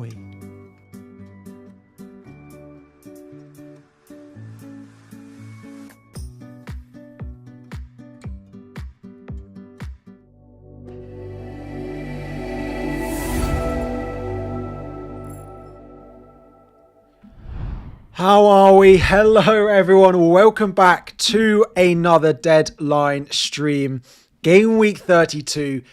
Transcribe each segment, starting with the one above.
we? How are we? Hello everyone, welcome back to another deadline stream. Game week 32.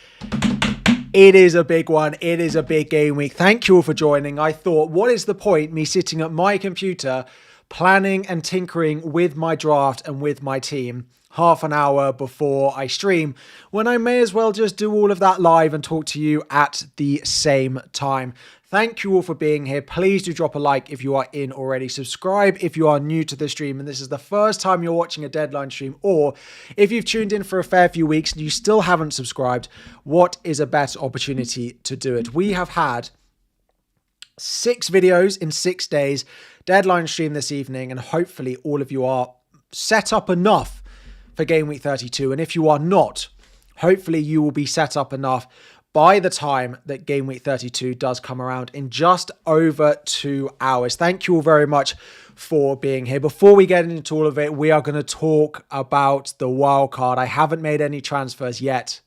It is a big one. It is a big game week. Thank you all for joining. I thought, what is the point me sitting at my computer planning and tinkering with my draft and with my team half an hour before I stream, when I may as well just do all of that live and talk to you at the same time. Thank you all for being here. Please do drop a like if you are in already. Subscribe if you are new to the stream and this is the first time you're watching a deadline stream, or if you've tuned in for a fair few weeks and you still haven't subscribed, what is a better opportunity to do it? We have had 6 videos in 6 days, deadline stream this evening, and hopefully all of you are set up enough for game week 32. And if you are not, hopefully you will be set up enough by the time that game week 32 does come around in just over 2 hours. Thank you all very much for being here. Before we get into all of it, we are going to talk about the wild card. I haven't made any transfers yet,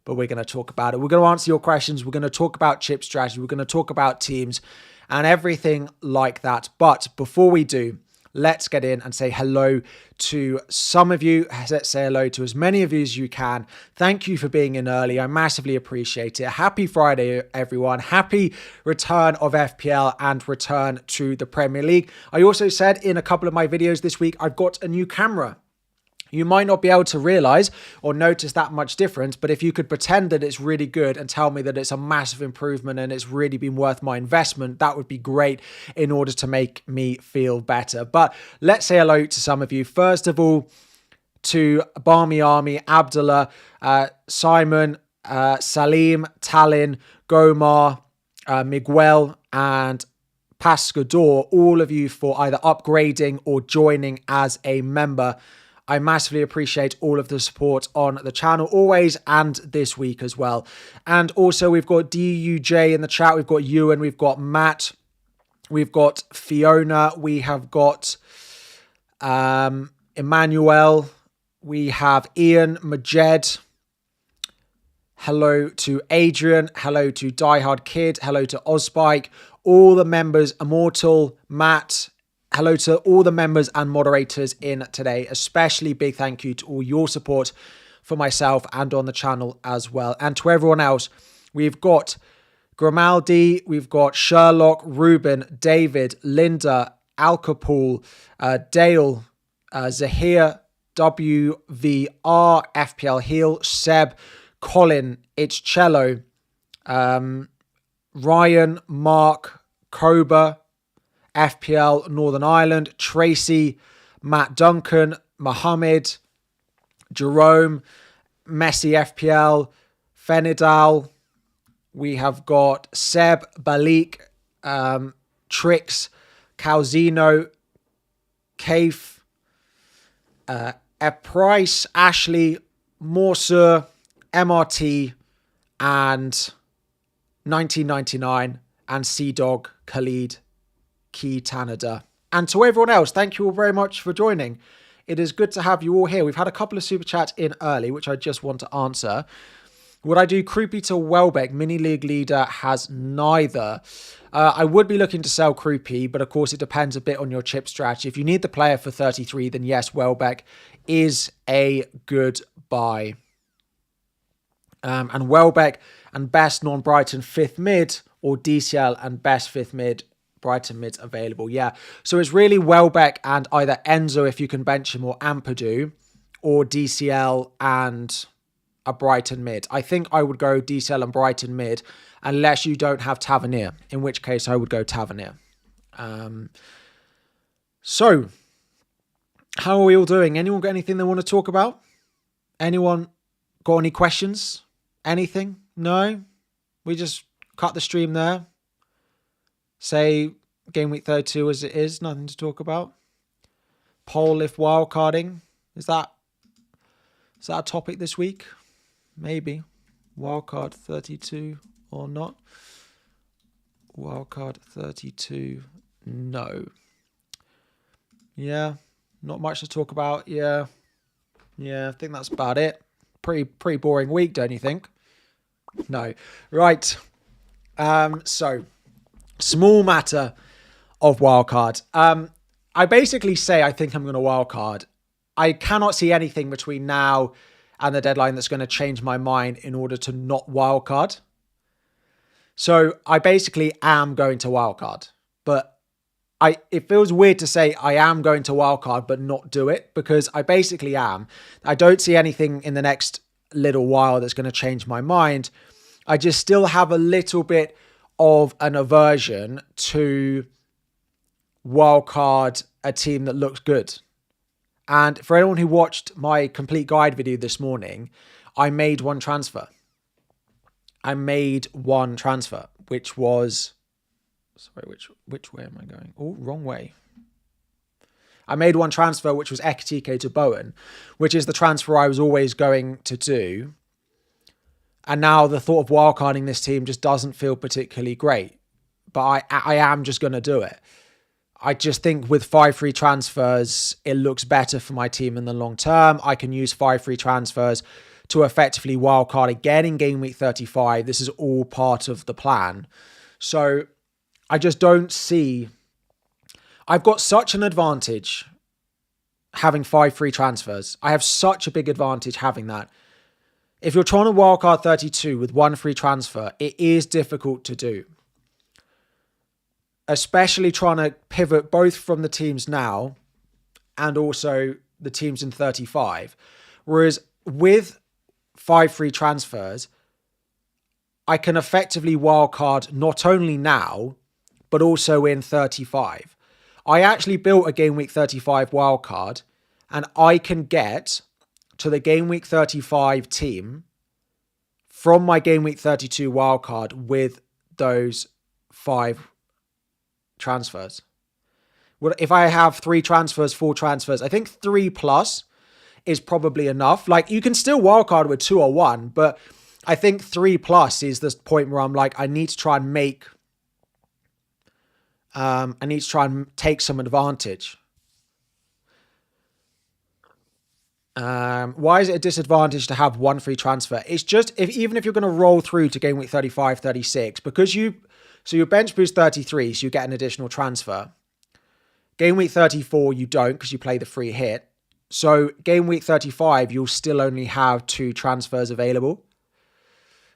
but we're going to talk about it. We're going to answer your questions. We're going to talk about chip strategy. We're going to talk about teams and everything like that. But before we do, let's get in and say hello to some of you. Let's say hello to as many of you as you can. Thank you for being in early. I massively appreciate it. Happy Friday, everyone. Happy return of FPL and return to the Premier League. I also said in a couple of my videos this week, I've got a new camera. You might not be able to realize or notice that much difference, but if you could pretend that it's really good and tell me that it's a massive improvement and it's really been worth my investment, that would be great in order to make me feel better. But let's say hello to some of you. First of all, to Barmy Army, Abdullah, Simon, Salim, Talin, Gomar, Miguel, and Pascador, all of you for either upgrading or joining as a member. I massively appreciate all of the support on the channel, always, and this week as well. And also, we've got DUJ in the chat. We've got Ewan. We've got Matt. We've got Fiona. We have got Emmanuel. We have Ian, Majed. Hello to Adrian. Hello to Diehard Kid. Hello to Ozspike. All the members, Immortal, Matt. Hello to all the members and moderators in today. Especially big thank you to all your support for myself and on the channel as well. And to everyone else, we've got Grimaldi, we've got Sherlock, Ruben, David, Linda, Alcapool, Dale, Zahir, WVR, FPL Heel, Seb, Colin, It's Cello, Ryan, Mark, Koba, FPL Northern Ireland, Tracy, Matt Duncan, Mohammed, Jerome, Messi FPL, Fenidal. We have got Seb, Balik, Trix, Calzino, Kaif, Price, Ashley, Morsur, MRT, and 1999, and Sea Dog, Khalid, Key Tanada. And to everyone else, thank you all very much for joining. It is good to have you all here. We've had a couple of super chats in early, which I just want to answer. Would I do Krupi to Welbeck? Mini League Leader has neither. I would be looking to sell Krupi, but of course it depends a bit on your chip strategy. If you need the player for 33, then yes, Welbeck is a good buy. And Welbeck and best non-Brighton 5th mid, or DCL and best 5th mid, Brighton mids available. Yeah, so it's really Welbeck and either Enzo if you can bench him, or Ampadu, or DCL and a Brighton mid. I think I would go DCL and Brighton mid unless you don't have Tavernier, in which case I would go Tavernier. So how are we all doing? Anyone got anything they want to talk about? Anyone got any questions? Anything? No? We just cut the stream there. Say game week 32 as it is, nothing to talk about. Poll if wildcarding. Is that a topic this week? Maybe. Wildcard 32 or not. Wildcard 32. No. Yeah. Not much to talk about. Yeah. Yeah, I think that's about it. Pretty boring week, don't you think? No. Right. So, small matter of wildcard. I basically say I think I'm going to wildcard. I cannot see anything between now and the deadline that's going to change my mind in order to not wildcard. So I basically am going to wildcard. But it feels weird to say I am going to wildcard but not do it, because I basically am. I don't see anything in the next little while that's going to change my mind. I just still have a little bit of an aversion to wildcard a team that looks good. And for anyone who watched my complete guide video this morning, I made one transfer. Which was... Sorry, which way am I going? Oh, wrong way. I made one transfer, which was Ekitike to Bowen, which is the transfer I was always going to do. And now the thought of wildcarding this team just doesn't feel particularly great. But I am just going to do it. I just think with 5 free transfers, it looks better for my team in the long term. I can use 5 free transfers to effectively wildcard again in game week 35. This is all part of the plan. So I just don't see... I've got such an advantage having 5 free transfers. I have such a big advantage having that. If you're trying to wildcard 32 with 1 free transfer, it is difficult to do. Especially trying to pivot both from the teams now and also the teams in 35. Whereas with 5 free transfers, I can effectively wildcard not only now, but also in 35. I actually built a game week 35 wildcard, and I can get to the game week 35 team from my game week 32 wildcard with those 5 transfers. Well, if I have 3 transfers, 4 transfers, I think 3 plus is probably enough. Like, you can still wildcard with 2 or 1, but I think 3 plus is the point where I'm like, I need to try and take some advantage. Why is it a disadvantage to have 1 free transfer? It's just, even if you're going to roll through to game week 35, 36, because your bench boost 33, so you get an additional transfer. Game week 34, you don't, because you play the free hit. So game week 35, you'll still only have 2 transfers available.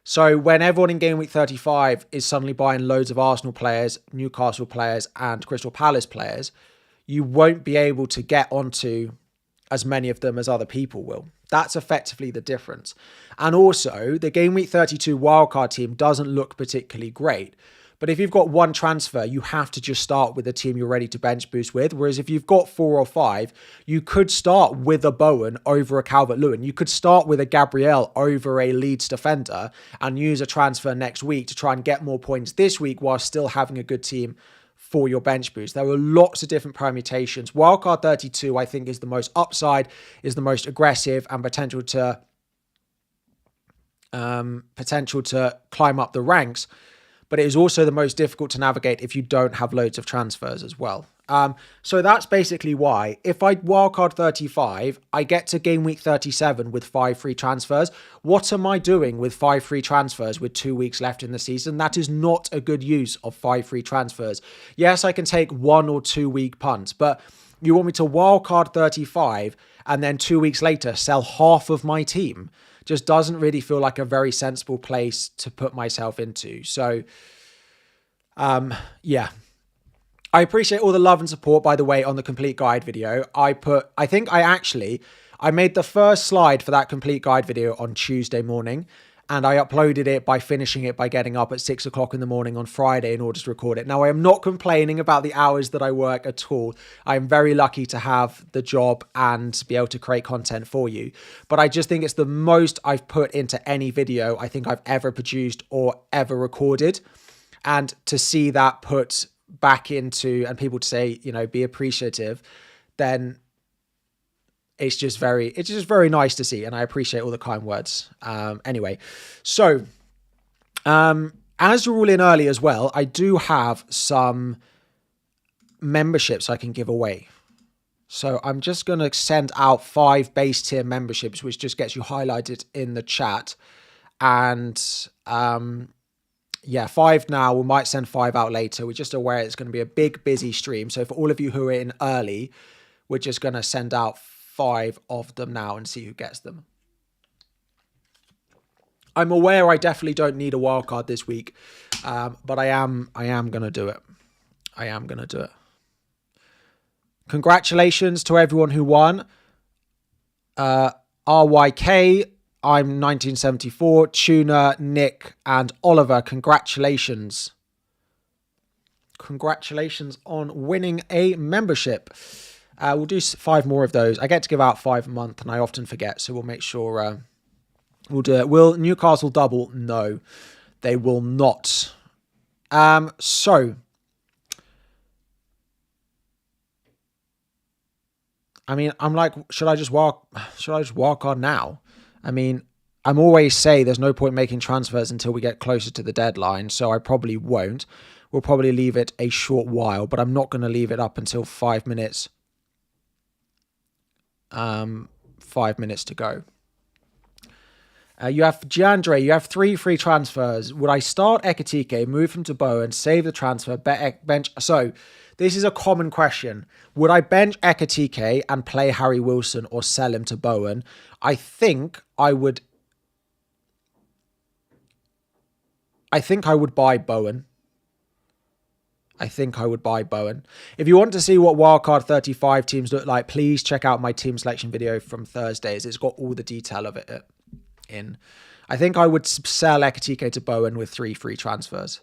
So when everyone in game week 35 is suddenly buying loads of Arsenal players, Newcastle players, and Crystal Palace players, you won't be able to get onto as many of them as other people will. That's effectively the difference. And also, the game week 32 wildcard team doesn't look particularly great. But if you've got 1 transfer, you have to just start with the team you're ready to bench boost with. Whereas if you've got 4 or 5, you could start with a Bowen over a Calvert-Lewin. You could start with a Gabriel over a Leeds defender and use a transfer next week to try and get more points this week while still having a good team for your bench boost. There are lots of different permutations. Wildcard 32, I think, is the most upside, is the most aggressive, and potential to climb up the ranks. But it is also the most difficult to navigate if you don't have loads of transfers as well. So that's basically why. If I wildcard 35, I get to game week 37 with 5 free transfers. What am I doing with 5 free transfers with 2 weeks left in the season? That is not a good use of 5 free transfers. Yes, I can take 1 or 2 week punts, but you want me to wildcard 35 and then 2 weeks later sell half of my team? Just doesn't really feel like a very sensible place to put myself into. So, yeah. I appreciate all the love and support, by the way, on the complete guide video. I made the first slide for that complete guide video on Tuesday morning, and I uploaded it by finishing it by getting up at 6 o'clock in the morning on Friday in order to record it. Now, I am not complaining about the hours that I work at all. I am very lucky to have the job and be able to create content for you. But I just think it's the most I've put into any video I think I've ever produced or ever recorded. And to see that put back into, and people to say, be appreciative, then it's just very nice to see. And I appreciate all the kind words. Anyway, so As you're all in early as well, I do have some memberships I can give away. So I'm just going to send out 5 base tier memberships, which just gets you highlighted in the chat. And yeah, 5 now. We might send 5 out later. We're just aware it's going to be a big, busy stream. So for all of you who are in early, we're just going to send out 5 of them now and see who gets them. I'm aware I definitely don't need a wildcard this week, but I am going to do it. I am going to do it. Congratulations to everyone who won. RYK, I'm 1974, Tuna, Nick, and Oliver. Congratulations. Congratulations on winning a membership. We'll do 5 more of those. I get to give out 5 a month, and I often forget, so we'll make sure we'll do it. Will Newcastle double? No, they will not. So, I mean, I'm like, should I just wildcard now? I mean, I'm always say there's no point making transfers until we get closer to the deadline, so I probably won't. We'll probably leave it a short while, but I'm not going to leave it up until 5 minutes. 5 minutes to go. You have Giandre, you have 3 free transfers. Would I start Ekitike, move him to Bowen, save the transfer, bench? So, this is a common question. Would I bench Ekitike and play Harry Wilson or sell him to Bowen? I think I would buy Bowen. If you want to see what Wildcard 35 teams look like, please check out my team selection video from Thursdays. It's got all the detail of it in. I think I would sell Ekitike to Bowen with 3 free transfers.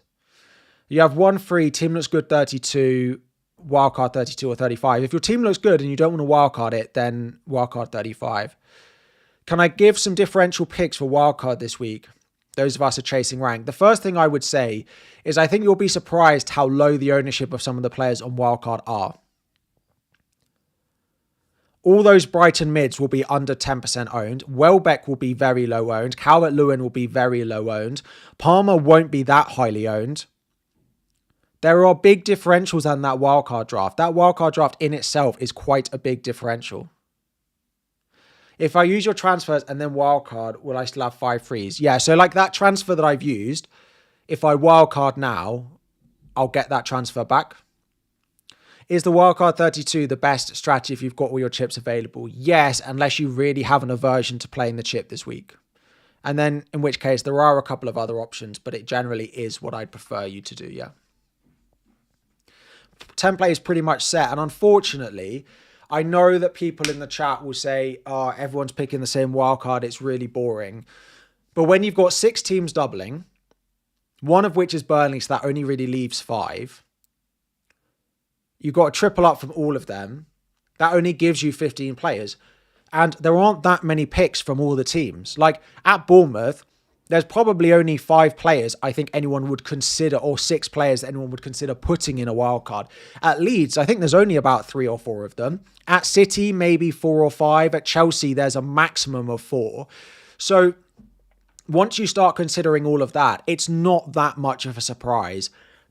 You have 1 free, team looks good 32, wildcard 32 or 35. If your team looks good and you don't want to wildcard it, then wildcard 35. Can I give some differential picks for wildcard this week? Those of us are chasing rank. The first thing I would say is I think you'll be surprised how low the ownership of some of the players on wildcard are. All those Brighton mids will be under 10% owned. Welbeck will be very low owned. Calvert-Lewin will be very low owned. Palmer won't be that highly owned. There are big differentials in that wildcard draft. That wildcard draft in itself is quite a big differential. If I use your transfers and then wildcard, will I still have 5 frees? Yeah, so like that transfer that I've used, if I wildcard now, I'll get that transfer back. Is the wildcard 32 the best strategy if you've got all your chips available? Yes, unless you really have an aversion to playing the chip this week. And then, in which case, there are a couple of other options, but it generally is what I'd prefer you to do, yeah. Template is pretty much set, and unfortunately, I know that people in the chat will say, oh, everyone's picking the same wildcard, it's really boring. But when you've got 6 teams doubling, one of which is Burnley, so that only really leaves 5. You've got a triple up from all of them. That only gives you 15 players. And there aren't that many picks from all the teams. Like at Bournemouth, there's probably only 5 players I think anyone would consider, or 6 players that anyone would consider putting in a wild card. At Leeds, I think there's only about 3 or 4 of them. At City, maybe 4 or 5. At Chelsea, there's a maximum of 4. So once you start considering all of that, it's not that much of a surprise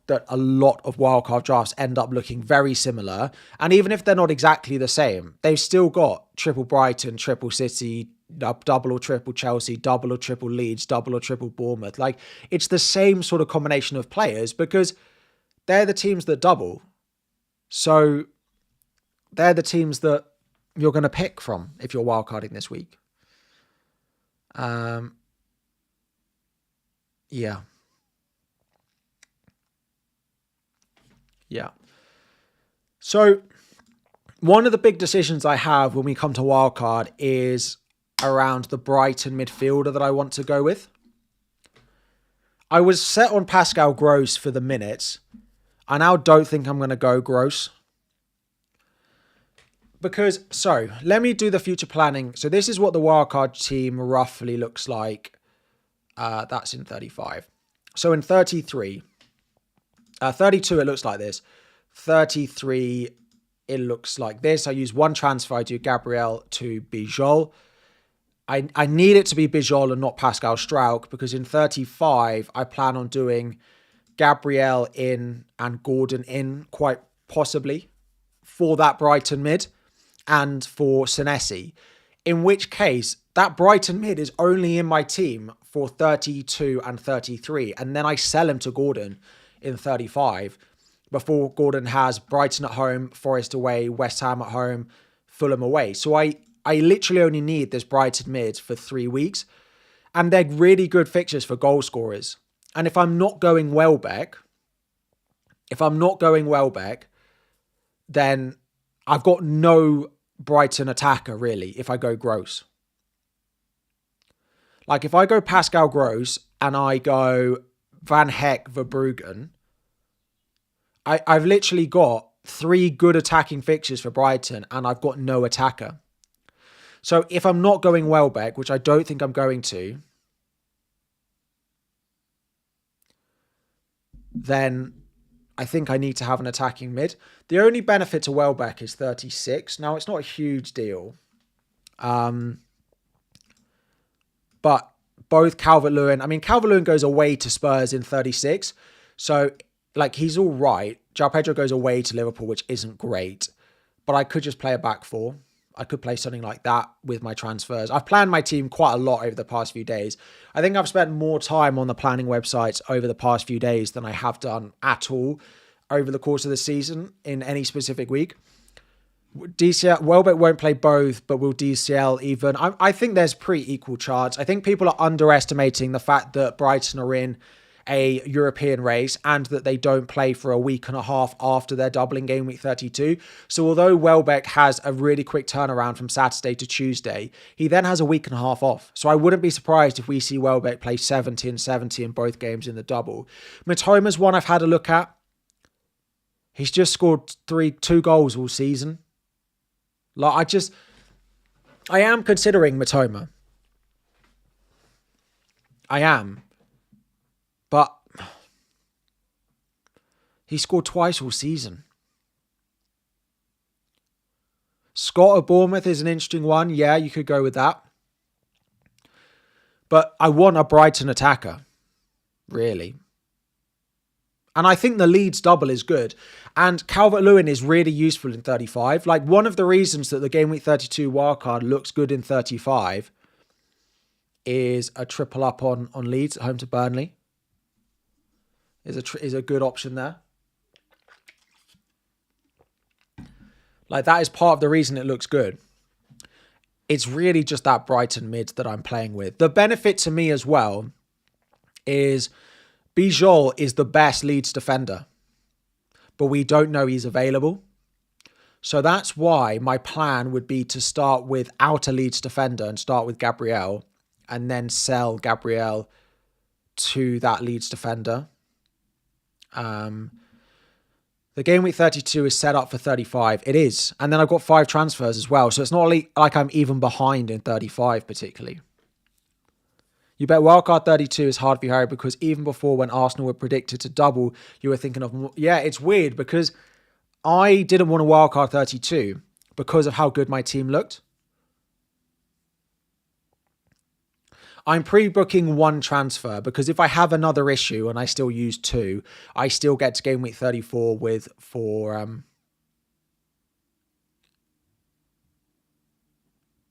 that a lot of wildcard drafts end up looking very similar. And even if they're not exactly the same, they've still got triple Brighton, triple City, double or triple Chelsea, double or triple Leeds, double or triple Bournemouth. Like, it's the same sort of combination of players because they're the teams that double. So they're the teams that you're going to pick from if you're wildcarding this week. Yeah. Yeah. So one of the big decisions I have when we come to wildcard is around the Brighton midfielder that I want to go with. I was set on Pascal Gross for the minutes. I now don't think I'm going to go Gross. Because, so, let me do the future planning. So this is what the wildcard team roughly looks like. That's in 35. So in 33... 32, it looks like this. 33, it looks like this. I use 1 transfer. I do Gabriel to Bijol. I need it to be Bijol and not Pascal Struijk, because in 35, I plan on doing Gabriel in and Gordon in, quite possibly, for that Brighton mid and for Senesi. In which case, that Brighton mid is only in my team for 32 and 33. And then I sell him to Gordon in 35 before Gordon has Brighton at home, Forest away, West Ham at home, Fulham away. So I literally only need this Brighton mid for 3 weeks. And they're really good fixtures for goal scorers. And if I'm not going Welbeck, then I've got no Brighton attacker, really, if I go Gross. Like, if I go Pascal Gross and I go Van Heck, Verbruggen, I've literally got 3 good attacking fixtures for Brighton and I've got no attacker. So if I'm not going Welbeck, which I don't think I'm going to, then I think I need to have an attacking mid. The only benefit to Welbeck is 36. Now, it's not a huge deal. But both Calvert-Lewin... I mean, Calvert-Lewin goes away to Spurs in 36. So, like, he's all right. João Pedro goes away to Liverpool, which isn't great. But I could just play a back 4. I could play something like that with my transfers. I've planned my team quite a lot over the past few days. I think I've spent more time on the planning websites over the past few days than I have done at all over the course of the season in any specific week. DCL, Welbeck won't play both, but will DCL even? I think there's pretty equal charts. I think people are underestimating the fact that Brighton are in a European race and that they don't play for a week and a half after their doubling game week 32. So although Welbeck has a really quick turnaround from Saturday to Tuesday, he then has a week and a half off. So I wouldn't be surprised if we see Welbeck play 70 and 70 in both games in the double. Mitoma's one I've had a look at. He's just scored 2 goals all season. Like, I am considering Mitoma. I am. But he scored twice all season. Scott of Bournemouth is an interesting one. Yeah, you could go with that. But I want a Brighton attacker, really. And I think the Leeds double is good. And Calvert-Lewin is really useful in 35. Like, one of the reasons that the Game Week 32 wildcard looks good in 35 is a triple up on Leeds at home to Burnley. Is a good option there. Like, that is part of the reason it looks good. It's really just that Brighton mid that I'm playing with. The benefit to me as well is Bijol is the best Leeds defender, but we don't know he's available. So that's why my plan would be to start without a Leeds defender and start with Gabriel and then sell Gabriel to that Leeds defender. The game week 32 is set up for 35. It is. And then I've got 5 transfers as well. So it's not like I'm even behind in 35 particularly. You bet wildcard 32 is hard for you, Harry, because even before when Arsenal were predicted to double, you were thinking of... Yeah, it's weird because I didn't want a wildcard 32 because of how good my team looked. I'm pre-booking 1 transfer because if I have another issue and I still use 2, I still get to game week 34 with 4...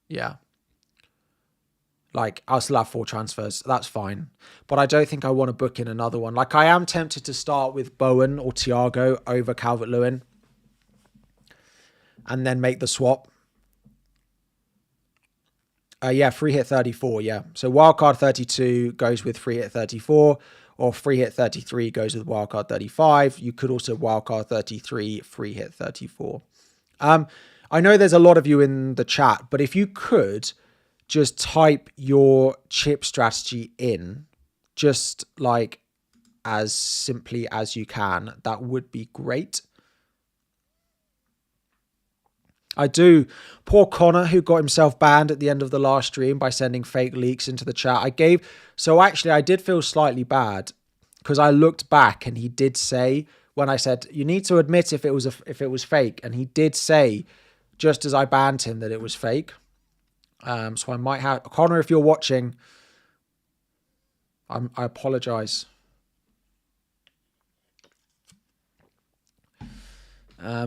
yeah. Like, I'll still have 4 transfers. That's fine. But I don't think I want to book in another one. Like, I am tempted to start with Bowen or Thiago over Calvert-Lewin and then make the swap. Yeah, free hit 34, yeah. So wildcard 32 goes with free hit 34, or free hit 33 goes with wildcard 35. You could also wildcard 33, free hit 34. I know there's a lot of you in the chat, but if you could just type your chip strategy in, just like as simply as you can, that would be great. I do. Poor Connor, who got himself banned at the end of the last stream by sending fake leaks into the chat. So actually, I did feel slightly bad because I looked back and he did say, when I said, you need to admit if it was fake. And he did say, just as I banned him, that it was fake. So I might have... Connor, if you're watching, I apologise.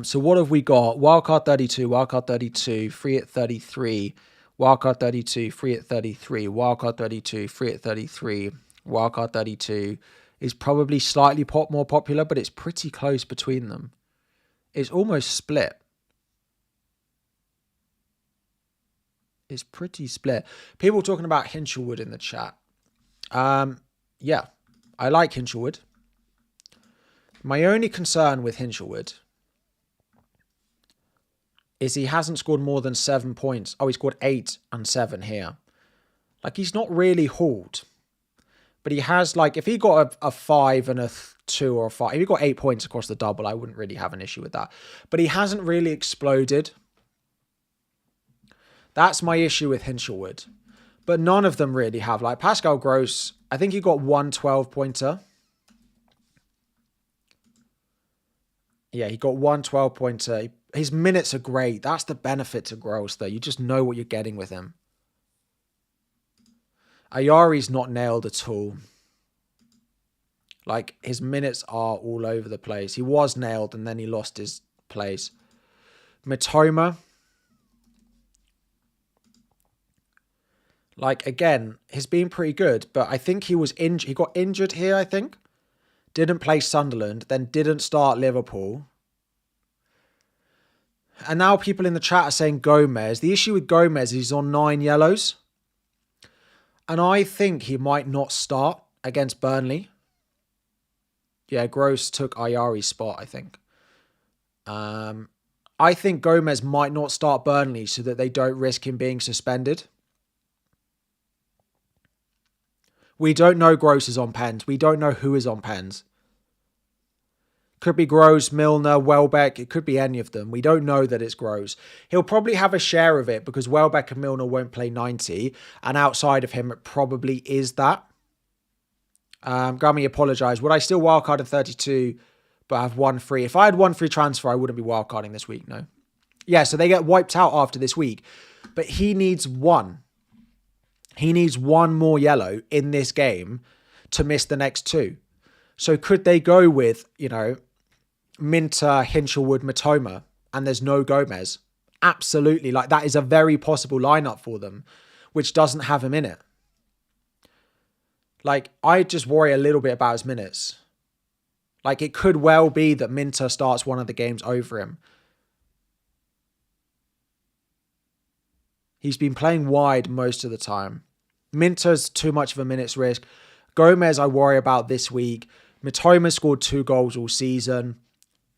So what have we got? Wildcard 32, Wildcard 32, free at 33, Wildcard 32, free at 33, Wildcard 32, free at 33, Wildcard 32 is probably slightly more popular, but it's pretty close between them. It's almost split. It's pretty split. People talking about Hinchelwood in the chat. Yeah, I like Hinchelwood. My only concern with Hinchelwood is he hasn't scored more than 7 points. Oh, he scored 8 and 7 here. Like, he's not really hauled. But he has, like, if he got a 5 and a 2 or a 5, if he got 8 points across the double, I wouldn't really have an issue with that. But he hasn't really exploded. That's my issue with Hinchelwood. But none of them really have. Like, Pascal Gross, I think he got 1 12-pointer. Yeah, he got 1 12-pointer. His minutes are great. That's the benefit to Gross, though. You just know what you're getting with him. Ayari's not nailed at all. Like, his minutes are all over the place. He was nailed, and then he lost his place. Mitoma. Like, again, he's been pretty good, but I think he was injured. He got injured here, I think. Didn't play Sunderland, then didn't start Liverpool. And now people in the chat are saying Gomez. The issue with Gomez is he's on 9 yellows. And I think he might not start against Burnley. Yeah, Gross took Ayari's spot, I think. I think Gomez might not start Burnley so that they don't risk him being suspended. We don't know Gross is on pens. We don't know who is on pens. Could be Gross, Milner, Welbeck. It could be any of them. We don't know that it's Gross. He'll probably have a share of it because Welbeck and Milner won't play 90. And outside of him, it probably is that. Gummy, apologise. Would I still wildcard at 32 but have 1 free? If I had 1 free transfer, I wouldn't be wildcarding this week, no. Yeah, so they get wiped out after this week. But he needs 1. He needs 1 more yellow in this game to miss the next 2. So could they go with, you know, Minter, Hinchelwood, Mitoma, and there's no Gomez? Absolutely. Like, that is a very possible lineup for them, which doesn't have him in it. Like, I just worry a little bit about his minutes. Like, it could well be that Minter starts one of the games over him. He's been playing wide most of the time. Minter's too much of a minutes risk. Gomez, I worry about this week. Mitoma scored 2 goals all season.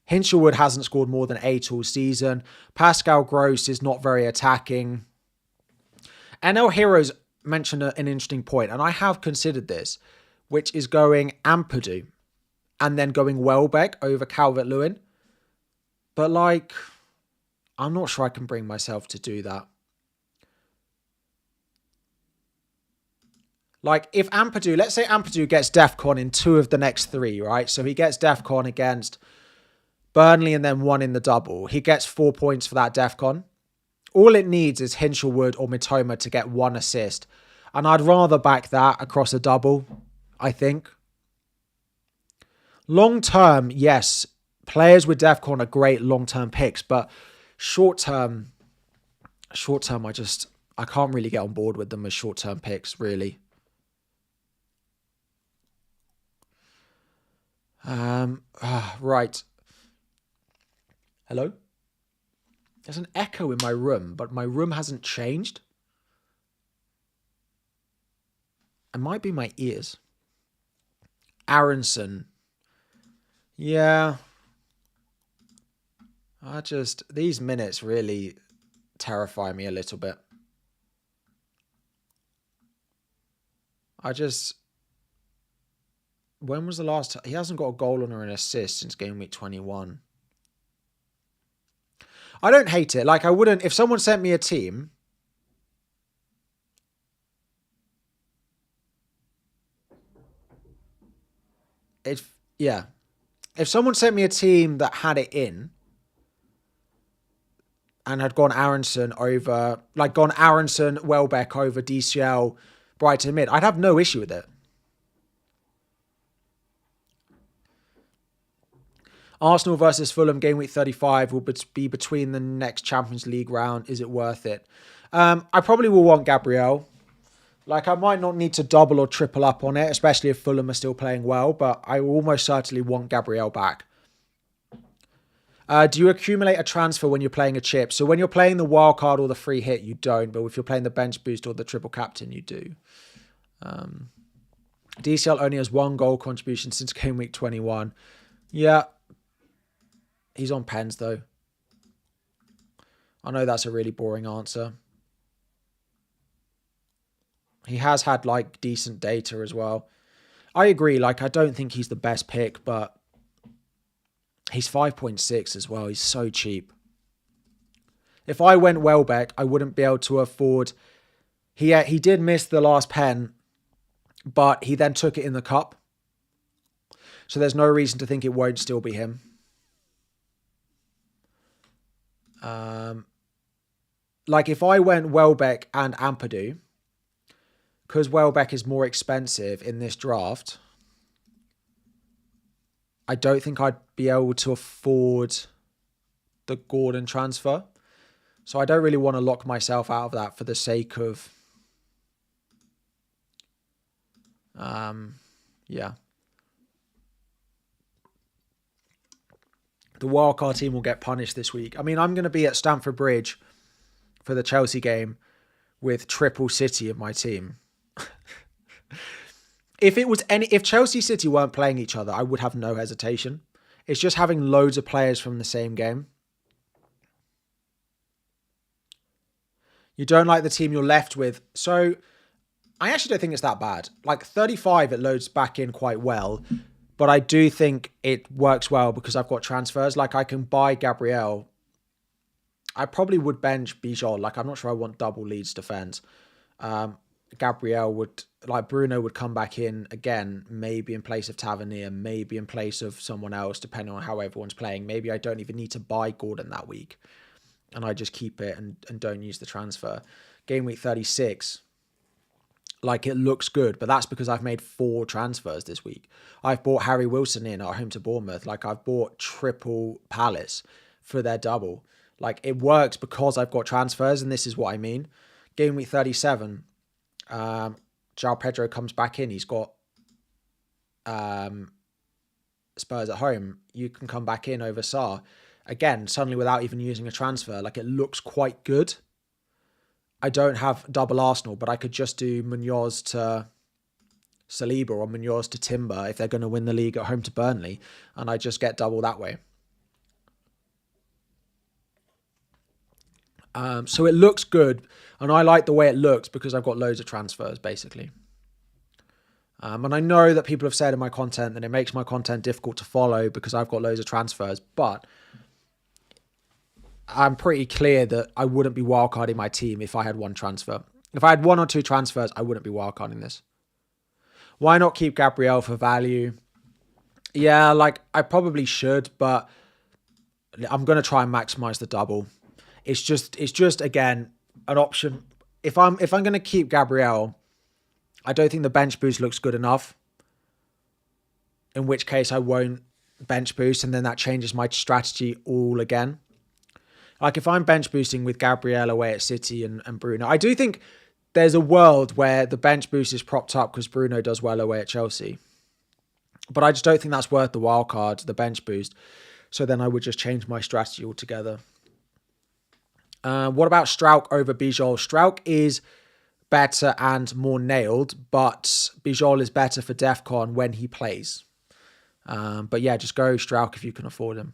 Hinchelwood hasn't scored more than 8 all season. Pascal Gross is not very attacking. NL Heroes mentioned an interesting point, and I have considered this, which is going Ampadu and then going Welbeck over Calvert-Lewin. But, like, I'm not sure I can bring myself to do that. Like, if Ampadu, let's say Ampadu gets DEFCON in 2 of the next 3, right? So he gets DEFCON against Burnley and then 1 in the double. He gets 4 points for that DEFCON. All it needs is Hinchelwood or Mitoma to get 1 assist. And I'd rather back that across a double, I think. Long term, yes, players with DEFCON are great long-term picks, but short term, I can't really get on board with them as short-term picks, really. Right. Hello? There's an echo in my room, but my room hasn't changed. It might be my ears. Aronson. Yeah. These minutes really terrify me a little bit. When was the last time? He hasn't got a goal or an assist since game week 21. I don't hate it. Like, I wouldn't, if someone sent me a team. If someone sent me a team that had it in, and had gone Aronson over, like gone Aronson, Welbeck over DCL, Brighton mid, I'd have no issue with it. Arsenal versus Fulham, game week 35 will be between the next Champions League round. Is it worth it? I probably will want Gabriel. Like, I might not need to double or triple up on it, especially if Fulham are still playing well, but I will almost certainly want Gabriel back. Do you accumulate a transfer when you're playing a chip? So when you're playing the wild card or the free hit, you don't, but if you're playing the bench boost or the triple captain, you do. DCL only has 1 goal contribution since game week 21. Yeah. He's on pens, though. I know that's a really boring answer. He has had, like, decent data as well. I agree. Like, I don't think he's the best pick, but he's 5.6 as well. He's so cheap. If I went Welbeck, I wouldn't be able to afford... He did miss the last pen, but he then took it in the cup. So there's no reason to think it won't still be him. Like, if I went Welbeck and Ampadu, because Welbeck is more expensive in this draft, I don't think I'd be able to afford the Gordon transfer. So I don't really want to lock myself out of that for the sake of... yeah. The wildcard team will get punished this week. I mean, I'm going to be at Stamford Bridge for the Chelsea game with triple City in my team. If Chelsea City weren't playing each other, I would have no hesitation. It's just having loads of players from the same game. You don't like the team you're left with. So I actually don't think it's that bad. Like 35, it loads back in quite well. But I do think it works well because I've got transfers. Like, I can buy Gabriel. I probably would bench Bijol. Like, I'm not sure I want double Leeds defense. Gabriel would, like, Bruno would come back in again, maybe in place of Tavernier, maybe in place of someone else, depending on how everyone's playing. Maybe I don't even need to buy Gordon that week. And I just keep it and don't use the transfer. Game week 36. Like, it looks good, but that's because I've made 4 transfers this week. I've bought Harry Wilson in at home to Bournemouth. Like, I've bought triple Palace for their double. Like, it works because I've got transfers, and this is what I mean. Game week 37, João Pedro comes back in. He's got Spurs at home. You can come back in over Sarr. Again, suddenly without even using a transfer. Like, it looks quite good. I don't have double Arsenal, but I could just do Munoz to Saliba or Munoz to Timber if they're going to win the league at home to Burnley, and I just get double that way. So it looks good, and I like the way it looks because I've got loads of transfers, basically. And I know that people have said in my content that it makes my content difficult to follow because I've got loads of transfers, but I'm pretty clear that I wouldn't be wildcarding my team if I had 1 transfer. If I had 1 or 2 transfers, I wouldn't be wildcarding this. Why not keep Gabriel for value? Yeah, like, I probably should, but I'm going to try and maximize the double. It's just again, an option. If I'm going to keep Gabriel, I don't think the bench boost looks good enough. In which case I won't bench boost, and then that changes my strategy all again. Like, if I'm bench boosting with Gabriel away at City and Bruno, I do think there's a world where the bench boost is propped up because Bruno does well away at Chelsea. But I just don't think that's worth the wild card, the bench boost. So then I would just change my strategy altogether. What about Struijk over Bijol? Struijk is better and more nailed, but Bijol is better for DEFCON when he plays. But yeah, just go Struijk if you can afford him.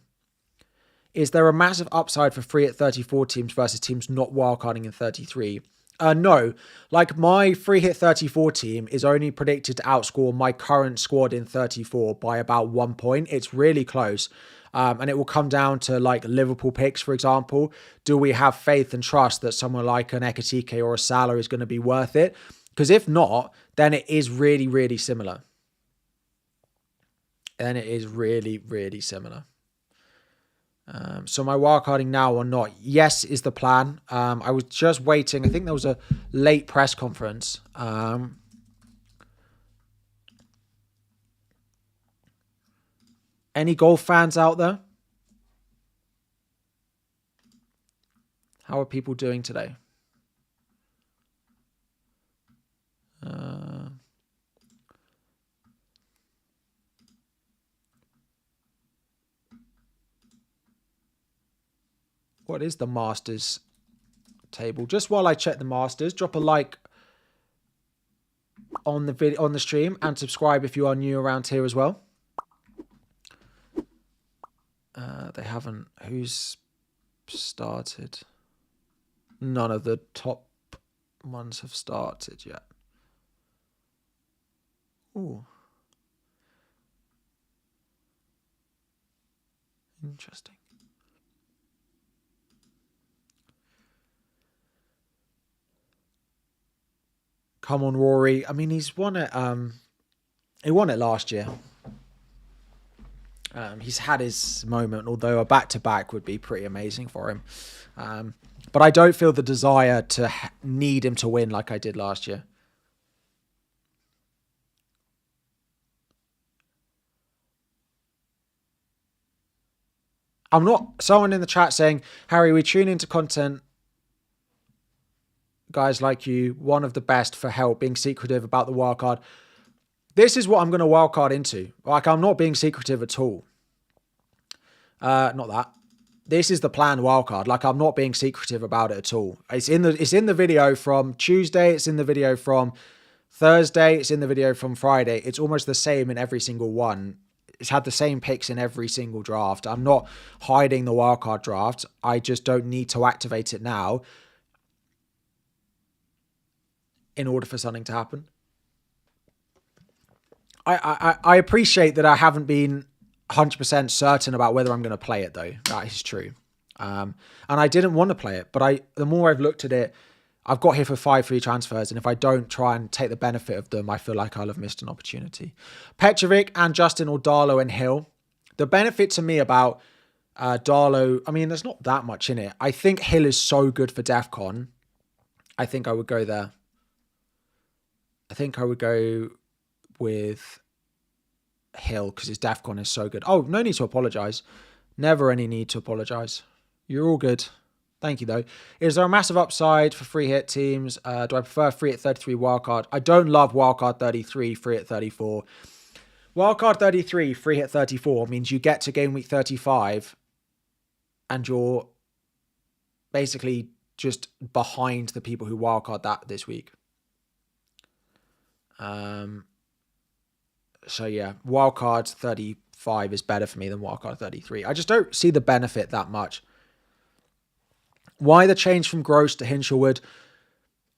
Is there a massive upside for free at 34 teams versus teams not wildcarding in 33? No. Like, my free hit 34 team is only predicted to outscore my current squad in 34 by about 1 point. It's really close. And it will come down to, like, Liverpool picks, for example. Do we have faith and trust that someone like an Ekitike or a Salah is going to be worth it? Because if not, then it is really, really similar. Then it is really, really similar. So am I wildcarding now or not? Yes is the plan. I was just waiting. I think there was a late press conference. Any golf fans out there? How are people doing today? What is the Masters table? Just while I check the Masters, drop a like on the video, on the stream, and subscribe if you are new around here as well. They haven't. Who's started? None of the top ones have started yet. Ooh. Interesting. Come on, Rory. I mean, he's won it. He won it last year. He's had his moment, although a back-to-back would be pretty amazing for him. But I don't feel the desire to need him to win like I did last year. I'm not... Someone in the chat saying, Harry, we tune into content... guys like you, one of the best for help, being secretive about the wildcard. This is what I'm going to wildcard into. Like, I'm not being secretive at all. Not that. This is the planned wildcard. Like, I'm not being secretive about it at all. It's in the video from Tuesday. It's in the video from Thursday. It's in the video from Friday. It's almost the same in every single one. It's had the same picks in every single draft. I'm not hiding the wildcard draft. I just don't need to activate it now in order for something to happen. I appreciate that I haven't been 100% certain about whether I'm going to play it, though. That is true. And I didn't want to play it, but the more I've looked at it, I've got here for 5 free transfers, and if I don't try and take the benefit of them, I feel like I'll have missed an opportunity. Petrovic and Justin, or Darlow and Hill. The benefit to me about Darlow, I mean, there's not that much in it. I think Hill is so good for DEFCON. I think I would go there. I think I would go with Hill because his DEFCON is so good. Oh, no need to apologise. Never any need to apologise. You're all good. Thank you, though. Is there a massive upside for free hit teams? Do I prefer free hit 33 wildcard? I don't love wildcard 33, free hit 34. Wildcard 33, free hit 34 means you get to game week 35 and you're basically just behind the people who wildcard that this week. So yeah, wildcard 35 is better for me than wildcard 33. I just don't see the benefit that much. Why the change from Gross to Hinshelwood?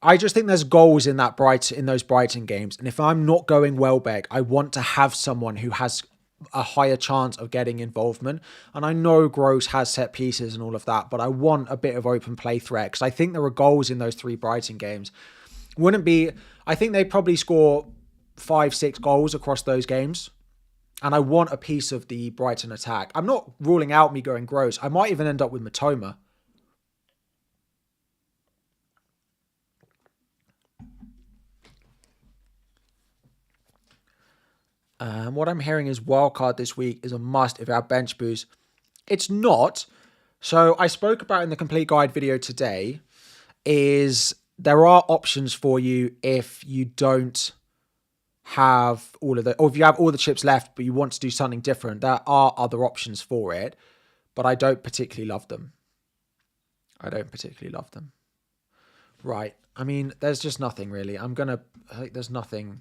I just think there's goals in those Brighton games, and if I'm not going Welbeck, I want to have someone who has a higher chance of getting involvement. And I know Gross has set pieces and all of that, but I want a bit of open play threat because I think there are goals in those 3 Brighton games. I think they probably score 5-6 goals across those games. And I want a piece of the Brighton attack. I'm not ruling out me going Gross. I might even end up with Matoma. What I'm hearing is wildcard this week is a must if you have bench boost. It's not. So I spoke about in the complete guide video today is there are options for you if you don't have all of the, or if you have all the chips left, but you want to do something different. There are other options for it, but I don't particularly love them. Right. I mean, there's just nothing really. There's nothing.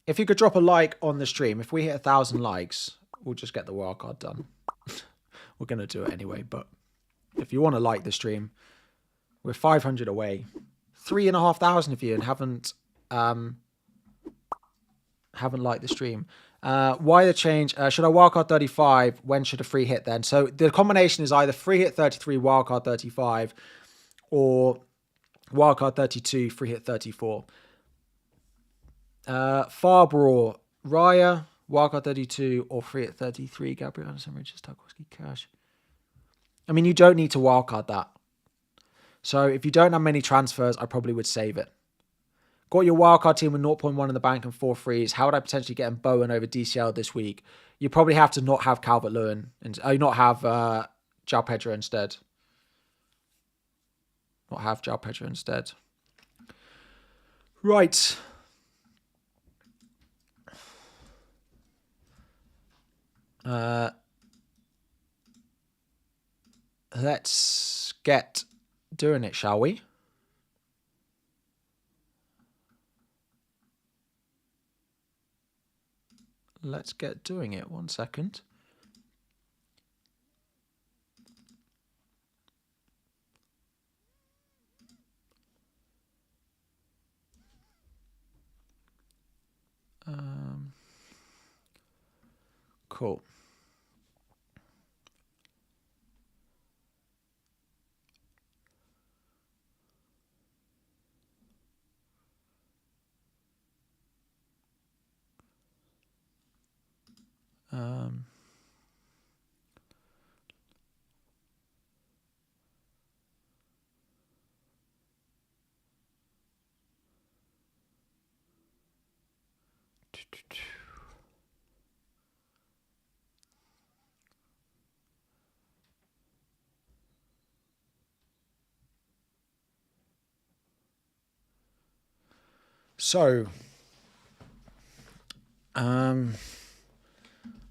If you could drop a like on the stream, if we hit 1,000 likes, we'll just get the wildcard done. We're going to do it anyway, but if you want to like the stream, we're 500 away. 3,500 of you and haven't liked the stream. Why the change? Should I wildcard 35? When should a free hit then? So the combination is either free hit 33, wildcard 35, or Wildcard 32, free hit 34. Farbrough, Raya, Wildcard 32, or free hit 33. Gabriel Anderson, Richards, Tarkowski, Cash. I mean, you don't need to wildcard that. So if you don't have many transfers, I probably would save it. Got your wildcard team with 0.1 in the bank and 4 frees. How would I potentially get Bowen over DCL this week? You probably have to not have Calvert-Lewin and not have João Pedro instead. Not have João Pedro instead. Right. Let's get doing it, shall we? Let's get doing it. 1 second. Cool.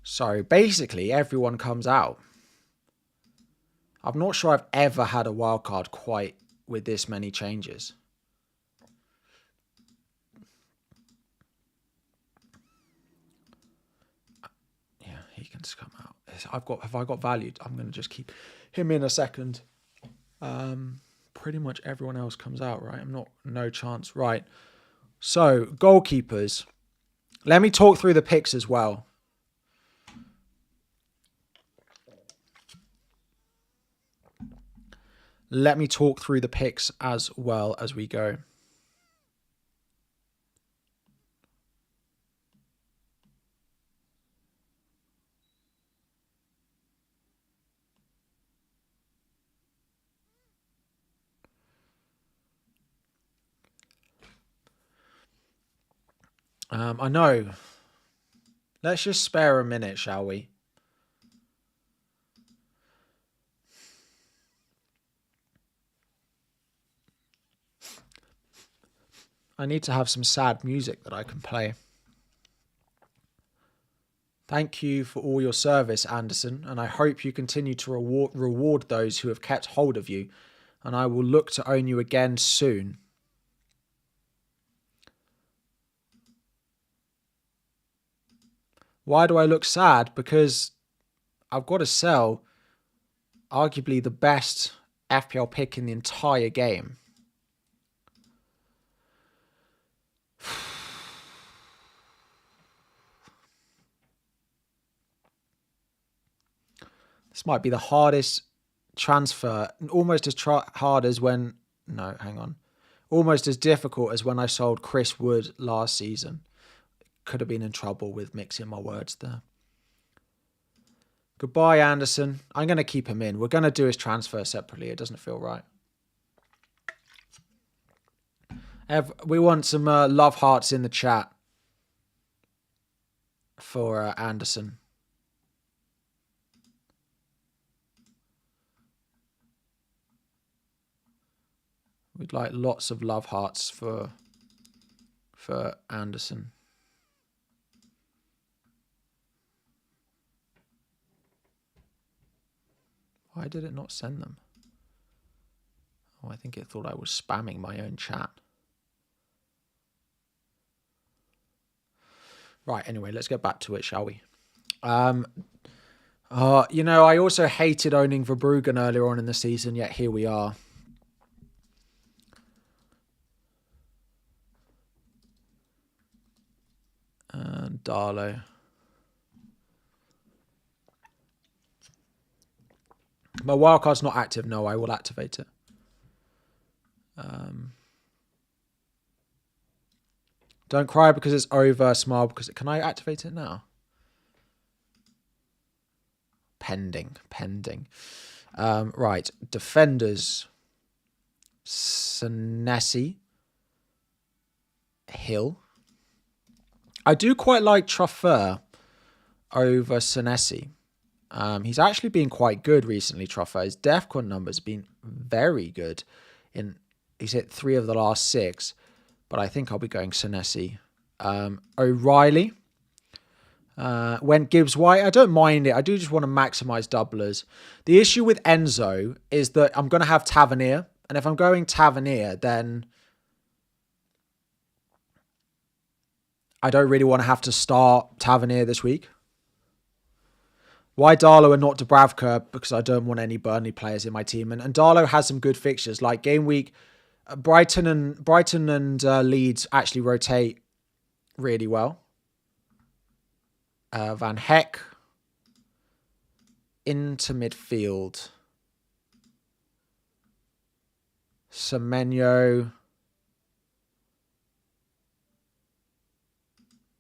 So basically everyone comes out. I'm not sure I've ever had a wildcard quite with this many changes. Yeah, he can just come out. Have I got valued? I'm going to just keep him in a second. Pretty much everyone else comes out, right? No chance. Right. So, goalkeepers. Let me talk through the picks as well. Let me talk through the picks as well as we go. I know. Let's just spare a minute, shall we? I need to have some sad music that I can play. Thank you for all your service, Anderson, and I hope you continue to reward those who have kept hold of you, and I will look to own you again soon. Why do I look sad? Because I've got to sell arguably the best FPL pick in the entire game. This might be the hardest transfer, almost as hard as when... No, hang on. Almost as difficult as when I sold Chris Wood last season. Could have been in trouble with mixing my words there. Goodbye, Anderson. I'm going to keep him in. We're going to do his transfer separately. It doesn't feel right. We want some love hearts in the chat for Anderson. We'd like lots of love hearts for Anderson. Why did it not send them? Oh, I think it thought I was spamming my own chat. Right, anyway, let's get back to it, shall we? You know, I also hated owning Verbruggen earlier on in the season, yet here we are. And Darlow. My wildcard's not active. No, I will activate it. Don't cry because it's over. Smile because... Can I activate it now? Pending. Right. Defenders. Senesi. Hill. I do quite like Truffer over Senesi. He's actually been quite good recently, Truffer. His DEFCON numbers have been very good. He's hit 3 of the last 6. But I think I'll be going Senesi. O'Reilly. Went Gibbs White. I don't mind it. I do just want to maximize doublers. The issue with Enzo is that I'm going to have Tavernier. And if I'm going Tavernier, then I don't really want to have to start Tavernier this week. Why Darlow and not Dubravka? Because I don't want any Burnley players in my team. And Darlow has some good fixtures. Like game week, Brighton and Leeds actually rotate really well. Van Heck into midfield. Semenyo.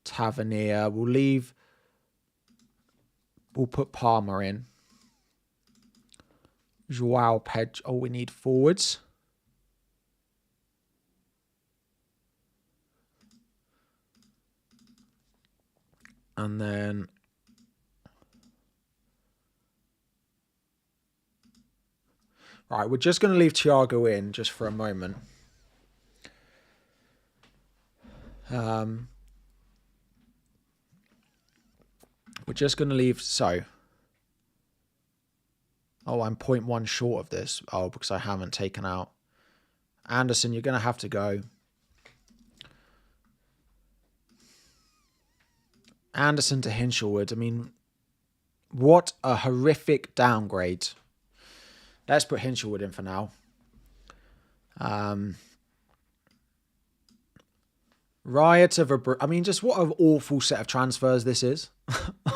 Tavernier. We'll put Palmer in. Joao Pedro. Oh, we need forwards. And then right, we're just going to leave Thiago in just for a moment. We're just going to leave. So, I'm 0.1 short of this. Oh, because I haven't taken out Anderson. You're going to have to go. Anderson to Hinshelwood. I mean, what a horrific downgrade. Let's put Hinshelwood in for now. Raya to Verbruggen. I mean, just what an awful set of transfers this is.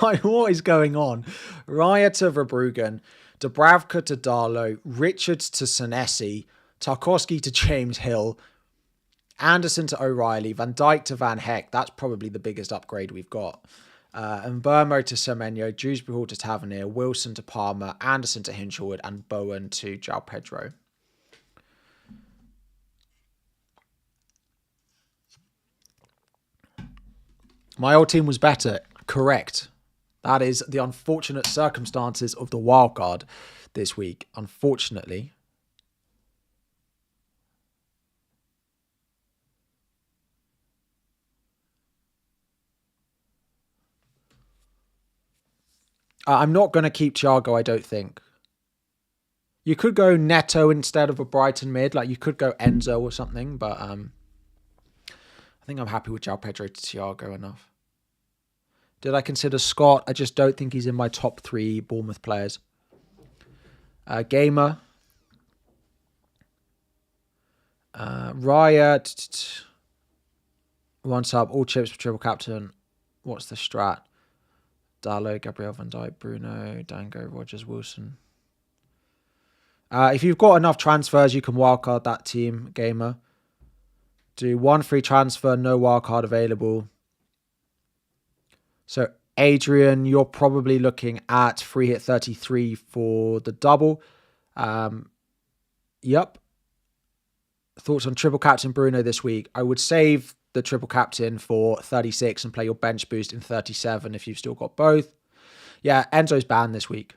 Like, what is going on? Raya to Verbruggen, Dubravka to Darlow, Richards to Senesi, Tarkowski to James Hill, Anderson to O'Reilly, Van Dijk to Van Heck. That's probably the biggest upgrade we've got. And Burmo to Semenyo, Dewsbury Hall to Tavernier, Wilson to Palmer, Anderson to Hinshelwood, and Bowen to Joao Pedro. My old team was better. Correct. That is the unfortunate circumstances of the wildcard this week. Unfortunately. I'm not going to keep Thiago, I don't think. You could go Neto instead of a Brighton mid. Like, you could go Enzo or something. But I think I'm happy with Joao Pedro to Thiago enough. Did I consider Scott? I just don't think he's in my top 3 Bournemouth players. Gamer. Raya. One sub. All chips for triple captain. What's the strat? Darlow, Gabriel Van Dijk, Bruno, Dango, Rogers, Wilson. If you've got enough transfers, you can wildcard that team, Gamer. Do 1 free transfer, no wildcard available. So, Adrian, you're probably looking at free hit 33 for the double. Yep. Thoughts on triple captain Bruno this week? I would save the triple captain for 36 and play your bench boost in 37 if you've still got both. Yeah, Enzo's banned this week.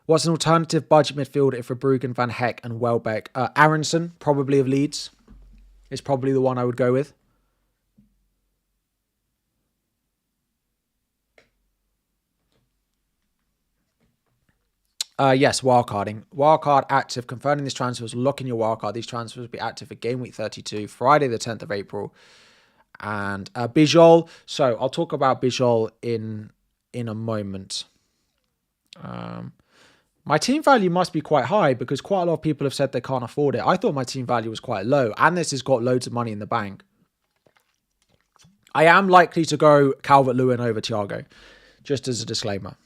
What's an alternative budget midfielder if Verbruggen, Van Heck and Welbeck? Aronson, probably of Leeds, is probably the one I would go with. Yes, wildcarding. Wildcard active. Confirming these transfers. Lock in your wildcard. These transfers will be active for game week 32, Friday the 10th of April. And Bijol. So I'll talk about Bijol in a moment. My team value must be quite high because quite a lot of people have said they can't afford it. I thought my team value was quite low. And this has got loads of money in the bank. I am likely to go Calvert-Lewin over Thiago. Just as a disclaimer.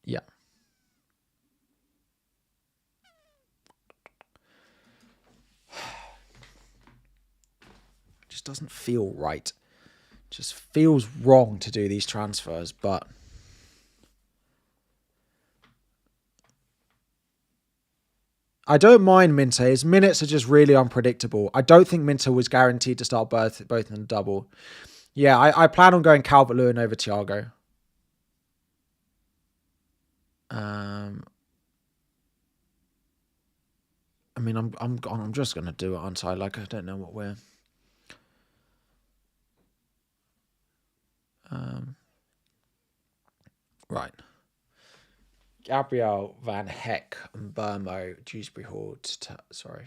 Yeah. doesn't feel right. Just feels wrong to do these transfers, but I don't mind Minter. His minutes are just really unpredictable. I don't think Minter was guaranteed to start both in the double. Yeah, I plan on going Calvert-Lewin over Thiago. I mean, I'm just gonna do it, aren't I? Like, I don't know what we're. Right. Gabriel, Van Heck, and Burmo, Dewsbury Hall. Sorry.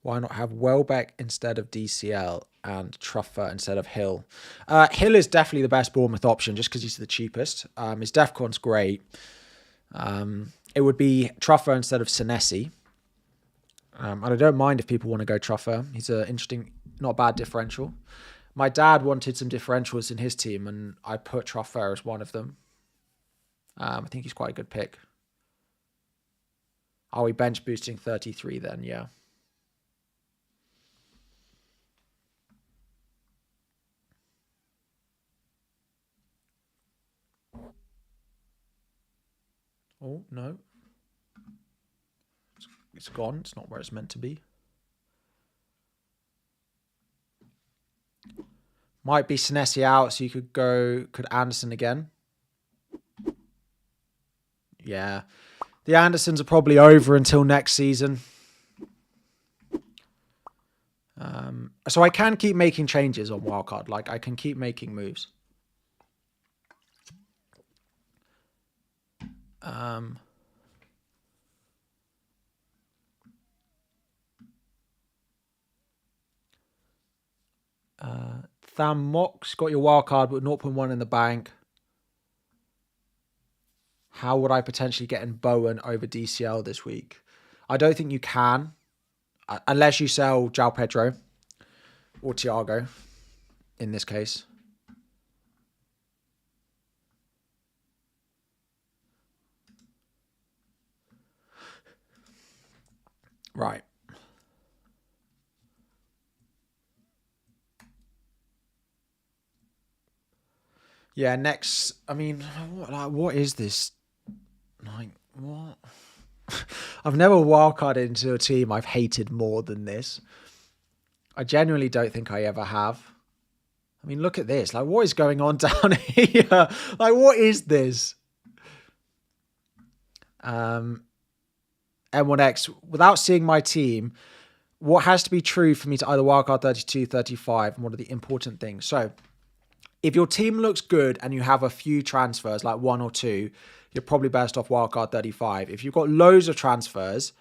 Why not have Welbeck instead of DCL and Truffer instead of Hill? Hill is definitely the best Bournemouth option just because he's the cheapest. His DEFCON's great. It would be Truffer instead of Senesi. And I don't mind if people want to go Truffer. He's an interesting, not bad differential. My dad wanted some differentials in his team, and I put Truffer as one of them. I think he's quite a good pick. Are we bench boosting 33 then? Yeah. Oh, no. It's gone. It's not where it's meant to be. Might be Senesi out, so you could Anderson again. Yeah. The Andersons are probably over until next season. So I can keep making changes on wildcard. Like, I can keep making moves. Tham Mox got your wildcard with 0.1 in the bank. How would I potentially get in Bowen over DCL this week? I don't think you can. Unless you sell João Pedro or Thiago in this case. Right. Yeah, next. I mean, what is this? Like, what? I've never wildcarded into a team I've hated more than this. I genuinely don't think I ever have. I mean, look at this. Like, what is going on down here? Like, what is this? M1X, without seeing my team, what has to be true for me to either wildcard 32, 35, and what are the important things? So, if your team looks good and you have a few transfers, like one or two, you're probably best off wildcard 35. If you've got loads of transfers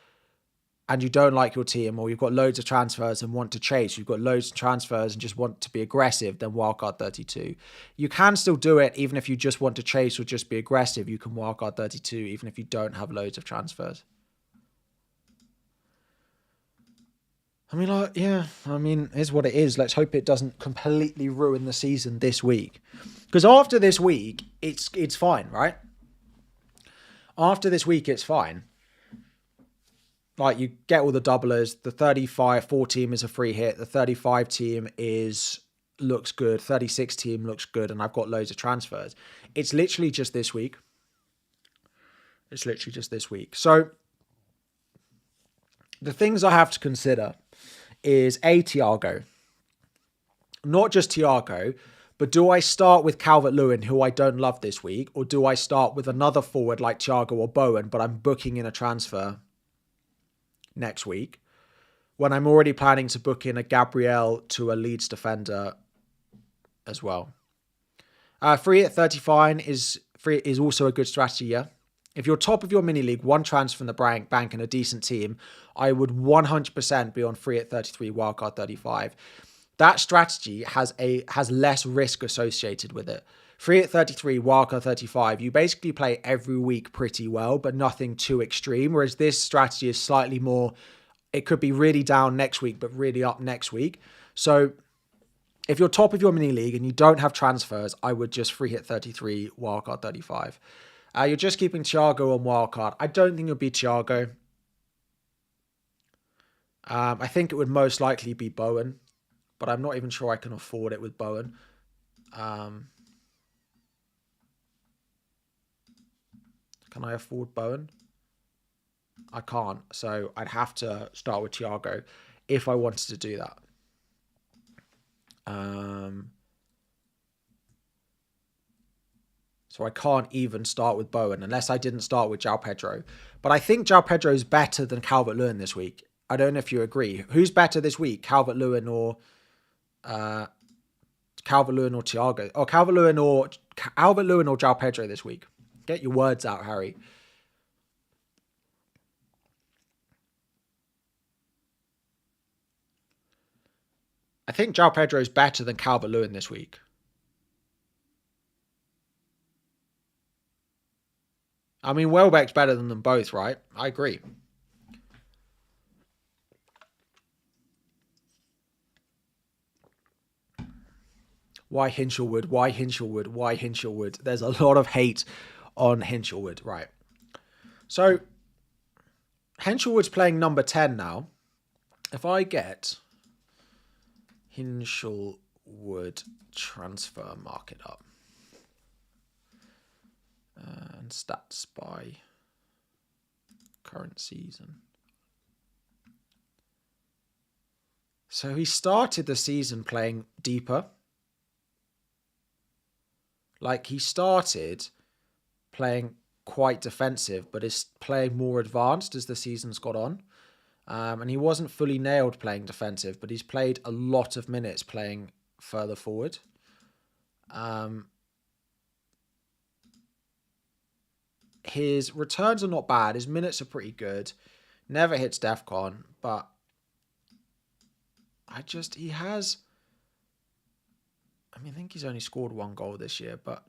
and you don't like your team, or you've got loads of transfers and want to chase, you've got loads of transfers and just want to be aggressive, then wildcard 32. You can still do it even if you just want to chase or just be aggressive. You can wildcard 32 even if you don't have loads of transfers. I mean, it's what it is. Let's hope it doesn't completely ruin the season this week. Because after this week, it's fine, right? After this week, it's fine. Like, you get all the doublers. The 35-4 team is a free hit. The 35 team looks good. 36 team looks good. And I've got loads of transfers. It's literally just this week. So, the things I have to consider is Thiago. Not just Thiago, but do I start with Calvert-Lewin, who I don't love this week, or do I start with another forward like Thiago or Bowen, but I'm booking in a transfer next week when I'm already planning to book in a Gabriel to a Leeds defender as well? Free at 35 is also a good strategy, yeah? If you're top of your mini league, one transfer from the bank and a decent team, I would 100% be on free at 33, wildcard 35. that strategy has less risk associated with it. Free at 33, wildcard 35. You basically play every week pretty well, but nothing too extreme. Whereas this strategy is slightly more, it could be really down next week, but really up next week. So if you're top of your mini league and you don't have transfers, I would just free hit 33, wildcard 35. You're just keeping Thiago on wildcard. I don't think it'll be Thiago. I think it would most likely be Bowen, but I'm not even sure I can afford it with Bowen. Can I afford Bowen? I can't, so I'd have to start with Thiago if I wanted to do that. So I can't even start with Bowen unless I didn't start with João Pedro. But I think João Pedro is better than Calvert-Lewin this week. I don't know if you agree. Who's better this week, Calvert-Lewin or Thiago? Or Calvert-Lewin or João Pedro this week? Get your words out, Harry. I think João Pedro is better than Calvert-Lewin this week. I mean, Welbeck's better than them both, right? I agree. Why Hinchelwood? Why Hinchelwood? Why Hinchelwood? There's a lot of hate on Hinchelwood, right? So, Hinchelwood's playing number 10 now. If I get Hinchelwood transfer market up. And stats by current season. So he started the season playing deeper. Like he started playing quite defensive, but is playing more advanced as the season's got on. And he wasn't fully nailed playing defensive, but he's played a lot of minutes playing further forward. His returns are not bad. His minutes are pretty good. Never hits DEFCON, but I think he's only scored 1 goal this year, but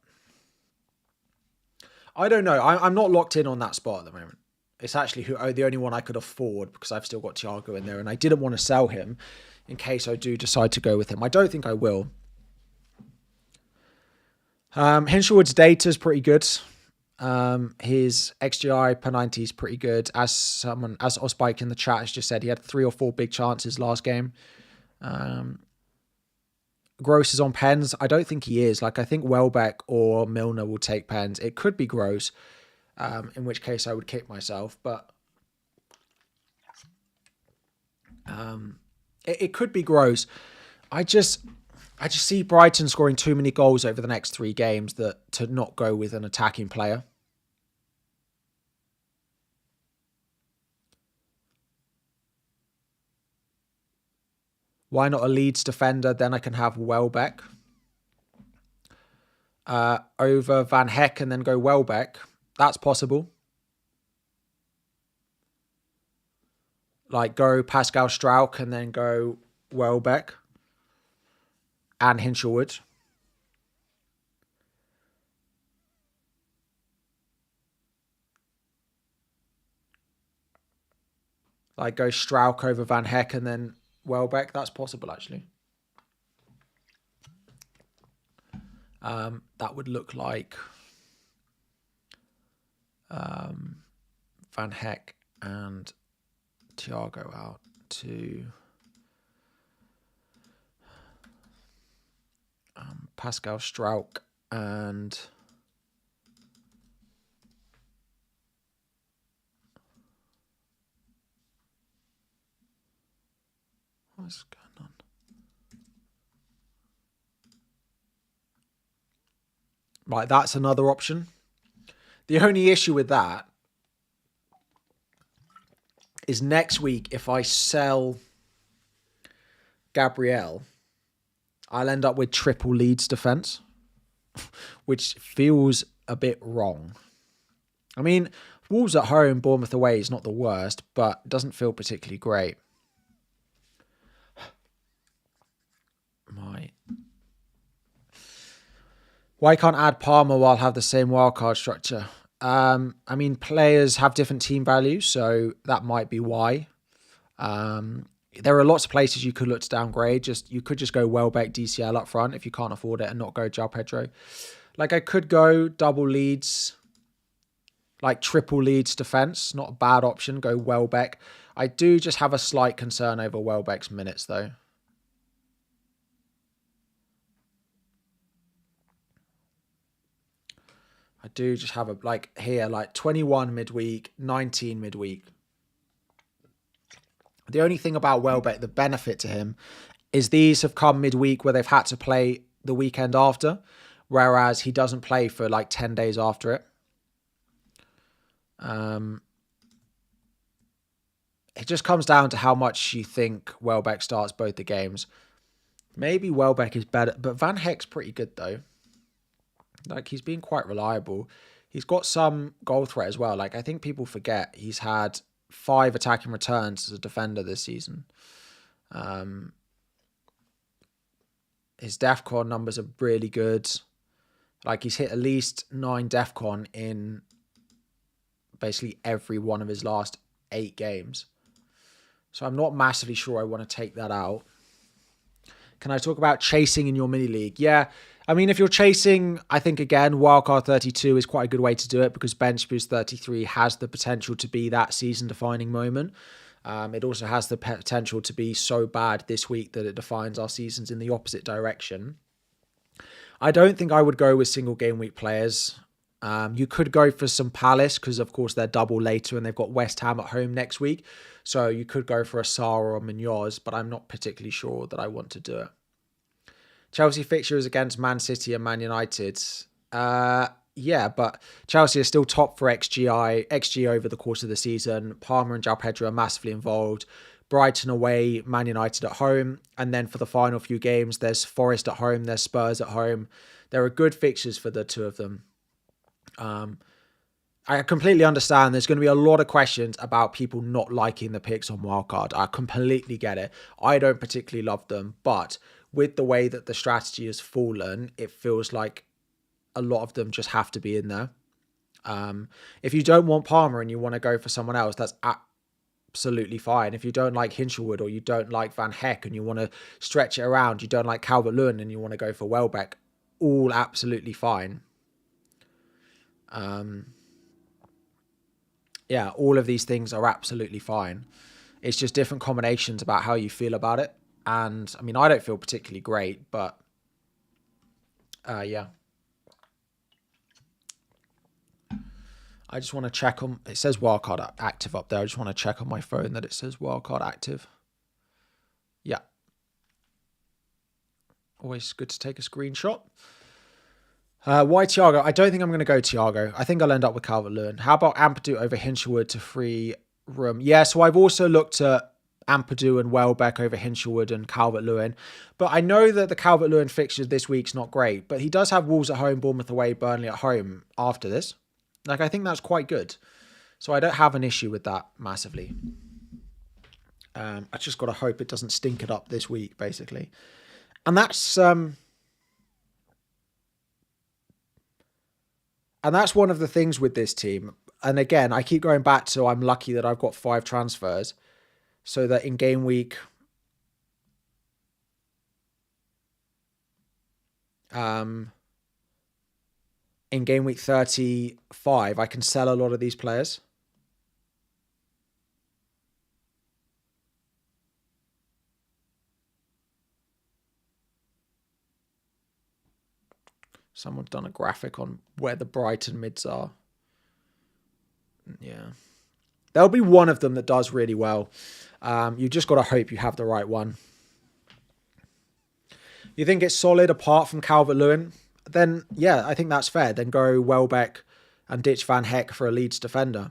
I don't know. I'm not locked in on that spot at the moment. It's actually the only one I could afford because I've still got Thiago in there, and I didn't want to sell him in case I do decide to go with him. I don't think I will. Hinchelwood's data is pretty good. His XGI per 90 is pretty good. As Osbike in the chat has just said, he had 3 or 4 big chances last game. Gross is on pens. I don't think he is. Like, I think Welbeck or Milner will take pens. It could be Gross, in which case I would kick myself, but it could be Gross. I just see Brighton scoring too many goals over the next 3 games to not go with an attacking player. Why not a Leeds defender? Then I can have Welbeck over Van Heck and then go Welbeck. That's possible. Like go Pascal Struijk and then go Welbeck and Hinchelwood. Like go Struijk over Van Heck and then Welbeck. That's possible, actually. That would look like Van Heck and Thiago out to Pascal Struijk and what's going on? Right, that's another option. The only issue with that is next week, if I sell Gabriel, I'll end up with triple Leeds defence, which feels a bit wrong. I mean, Wolves at home, Bournemouth away is not the worst, but it doesn't feel particularly great. Why can't add Palmer while have the same wildcard structure? I mean, players have different team values, so that might be why. There are lots of places you could look to downgrade. You could just go Welbeck DCL up front if you can't afford it and not go João Pedro. Like I could go double Leeds, like triple Leeds defense. Not a bad option. Go Welbeck. I do just have a slight concern over Welbeck's minutes though. I do just have a, like here, like 21 midweek, 19 midweek. The only thing about Welbeck, the benefit to him, is these have come midweek where they've had to play the weekend after, whereas he doesn't play for like 10 days after it. It just comes down to how much you think Welbeck starts both the games. Maybe Welbeck is better, but Van Heck's pretty good though. Like he's been quite reliable. He's got some goal threat as well. Like I think people forget he's had 5 attacking returns as a defender this season. His DEFCON numbers are really good. Like he's hit at least 9 DEFCON in basically every one of his last 8 games. So I'm not massively sure I want to take that out. Can I talk about chasing in your mini league? Yeah. I mean, if you're chasing, I think, again, Wildcard 32 is quite a good way to do it because Bench Boost 33 has the potential to be that season-defining moment. It also has the potential to be so bad this week that it defines our seasons in the opposite direction. I don't think I would go with single game week players. You could go for some Palace because, of course, they're double later and they've got West Ham at home next week. So you could go for a Sarr or Munoz, but I'm not particularly sure that I want to do it. Chelsea fixtures against Man City and Man United. Yeah, but Chelsea are still top for XG over the course of the season. Palmer and João Pedro are massively involved. Brighton away, Man United at home. And then for the final few games, there's Forest at home, there's Spurs at home. There are good fixtures for the two of them. I completely understand there's going to be a lot of questions about people not liking the picks on Wildcard. I completely get it. I don't particularly love them, but with the way that the strategy has fallen, it feels like a lot of them just have to be in there. If you don't want Palmer and you want to go for someone else, that's absolutely fine. If you don't like Hinchelwood or you don't like Van Heck and you want to stretch it around, you don't like Calvert-Lewin and you want to go for Welbeck, all absolutely fine. Yeah, all of these things are absolutely fine. It's just different combinations about how you feel about it. And I mean, I don't feel particularly great, but yeah. I just want to check on, it says wildcard active up there. I just want to check on my phone that it says wildcard active. Yeah. Always good to take a screenshot. Why Thiago? I don't think I'm going to go Thiago. I think I'll end up with Calvert-Lewin. How about Ampadu over Hinchelwood to free room? Yeah, so I've also looked at Ampadu and Welbeck over Hinchelwood and Calvert-Lewin. But I know that the Calvert-Lewin fixture this week's not great. But he does have Wolves at home, Bournemouth away, Burnley at home after this. Like, I think that's quite good. So I don't have an issue with that massively. I just got to hope it doesn't stink it up this week, basically. And that's... And that's one of the things with this team. And again, I keep going back to I'm lucky that I've got 5 transfers so that in game week, in game week 35, I can sell a lot of these players. Someone's done a graphic on where the Brighton mids are. Yeah. There'll be one of them that does really well. You just got to hope you have the right one. You think it's solid apart from Calvert-Lewin? Then, yeah, I think that's fair. Then go Welbeck and ditch Van Heck for a Leeds defender.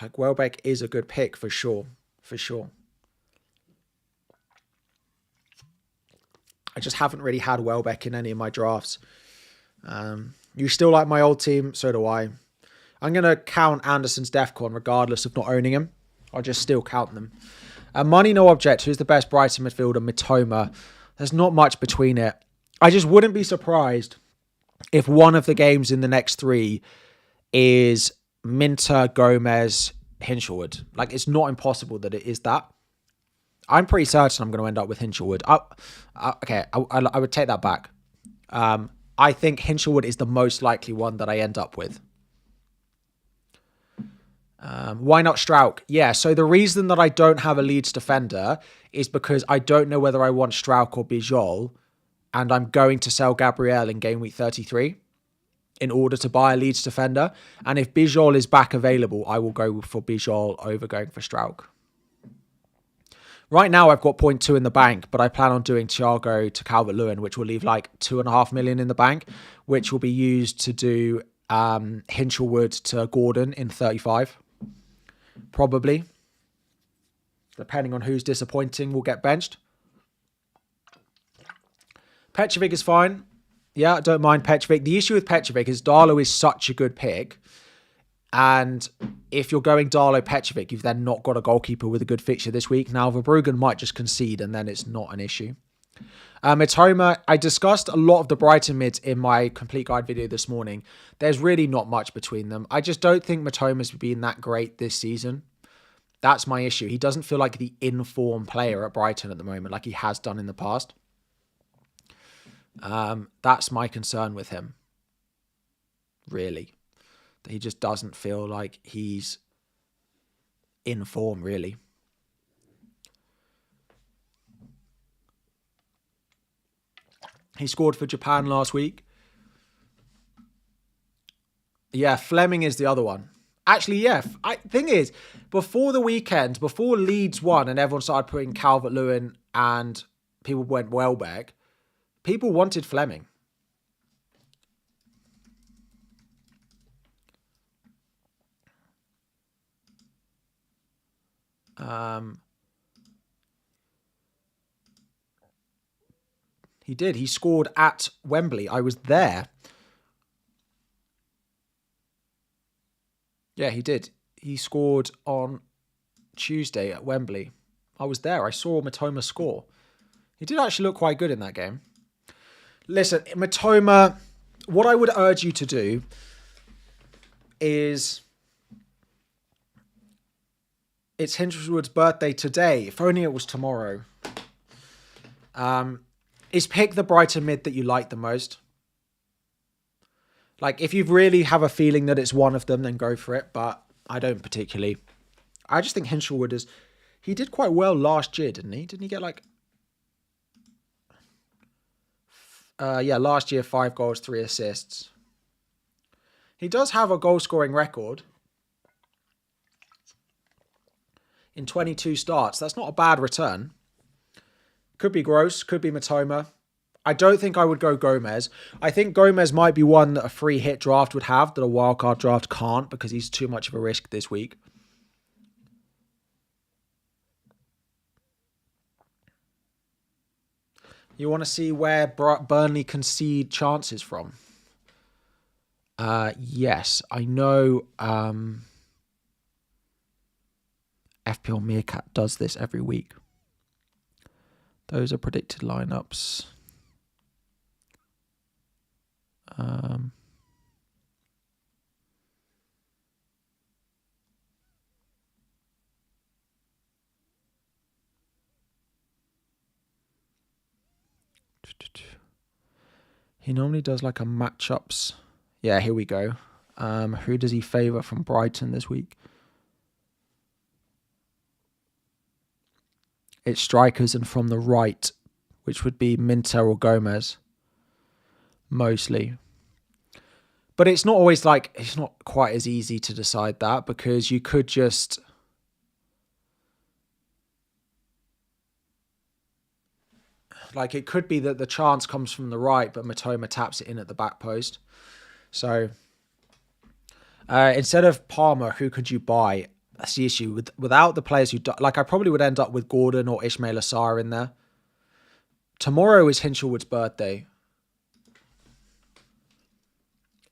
Like, Welbeck is a good pick for sure. For sure. I just haven't really had Welbeck in any of my drafts. You still like my old team? So do I. I'm going to count Anderson's DEFCON regardless of not owning him. I'll just still count them. Money, no object. Who's the best Brighton midfielder? Mitoma. There's not much between it. I just wouldn't be surprised if one of the games in the next 3 is Minter, Gomez, Hinshelwood. Like, it's not impossible that it is that. I'm pretty certain I'm going to end up with Hinshelwood. I would take that back. I think Hinshelwood is the most likely one that I end up with. Why not Strauch? Yeah, so the reason that I don't have a Leeds defender is because I don't know whether I want Strauch or Bijol, and I'm going to sell Gabriel in game week 33 in order to buy a Leeds defender. And if Bijol is back available, I will go for Bijol over going for Strauch. Right now, I've got 0.2 in the bank, but I plan on doing Thiago to Calvert-Lewin, which will leave like 2.5 million in the bank, which will be used to do Hinshelwood to Gordon in 35. Probably. Depending on who's disappointing, will get benched. Petrovic is fine. Yeah, I don't mind Petrovic. The issue with Petrovic is Darlow is such a good pick. And if you're going Darlow Petrovic, you've then not got a goalkeeper with a good fixture this week. Now, Verbruggen might just concede and then it's not an issue. Mitoma, I discussed a lot of the Brighton mids in my complete guide video this morning. There's really not much between them. I just don't think Mitoma's been that great this season. That's my issue. He doesn't feel like the in-form player at Brighton at the moment, like he has done in the past. That's my concern with him. Really. He just doesn't feel like he's in form, really. He scored for Japan last week. Yeah, Fleming is the other one. Actually, yeah. Thing is, before the weekend, before Leeds won and everyone started putting Calvert-Lewin and people went Welbeck, people wanted Fleming. He did. He scored at Wembley. I was there. Yeah, he did. He scored on Tuesday at Wembley. I was there. I saw Mitoma score. He did actually look quite good in that game. Listen, Mitoma, what I would urge you to do is... It's Hinshelwood's birthday today. If only it was tomorrow. Is pick the Brighton mid that you like the most. Like, if you really have a feeling that it's one of them, then go for it. But I don't particularly. I just think Hinshelwood is... He did quite well last year, didn't he? Didn't he get like... yeah, last year, 5 goals, 3 assists. He does have a goal-scoring record. In 22 starts. That's not a bad return. Could be Gross, could be Mitoma. I don't think I would go Gomez. I think Gomez might be one that a free hit draft would have that a wildcard draft can't because he's too much of a risk this week. You want to see where Burnley concede chances from? Yes, I know FPL Meerkat does this every week. Those are predicted lineups. He normally does like a matchups. Yeah, here we go. Who does he favour from Brighton this week? It's strikers and from the right, which would be Minter or Gomez. Mostly. But it's not always like, it's not quite as easy to decide that because you could just... Like, it could be that the chance comes from the right, but Mitoma taps it in at the back post. So, instead of Palmer, who could you buy? That's the issue. Without the players who... Like, I probably would end up with Gordon or Ismail Assar in there. Tomorrow is Hinshelwood's birthday.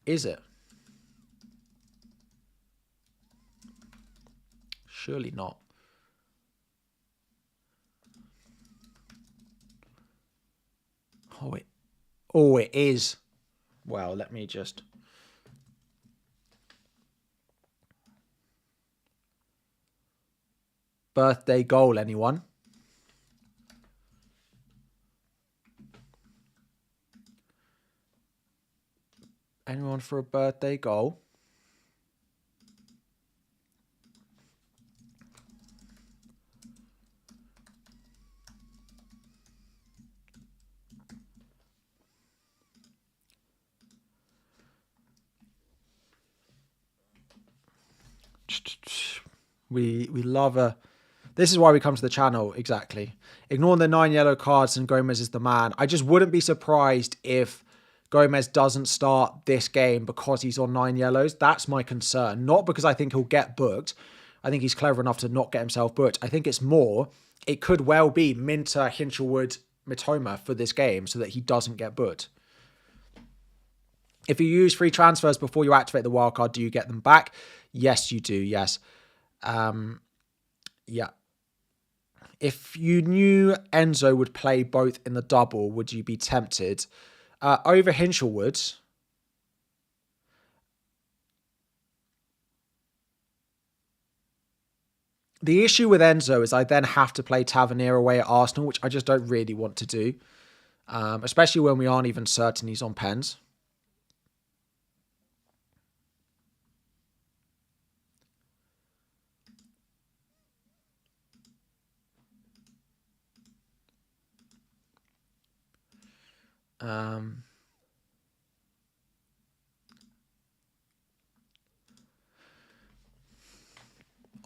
Is it? Surely not. Oh, it is. Well, let me just... Birthday goal, anyone? Anyone for a birthday goal? We love a... This is why we come to the channel, exactly. Ignoring the 9 yellow cards and Gomez is the man. I just wouldn't be surprised if Gomez doesn't start this game because he's on 9 yellows. That's my concern. Not because I think he'll get booked. I think he's clever enough to not get himself booked. I think it's more, it could well be Minter, Hinchelwood, Mitoma for this game so that he doesn't get booked. If you use free transfers before you activate the wildcard, do you get them back? Yes, you do. Yes. Yeah. If you knew Enzo would play both in the double, would you be tempted? Over Hinchelwood. The issue with Enzo is I then have to play Tavernier away at Arsenal, which I just don't really want to do. Especially when we aren't even certain he's on pens.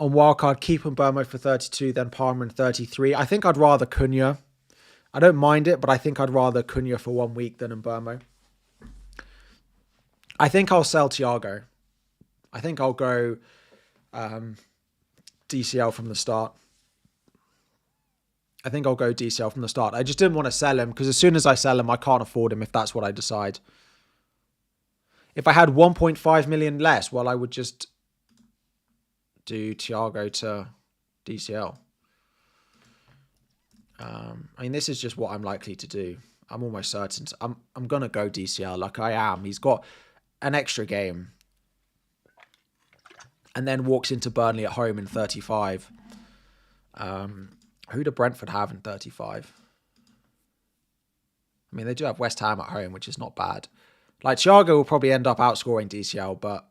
On wildcard, keep Mbermo for 32, then Palmer in 33. I think I'd rather Cunha. I don't mind it, but I think I'd rather Cunha for 1 week than Mbermo. I think I'll sell Thiago. I think I'll go DCL from the start. I think I'll go DCL from the start. I just didn't want to sell him because as soon as I sell him, I can't afford him if that's what I decide. If I had 1.5 million less, well, I would just do Thiago to DCL. I mean, this is just what I'm likely to do. I'm almost certain. I'm going to go DCL like I am. He's got an extra game. And then walks into Burnley at home in 35. Who do Brentford have in 35? I mean, they do have West Ham at home, which is not bad. Like, Thiago will probably end up outscoring DCL, but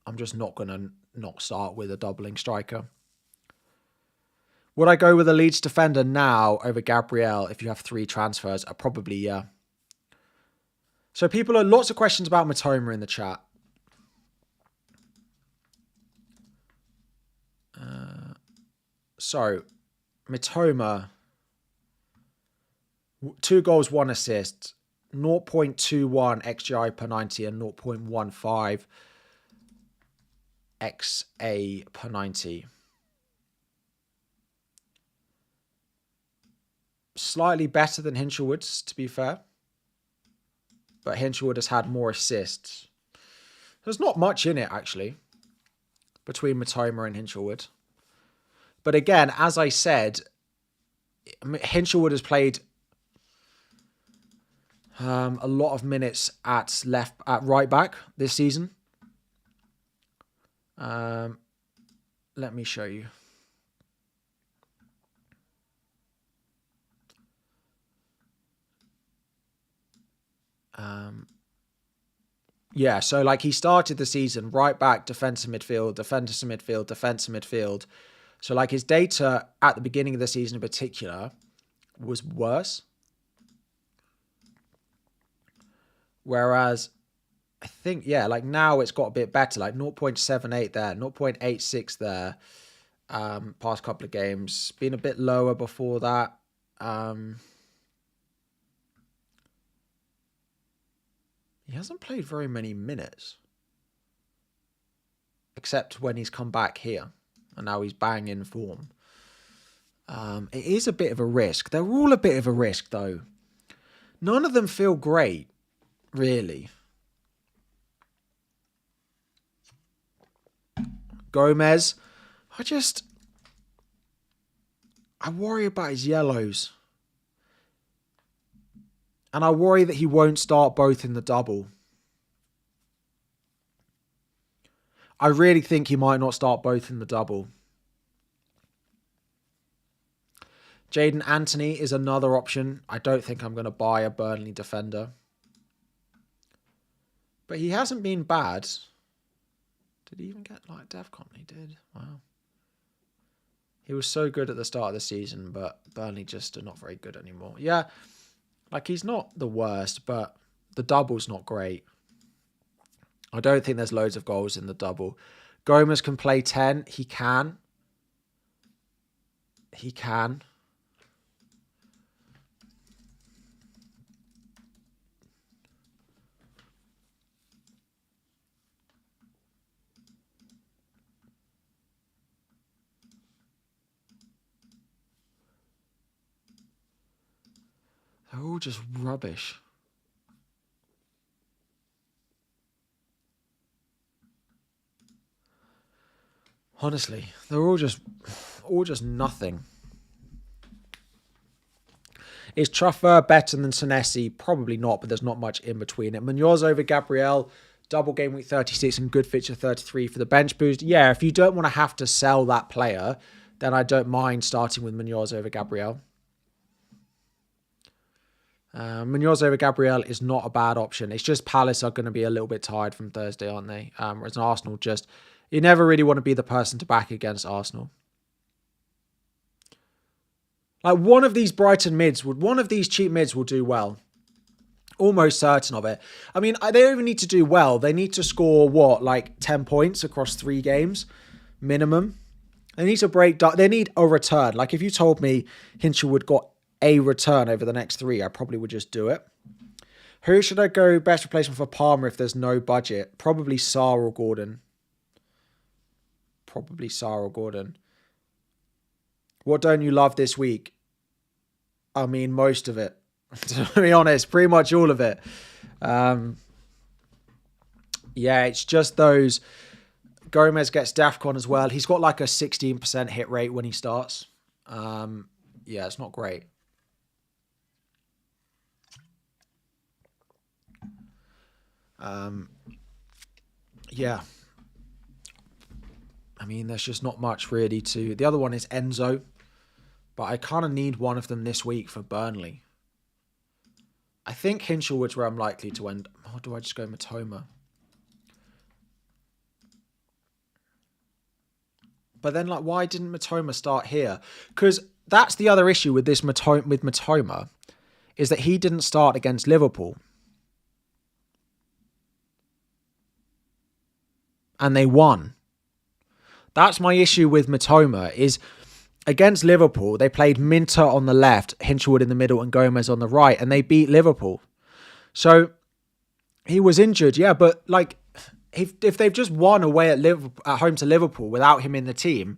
I'm just not going to not start with a doubling striker. Would I go with a Leeds defender now over Gabriel if you have 3 transfers? Probably, yeah. So people are lots of questions about Mitoma in the chat. So, Mitoma, 2 goals, 1 assist, 0.21 XGI per 90 and 0.15 XA per 90. Slightly better than Hinchelwood's, to be fair. But Hinchelwood has had more assists. There's not much in it, actually, between Mitoma and Hinchelwood. But again, as I said, Hinchelwood has played a lot of minutes at right back this season. Let me show you. Yeah, so like he started the season right back, defensive midfield, defensive midfield, defensive midfield. So like his data at the beginning of the season in particular was worse. Whereas I think, yeah, like now it's got a bit better, like 0.78 there, 0.86 there. Past couple of games, been a bit lower before that. He hasn't played very many minutes. Except when he's come back here. And now he's bang in form. It is a bit of a risk. They're all a bit of a risk, though. None of them feel great, really. Gomez. I worry about his yellows. And I worry that he won't start both in the double. I really think he might not start both in the double. Jaden Anthony is another option. I don't think I'm going to buy a Burnley defender. But he hasn't been bad. Did he even get like DevCon? He did. Wow. He was so good at the start of the season, but Burnley just are not very good anymore. Yeah, like he's not the worst, but the double's not great. I don't think there's loads of goals in the double. Gomez can play 10. He can. He can. They're all just rubbish. Honestly, they're all just nothing. Is Truffer better than Senesi? Probably not, but there's not much in between it. Munoz over Gabriel, double game week 36 and good fixture 33 for the bench boost. Yeah, if you don't want to have to sell that player, then I don't mind starting with Munoz over Gabriel. Munoz over Gabriel is not a bad option. It's just Palace are going to be a little bit tired from Thursday, aren't they? Whereas Arsenal just... You never really want to be the person to back against Arsenal. Like one of these Brighton mids, one of these cheap mids will do well. Almost certain of it. I mean, they don't even need to do well. They need to score, what, like 10 points across 3 games? Minimum. They need to break down. They need a return. Like if you told me Hinchelwood got a return over the next 3, I probably would just do it. Who should I go best replacement for Palmer if there's no budget? Probably Sarr or Gordon. Probably Sarr or Gordon. What don't you love this week? I mean, most of it. To be honest, pretty much all of it. Yeah, it's just those. Gomez gets DAFCON as well. He's got like a 16% hit rate when he starts. Yeah, it's not great. Yeah. I mean, there's just not much really to... The other one is Enzo. But I kind of need one of them this week for Burnley. I think Hinchelwood's where I'm likely to end. Or do I just go Matoma? But then, like, why didn't Matoma start here? Because that's the other issue with this Matoma, is that he didn't start against Liverpool. And they won. That's my issue with Matoma, is against Liverpool, they played Minter on the left, Hinchelwood in the middle, and Gomez on the right, and they beat Liverpool. So he was injured, yeah, but like if they've just won away at home to Liverpool without him in the team,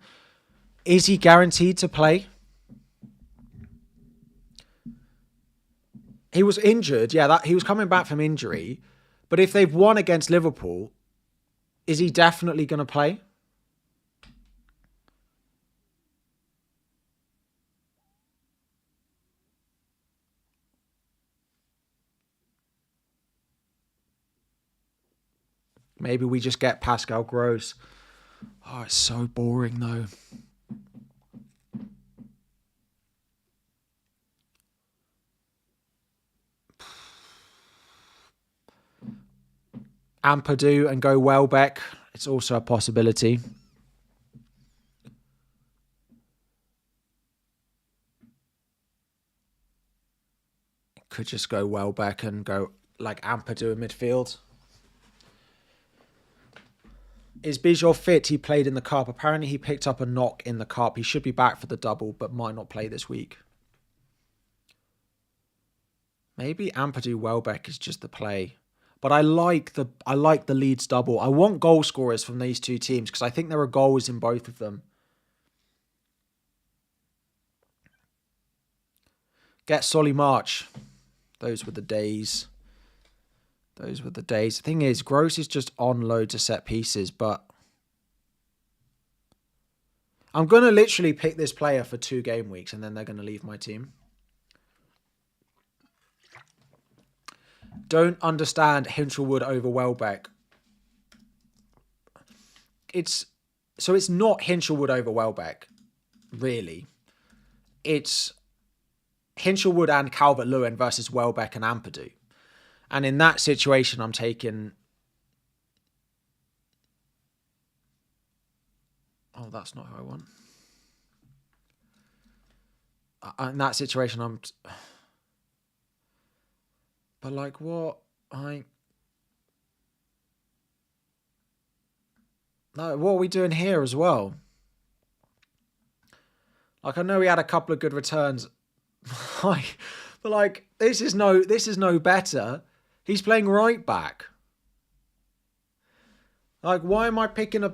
is he guaranteed to play? He was injured, yeah, he was coming back from injury, but if they've won against Liverpool, is he definitely going to play? Maybe we just get Pascal Gross. Oh, it's so boring though. Ampadu and go Welbeck. It's also a possibility. Could just go Welbeck and go like Ampadu in midfield. Is Bijou fit? He played in the cup. Apparently he picked up a knock in the cup. He should be back for the double, but might not play this week. Maybe Ampadu Welbeck is just the play. But I like the Leeds double. I want goal scorers from these two teams because I think there are goals in both of them. Get Solly March. Those were the days. Those were the days. The thing is, Gross is just on loads of set pieces, but I'm going to literally pick this player for 2 game weeks and then they're going to leave my team. don't understand Hinchelwood over Welbeck. It's not Hinchelwood over Welbeck, really. It's Hinchelwood and Calvert-Lewin versus Welbeck and Ampadu. And in that situation, I'm taking... Oh, that's not who I want. In that situation, I'm... But like, what? No, what are we doing here as well? Like, I know he had a couple of good returns. But like, this is no better. He's playing right back. Like, why am I picking a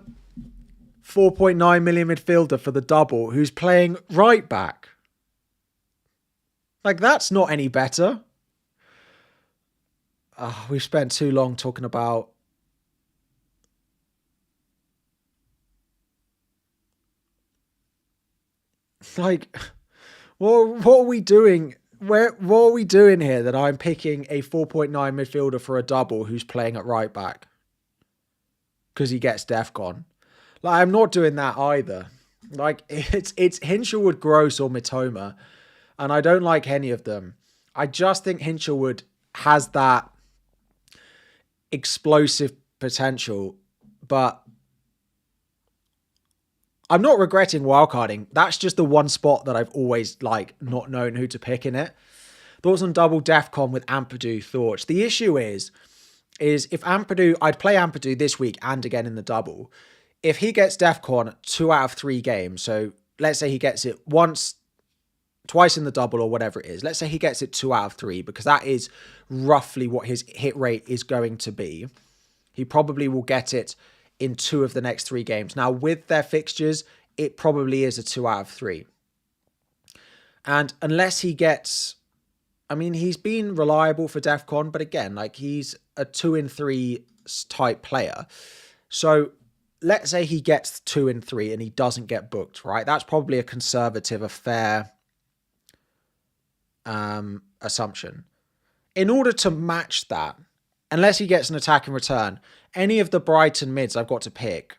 4.9 million midfielder for the double who's playing right back? Like, that's not any better. We've spent too long talking about... Like, what are we doing? What are we doing here that I'm picking a 4.9 midfielder for a double who's playing at right back? Because he gets DEFCON. Like, I'm not doing that either. Like, it's Hinchelwood, Gross, or Mitoma. And I don't like any of them. I just think Hinchelwood has that explosive potential, but I'm not regretting wildcarding. That's just the one spot that I've always like not known who to pick in it. Thoughts on double DEFCON with Ampadu thoughts. The issue is if Ampadu, I'd play Ampadu this week and again in the double. If he gets DEFCON 2 out of 3 games, so let's say he gets it twice in the double or whatever it is. Let's say he gets it 2 out of 3 because that is roughly what his hit rate is going to be. He probably will get it in 2 of the next 3 games. Now, with their fixtures, it probably is a 2 out of 3. And unless he gets... I mean, he's been reliable for DEFCON, but again, like he's a 2 in 3 type player. So let's say he gets 2 in 3 and he doesn't get booked, right? That's probably a conservative, a fair assumption. In order to match that, unless he gets an attack in return, any of the Brighton mids I've got to pick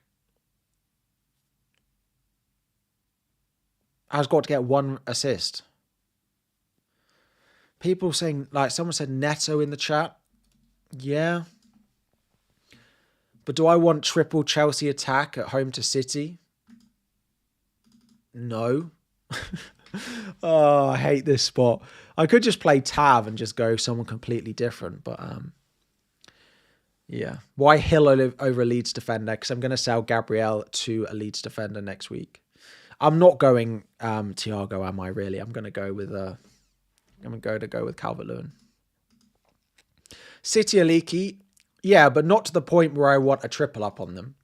has got to get 1 assist. People saying, like, someone said Neto in the chat. Yeah. But do I want triple Chelsea attack at home to City? No. Oh, I hate this spot. I could just play Tav and just go someone completely different, but yeah. Why Hill over a Leeds defender? Because I'm going to sell Gabriel to a Leeds defender next week. I'm not going Thiago, am I really? I'm going to go with Calvert-Lewin. City are leaky. Yeah, but not to the point where I want a triple up on them.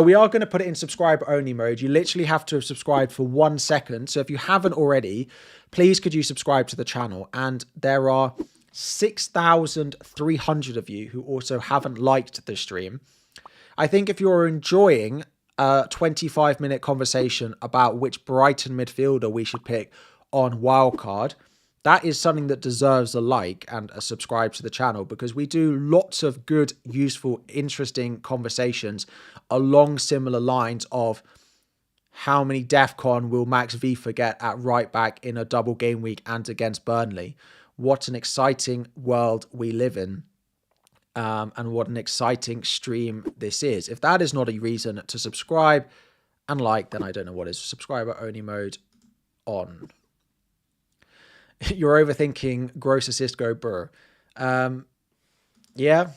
We are going to put it in subscriber only mode. You literally have to have subscribed for 1 second. So if you haven't already, please could you subscribe to the channel? And there are 6,300 of you who also haven't liked the stream. I think if you're enjoying a 25-minute conversation about which Brighton midfielder we should pick on Wildcard, that is something that deserves a like and a subscribe to the channel, because we do lots of good, useful, interesting conversations along similar lines of how many DEFCON will Max Vifa get at right back in a double game week and against Burnley. What an exciting world we live in, and what an exciting stream this is. If that is not a reason to subscribe and like, then I don't know what is. Subscriber only mode on. You're overthinking gross assist go Burr. Yeah,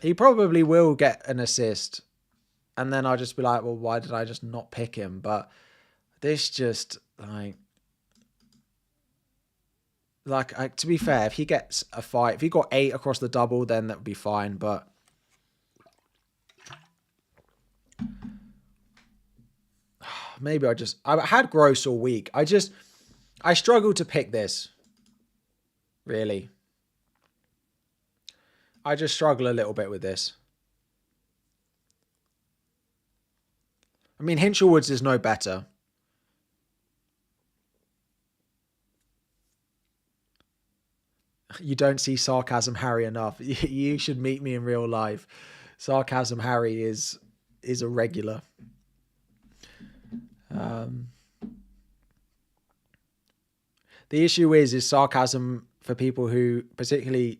he probably will get an assist. And then I'll just be like, well, why did I just not pick him? But this just, like to be fair, if he gets a 5, if he got 8 across the double, then that would be fine. But maybe I had gross all week. I struggled to pick this, really. I just struggle a little bit with this. I mean, Hinchelwood's is no better. You don't see Sarcasm Harry enough. You should meet me in real life. Sarcasm Harry is a regular. The issue is sarcasm for people who particularly...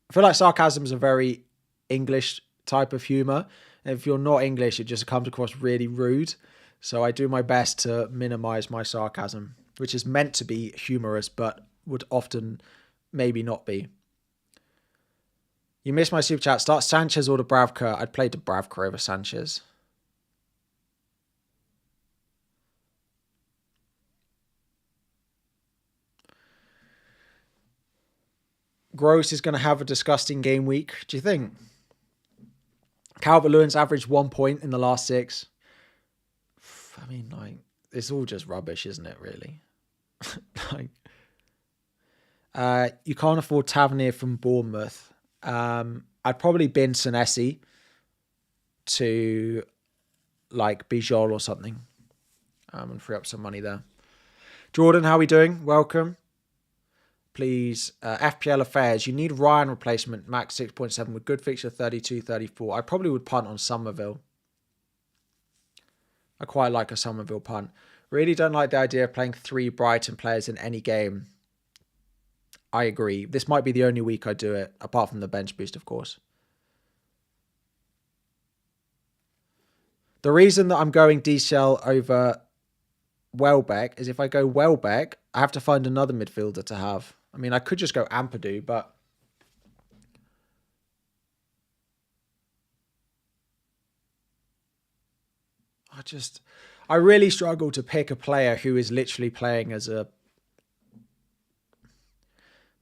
I feel like sarcasm is a very English type of humor. If you're not English, it just comes across really rude. So I do my best to minimize my sarcasm, which is meant to be humorous, but would often maybe not be. You missed my super chat. Start Sanchez or Dubravka. I'd play Dubravka over Sanchez. Gross is going to have a disgusting game week. Do you think? Calvert-Lewin's averaged 1 point in the last 6. I mean, like, it's all just rubbish, isn't it, really? You can't afford Tavernier from Bournemouth. I'd probably bin Senesi to, like, Bijol or something. And free up some money there. Jordan, how are we doing? Welcome. Please, FPL affairs. You need Ryan replacement, max 6.7 with good fixture 32, 34. I probably would punt on Somerville. I quite like a Somerville punt. Really don't like the idea of playing 3 Brighton players in any game. I agree. This might be the only week I do it, apart from the bench boost, of course. The reason that I'm going DCL over Welbeck is if I go Welbeck, I have to find another midfielder to have. I mean, I could just go Ampadu, but I really struggle to pick a player who is literally playing as a...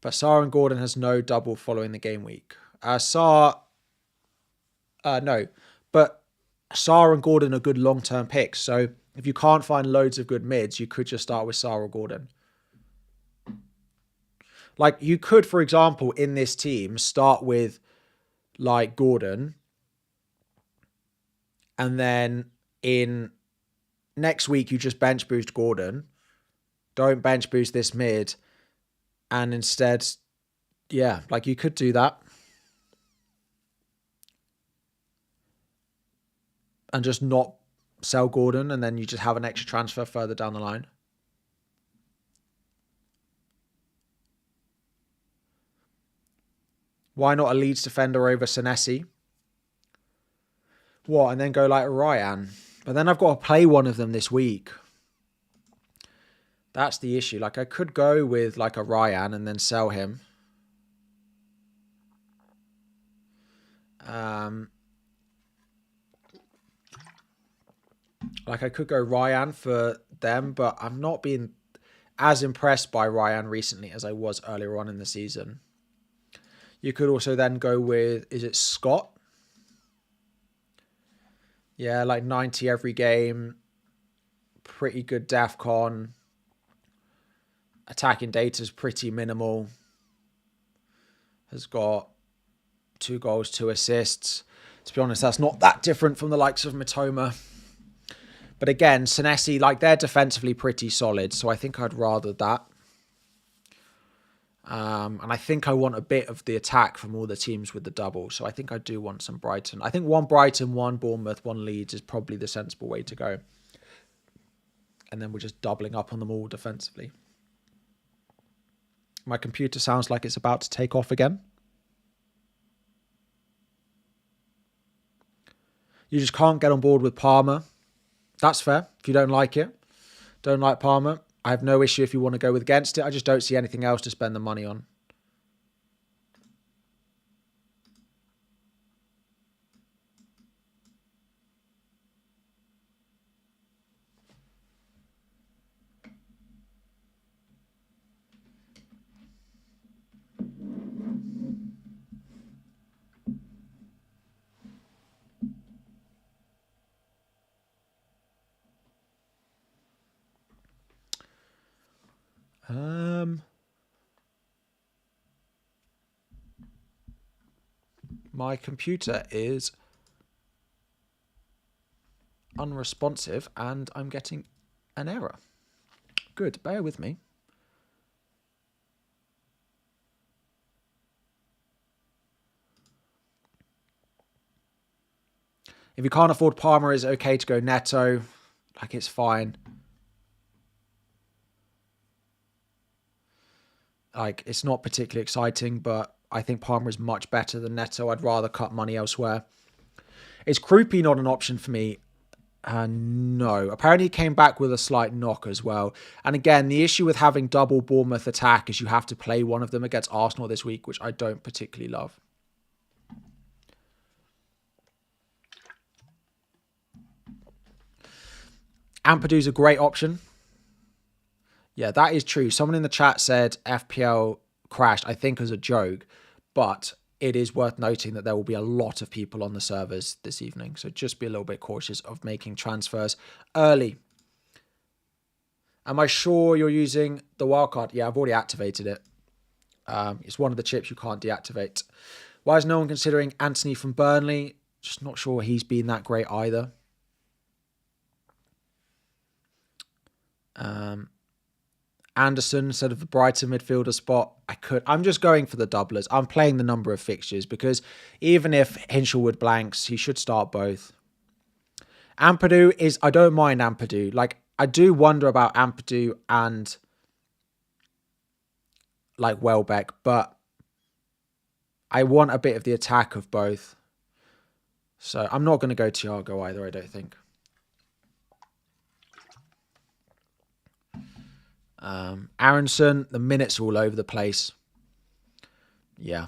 But Sarr and Gordon has no double following the game week. No. But Sarr and Gordon are good long-term picks. So if you can't find loads of good mids, you could just start with Sarr or Gordon. Like, you could, for example, in this team, start with, like, Gordon. And then in next week, you just bench boost Gordon. Don't bench boost this mid. And instead, yeah, like, you could do that. And just not sell Gordon, and then you just have an extra transfer further down the line. Why not a Leeds defender over Senesi? What? And then go like Ryan. But then I've got to play one of them this week. That's the issue. Like, I could go with like a Ryan and then sell him. Like, I could go Ryan for them, but I'm not being as impressed by Ryan recently as I was earlier on in the season. You could also then go with, is it Scott? Yeah, like 90 every game. Pretty good DAFCON. Attacking data is pretty minimal. Has got 2 goals, 2 assists. To be honest, that's not that different from the likes of Mitoma. But again, Senesi, like, they're defensively pretty solid. So I think I'd rather that. And I think I want a bit of the attack from all the teams with the double. So I think I do want some Brighton. I think 1 Brighton, 1 Bournemouth, 1 Leeds is probably the sensible way to go. And then we're just doubling up on them all defensively. My computer sounds like it's about to take off again. You just can't get on board with Palmer. That's fair. If you don't like it, don't like Palmer, I have no issue if you want to go with against it. I just don't see anything else to spend the money on. My computer is unresponsive and I'm getting an error. Good, bear with me. If you can't afford Palmer, it's okay to go Neto. Like, it's fine. Like, it's not particularly exciting, but I think Palmer is much better than Neto. I'd rather cut money elsewhere. Is Krupi not an option for me? No. Apparently he came back with a slight knock as well. And again, the issue with having double Bournemouth attack is you have to play one of them against Arsenal this week, which I don't particularly love. Ampadu's a great option. Yeah, that is true. Someone in the chat said FPL crashed, I think as a joke, but it is worth noting that there will be a lot of people on the servers this evening. So just be a little bit cautious of making transfers early. Am I sure you're using the wildcard? Yeah, I've already activated it. It's one of the chips you can't deactivate. Why is no one considering Anthony from Burnley? Just not sure he's been that great either. Anderson instead of the Brighton midfielder spot. I'm just going for the doublers. I'm playing the number of fixtures because even if Hinshelwood blanks, he should start both. Ampadu is, I don't mind Ampadu. Like, I do wonder about Ampadu and like Welbeck, but I want a bit of the attack of both. So I'm not going to go Thiago either, I don't think. Aronson, the minutes are all over the place. Yeah.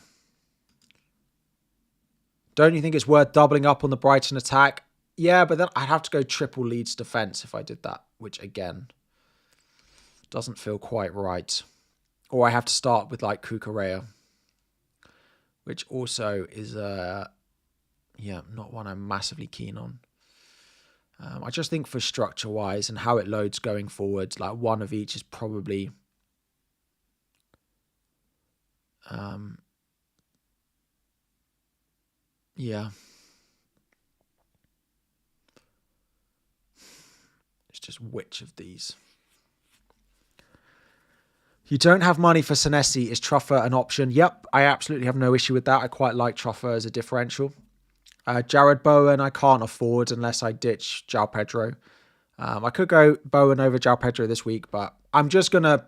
Don't you think it's worth doubling up on the Brighton attack? Yeah, but then I'd have to go triple Leeds defence if I did that, which again doesn't feel quite right. Or I have to start with like Cucurella, which also is not one I'm massively keen on. I just think for structure-wise and how it loads going forward, like one of each is probably... yeah. It's just which of these. You don't have money for Senesi. Is Truffer an option? Yep, I absolutely have no issue with that. I quite like Truffer as a differential. Jared Bowen, I can't afford unless I ditch João Pedro. I could go Bowen over João Pedro this week, but I'm just going to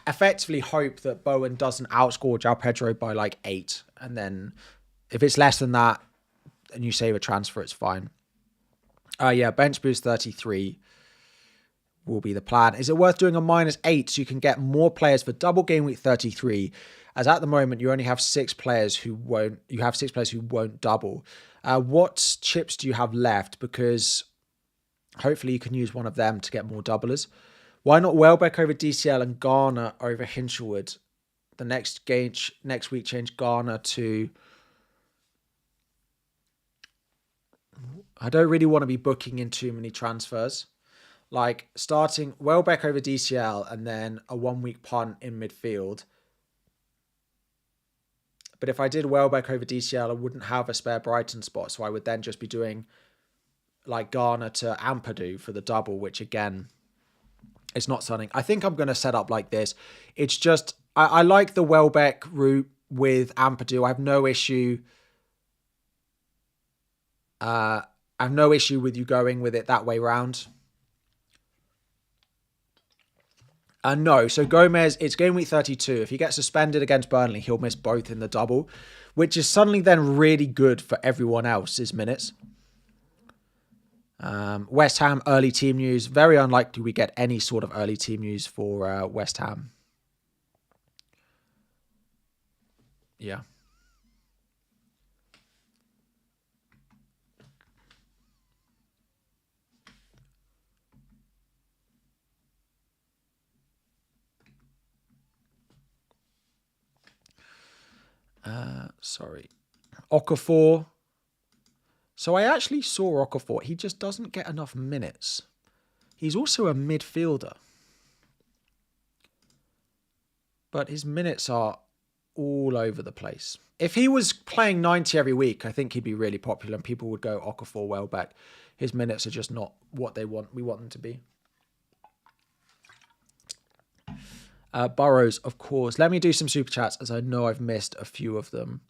effectively hope that Bowen doesn't outscore João Pedro by like 8. And then if it's less than that and you save a transfer, it's fine. Yeah, bench boost 33 will be the plan. Is it worth doing a -8 so you can get more players for double game week 33? As at the moment, you only have 6 players who won't. You have 6 players who won't double. What chips do you have left? Because hopefully you can use one of them to get more doublers. Why not Welbeck over DCL and Garner over Hinshelwood? The next week change Garner to... I don't really want to be booking in too many transfers. Like starting Welbeck over DCL and then a 1-week punt in midfield. But if I did Welbeck over DCL, I wouldn't have a spare Brighton spot. So I would then just be doing like Garner to Ampadu for the double, which again, is not something. I think I'm going to set up like this. It's just, I like the Welbeck route with Ampadu. I have no issue. I have no issue with you going with it that way round. No, so Gomez, it's game week 32. If he gets suspended against Burnley, he'll miss both in the double, which is suddenly then really good for everyone else's minutes. West Ham early team news. Very unlikely we get any sort of early team news for West Ham. Yeah. Sorry. Okafor. So I actually saw Okafor. He just doesn't get enough minutes. He's also a midfielder. But his minutes are all over the place. If he was playing 90 every week, I think he'd be really popular and people would go Okafor, Welbeck. His minutes are just not what we want them to be. Burrows, of course. Let me do some super chats as I know I've missed a few of them.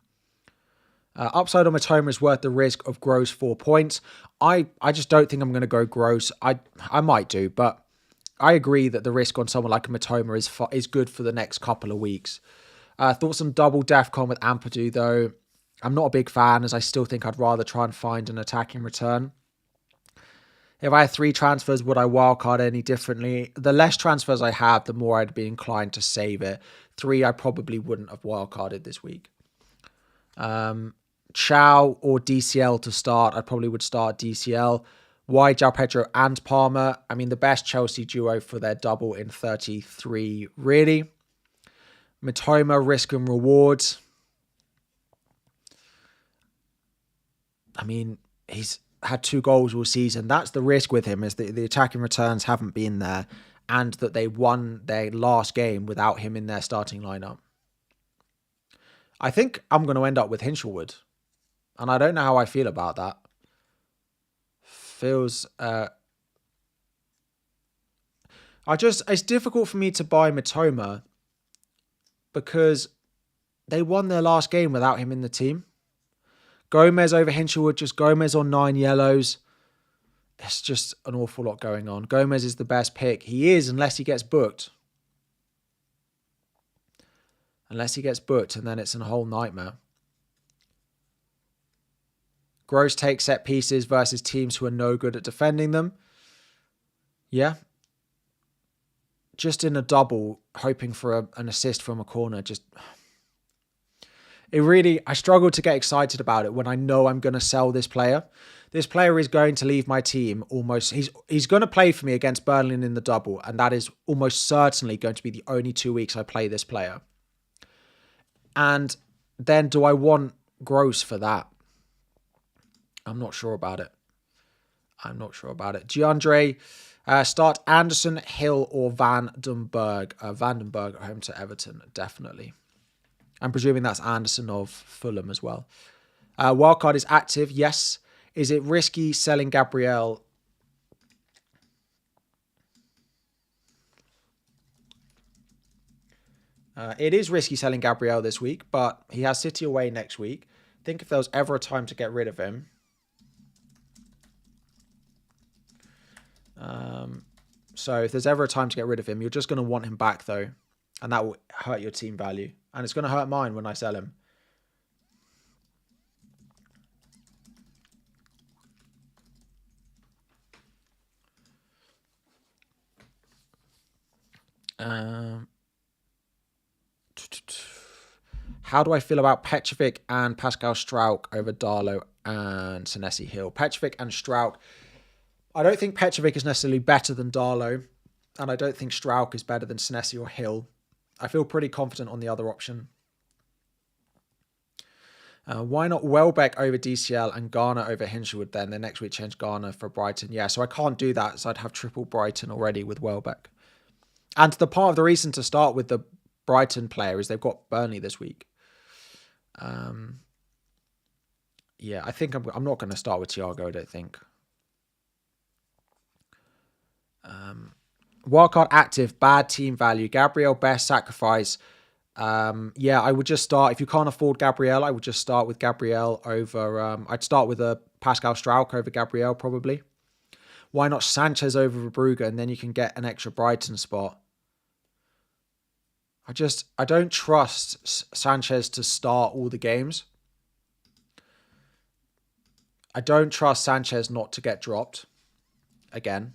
Upside on Matoma is worth the risk of gross 4 points. I just don't think I'm going to go gross. I might do, but I agree that the risk on someone like a Matoma is good for the next couple of weeks. Thoughts on double Defcon with Ampadu, though. I'm not a big fan, as I still think I'd rather try and find an attacking return. If I had 3 transfers, would I wildcard any differently? The less transfers I have, the more I'd be inclined to save it. 3, I probably wouldn't have wildcarded this week. Chaël or DCL to start. I probably would start DCL. Why João Pedro and Palmer? I mean, the best Chelsea duo for their double in 33, really. Matoma, risk and rewards. I mean, he's had 2 goals all season. That's the risk with him, is that the attacking returns haven't been there and that they won their last game without him in their starting lineup. I think I'm going to end up with Hinchelwood, and I don't know how I feel about that. Feels... it's difficult for me to buy Matoma because they won their last game without him in the team. Gomez over Hinchelwood, just Gomez on 9 yellows. It's just an awful lot going on. Gomez is the best pick. He is, unless he gets booked. Unless he gets booked, and then it's a whole nightmare. Gross takes set pieces versus teams who are no good at defending them. Yeah. Just in a double, hoping for an assist from a corner. I struggle to get excited about it when I know I'm going to sell this player. This player is going to leave my team almost. He's going to play for me against Burnley in the double, and that is almost certainly going to be the only 2 weeks I play this player. And then do I want Gross for that? I'm not sure about it. DeAndre, start Anderson, Hill, or Van den Berg. Van den Berg at home to Everton, definitely. I'm presuming that's Anderson of Fulham as well. Wildcard is active, yes. Is it risky selling Gabriel? It is risky selling Gabriel this week, but he has City away next week. I think if there was ever a time to get rid of him... So if there's ever a time to get rid of him, you're just going to want him back, though. And that will hurt your team value. And it's going to hurt mine when I sell him. How do I feel about Petrovic and Pascal Struijk over Darlow and Senesi Hill? Petrovic and Struijk. I don't think Petrovic is necessarily better than Darlow. And I don't think Struijk is better than Senesi or Hill. I feel pretty confident on the other option. Why not Welbeck over DCL and Garner over Hinchelwood then? Then next week change Garner for Brighton. Yeah, so I can't do that. So I'd have triple Brighton already with Welbeck. And the part of the reason to start with the Brighton player is they've got Burnley this week. Yeah, I think I'm not going to start with Thiago, I don't think. Wildcard active, bad team value. Gabriel, best sacrifice. Yeah, I would just start. If you can't afford Gabriel, I would just start with Gabriel over... I'd start with a Pascal Struijk over Gabriel, probably. Why not Sanchez over Verbrugge, and then you can get an extra Brighton spot. I don't trust Sanchez to start all the games. I don't trust Sanchez not to get dropped again.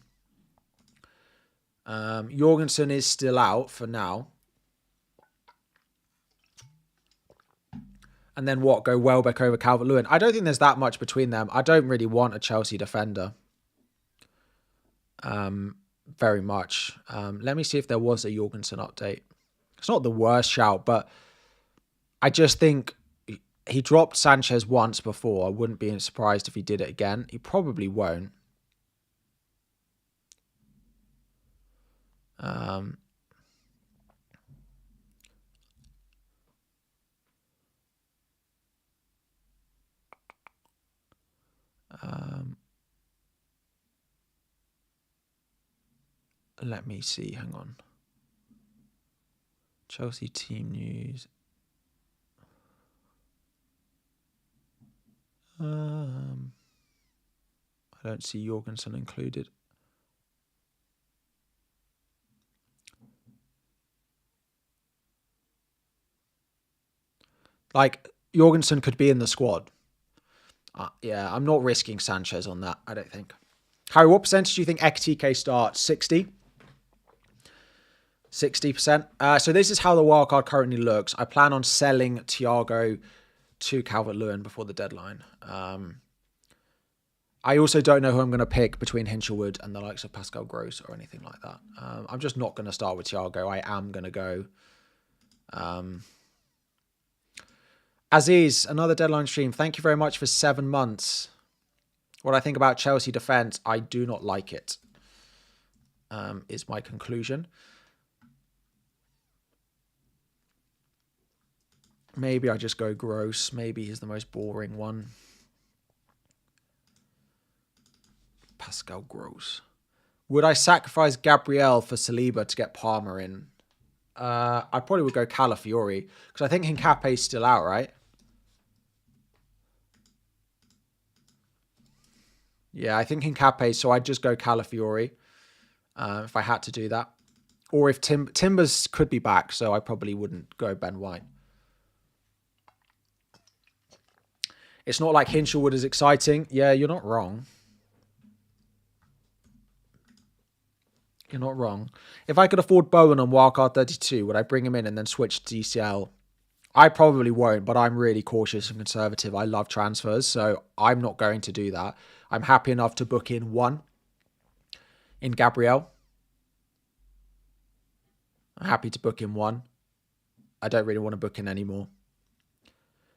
Jorgensen is still out for now. And then what? Go Welbeck over Calvert-Lewin. I don't think there's that much between them. I don't really want a Chelsea defender. Very much. Let me see if there was a Jorgensen update. It's not the worst shout, but I just think he dropped Sanchez once before. I wouldn't be surprised if he did it again. He probably won't. Let me see. Hang on. Chelsea team news. I don't see Jorgensen included. Like, Jorgensen could be in the squad. Yeah, I'm not risking Sanchez on that, I don't think. Harry, what percentage do you think Ekitike starts? 60? 60%. So this is how the wildcard currently looks. I plan on selling Thiago to Calvert-Lewin before the deadline. I also don't know who I'm going to pick between Hinchelwood and the likes of Pascal Gross or anything like that. I'm just not going to start with Thiago. I am going to go... Aziz, another deadline stream. Thank you very much for 7 months. What I think about Chelsea defence, I do not like it, is my conclusion. Maybe I just go Gross. Maybe he's the most boring one. Pascal Gross. Would I sacrifice Gabriel for Saliba to get Palmer in? I probably would go Calafiori, because I think Hincape's still out, right? Yeah, I think Hincape, so I'd just go Calafiori if I had to do that. Or if Timbers could be back, so I probably wouldn't go Ben White. It's not like Hinchelwood is exciting. Yeah, you're not wrong. You're not wrong. If I could afford Bowen on Wildcard 32, would I bring him in and then switch to DCL? I probably won't, but I'm really cautious and conservative. I love transfers, so I'm not going to do that. I'm happy enough to book in 1 in Gabriel. I'm happy to book in 1. I don't really want to book in anymore.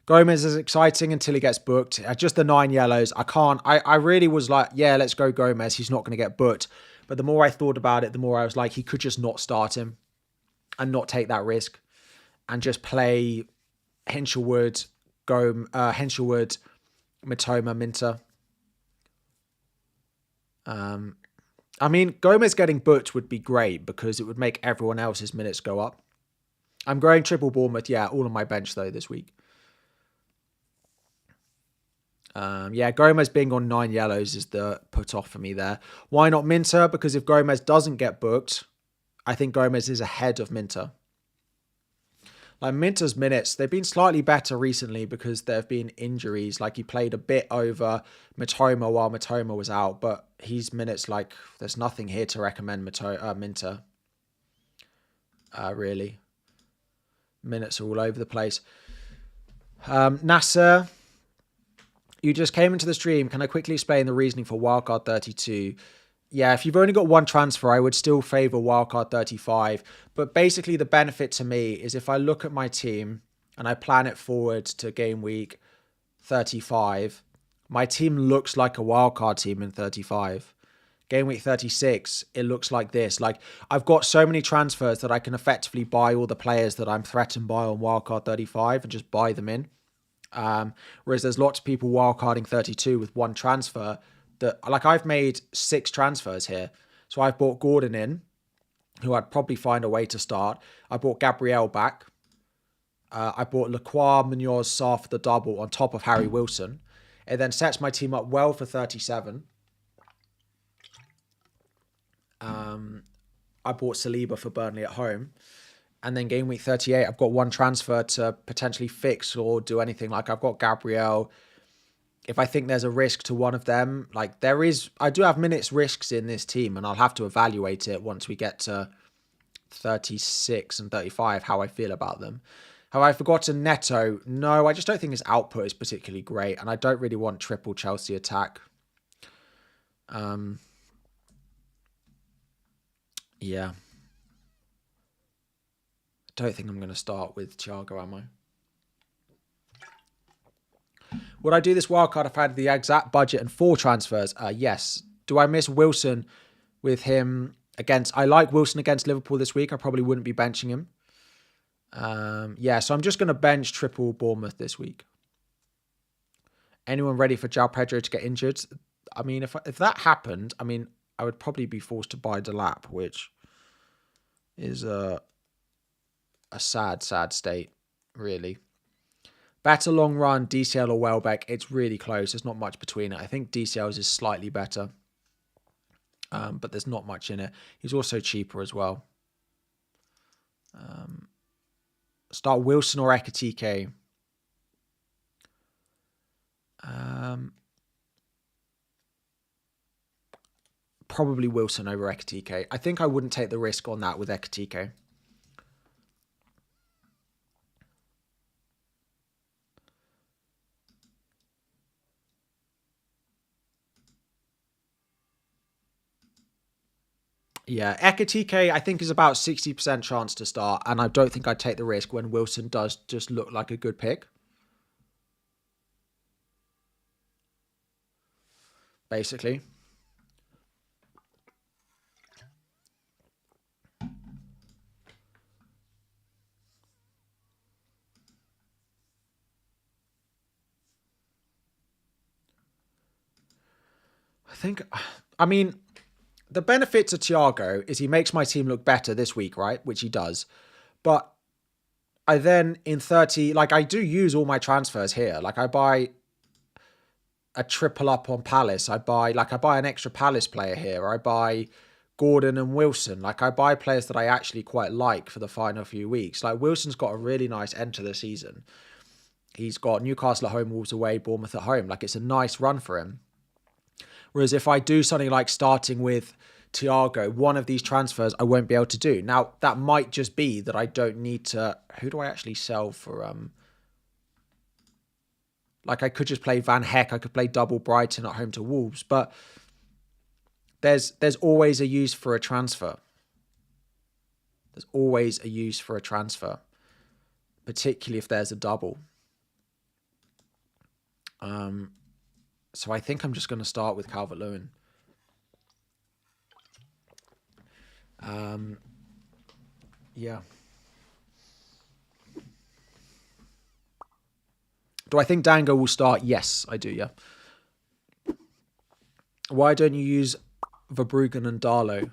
Gomez is exciting until he gets booked. Just the 9 yellows. I really was like, yeah, let's go Gomez. He's not going to get booked. But the more I thought about it, the more I was like, he could just not start him and not take that risk and just play Hinchelwood, Hinchelwood, Mitoma, Minter. I mean, Gomez getting booked would be great because it would make everyone else's minutes go up. I'm going triple Bournemouth. Yeah, all on my bench though this week. Yeah, Gomez being on 9 yellows is the put off for me there. Why not Minter? Because if Gomez doesn't get booked, I think Gomez is ahead of Minter. Like Minter's minutes, they've been slightly better recently because there have been injuries. Like he played a bit over Mitoma while Mitoma was out, but his minutes, like there's nothing here to recommend Minter. Really. Minutes are all over the place. Nasser, you just came into the stream. Can I quickly explain the reasoning for Wildcard 32? Yeah, if you've only got 1 transfer, I would still favour Wildcard 35. But basically the benefit to me is if I look at my team and I plan it forward to game week 35, my team looks like a Wildcard team in 35. Game week 36, it looks like this. Like I've got so many transfers that I can effectively buy all the players that I'm threatened by on Wildcard 35 and just buy them in. Whereas there's lots of people wildcarding 32 with 1 transfer that, like I've made 6 transfers here. So I've bought Gordon in, who I'd probably find a way to start. I bought Gabriel back. I bought Lacroix, Munoz, Sarr for the double on top of Harry Wilson. It then sets my team up well for 37. I bought Saliba for Burnley at home. And then game week 38, I've got 1 transfer to potentially fix or do anything. Like I've got Gabriel. If I think there's a risk to one of them, like I do have minutes risks in this team and I'll have to evaluate it once we get to 36 and 35, how I feel about them. Have I forgotten Neto? No, I just don't think his output is particularly great. And I don't really want triple Chelsea attack. Yeah. Don't think I'm going to start with Thiago, am I? Would I do this wildcard if I had the exact budget and 4 transfers? Yes. Do I miss Wilson with him against... I like Wilson against Liverpool this week. I probably wouldn't be benching him. Yeah, so I'm just going to bench triple Bournemouth this week. Anyone ready for João Pedro to get injured? I mean, if that happened, I mean, I would probably be forced to buy Delap, which is a sad, sad state, really. Better long run, DCL or Welbeck. It's really close. There's not much between it. I think DCL's is slightly better. But there's not much in it. He's also cheaper as well. Start Wilson or Ekitike. Probably Wilson over Ekitike. I think I wouldn't take the risk on that with Ekitike. Yeah, Ekitike I think is about 60% chance to start, and I don't think I'd take the risk when Wilson does just look like a good pick. Basically. I mean, the benefit to Thiago is he makes my team look better this week, right? Which he does. But I then, in 30, like I do use all my transfers here. Like I buy a triple up on Palace. I buy an extra Palace player here. I buy Gordon and Wilson. Like I buy players that I actually quite like for the final few weeks. Like Wilson's got a really nice end to the season. He's got Newcastle at home, Wolves away, Bournemouth at home. Like it's a nice run for him. Whereas if I do something like starting with Thiago, one of these transfers I won't be able to do. Now, that might just be that I don't need to... Who do I actually sell for? Like, I could just play Van Heck. I could play double Brighton at home to Wolves. But there's always a use for a transfer. There's always a use for a transfer. Particularly if there's a double. So I think I'm just going to start with Calvert-Lewin. Yeah. Do I think Dango will start? Yes, I do, yeah. Why don't you use Verbruggen and Darlow?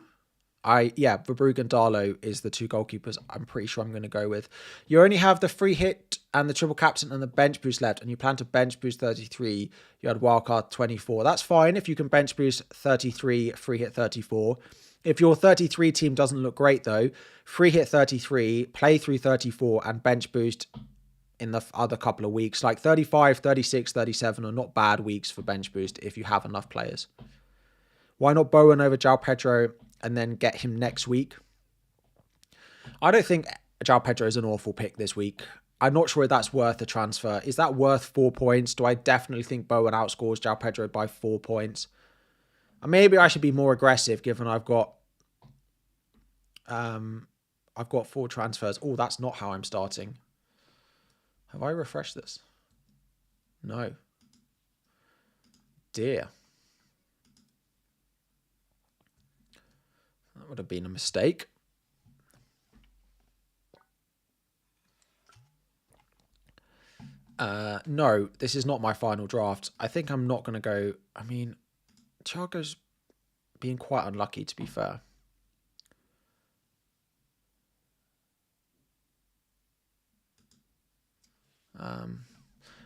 Verbruggen and Darlow is the two goalkeepers I'm pretty sure I'm going to go with. You only have the free hit and the triple captain and the bench boost left, and you plan to bench boost 33. You had wildcard 24. That's fine if you can bench boost 33, free hit 34. If your 33 team doesn't look great though, free hit 33, play through 34 and bench boost in the other couple of weeks. Like 35, 36, 37 are not bad weeks for bench boost if you have enough players. Why not Bowen over João Pedro and then get him next week? I don't think João Pedro is an awful pick this week. I'm not sure if that's worth a transfer. Is that worth 4 points? Do I definitely think Bowen outscores João Pedro by 4 points? Maybe I should be more aggressive given I've got 4 transfers. Oh, that's not how I'm starting. Have I refreshed this? No. Dear. That would have been a mistake. No, this is not my final draft. I think I'm not going to go... I mean, Thiago's being quite unlucky, to be fair.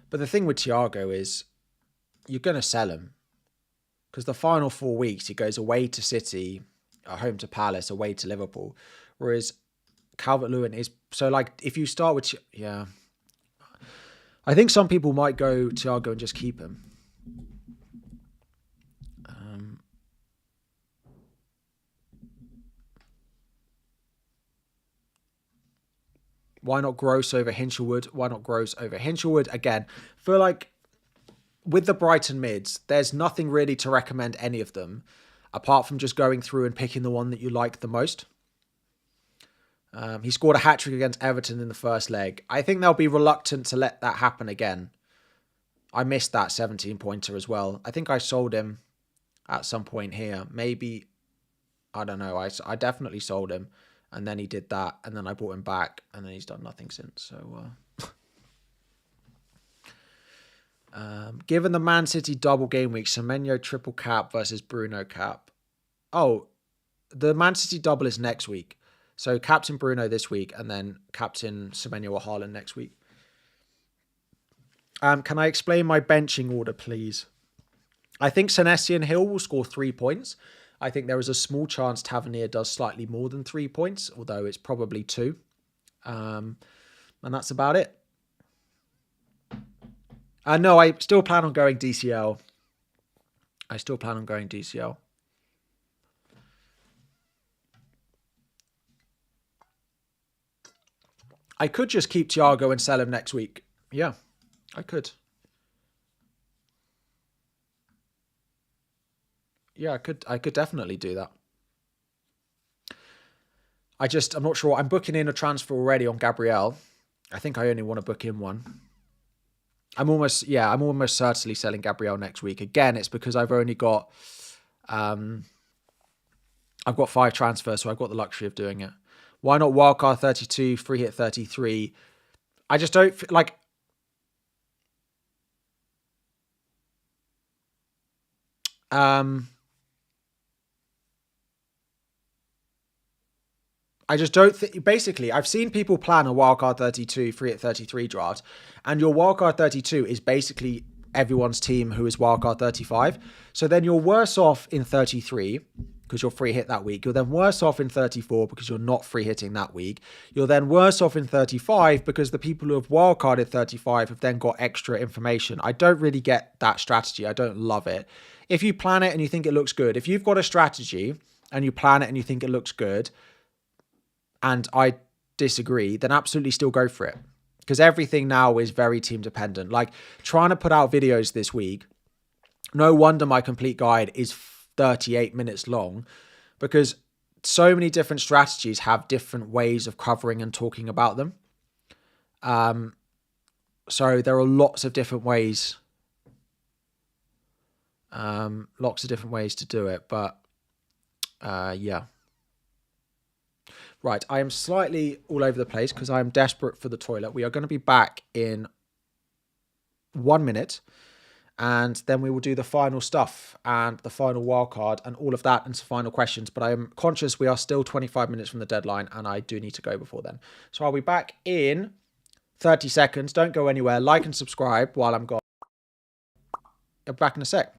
But the thing with Thiago is you're going to sell him because the final 4 weeks he goes away to City, at home to Palace, away to Liverpool, whereas Calvert-Lewin is... So, like, if you start with... Yeah. I think some people might go Thiago and just keep him. Why not Gross over Hinchelwood? Why not Gross over Hinchelwood? Again, feel like with the Brighton mids, there's nothing really to recommend any of them, apart from just going through and picking the one that you like the most. He scored a hat-trick against Everton in the first leg. I think they'll be reluctant to let that happen again. I missed that 17-pointer as well. I think I sold him at some point here. Maybe, I don't know. I definitely sold him. And then he did that. And then I bought him back. And then he's done nothing since. So, given the Man City double game week, Semenyo triple cap versus Bruno cap. Oh, the Man City double is next week. So captain Bruno this week and then captain Semenyo or Haaland next week. Can I explain my benching order, please? I think Senesi and Hill will score 3 points. I think there is a small chance Tavernier does slightly more than 3 points, although it's probably 2. And that's about it. No, I still plan on going DCL. I could just keep Thiago and sell him next week. Yeah, I could. Yeah, I could definitely do that. I'm not sure. I'm booking in a transfer already on Gabriel. I think I only want to book in one. I'm almost certainly selling Gabriel next week. Again, it's because I've only got, I've got 5 transfers, so I've got the luxury of doing it. Why not wildcard 32, free hit 33? I just don't like. I just don't think. Basically, I've seen people plan a wildcard 32, free hit 33 draft, and your wildcard 32 is basically everyone's team who is wildcard 35. So then you're worse off in 33 because you're free hit that week. You're then worse off in 34 because you're not free hitting that week. You're then worse off in 35 because the people who have wildcarded 35 have then got extra information. I don't really get that strategy. I don't love it. If you plan it and you think it looks good, if you've got a strategy and you plan it and you think it looks good, and I disagree, then absolutely still go for it. Because everything now is very team dependent. Like trying to put out videos this week, no wonder my complete guide is 38 minutes long, because so many different strategies have different ways of covering and talking about them. So there are lots of different ways. To do it, but yeah. Right, I am slightly all over the place because I am desperate for the toilet. We are going to be back in 1 minute, and then we will do the final stuff and the final wildcard and all of that and some final questions. But I am conscious we are still 25 minutes from the deadline, and I do need to go before then. So I'll be back in 30 seconds. Don't go anywhere. Like and subscribe while I'm gone. I'll be back in a sec.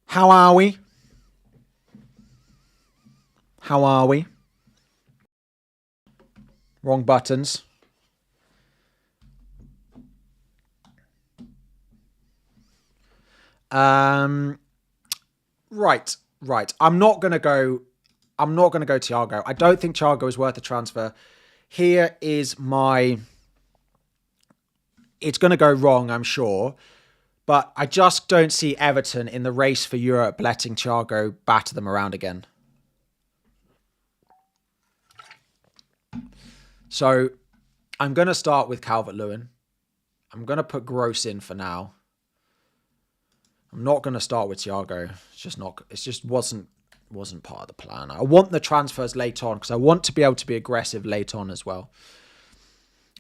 How are we? Wrong buttons. Right. I'm not gonna go Thiago. I don't think Thiago is worth a transfer. Here is my. It's gonna go wrong, I'm sure, but I just don't see Everton in the race for Europe letting Thiago batter them around again. So I'm gonna start with Calvert-Lewin. I'm gonna put Gross in for now. I'm not going to start with Thiago. It just wasn't part of the plan. I want the transfers late on because I want to be able to be aggressive late on as well.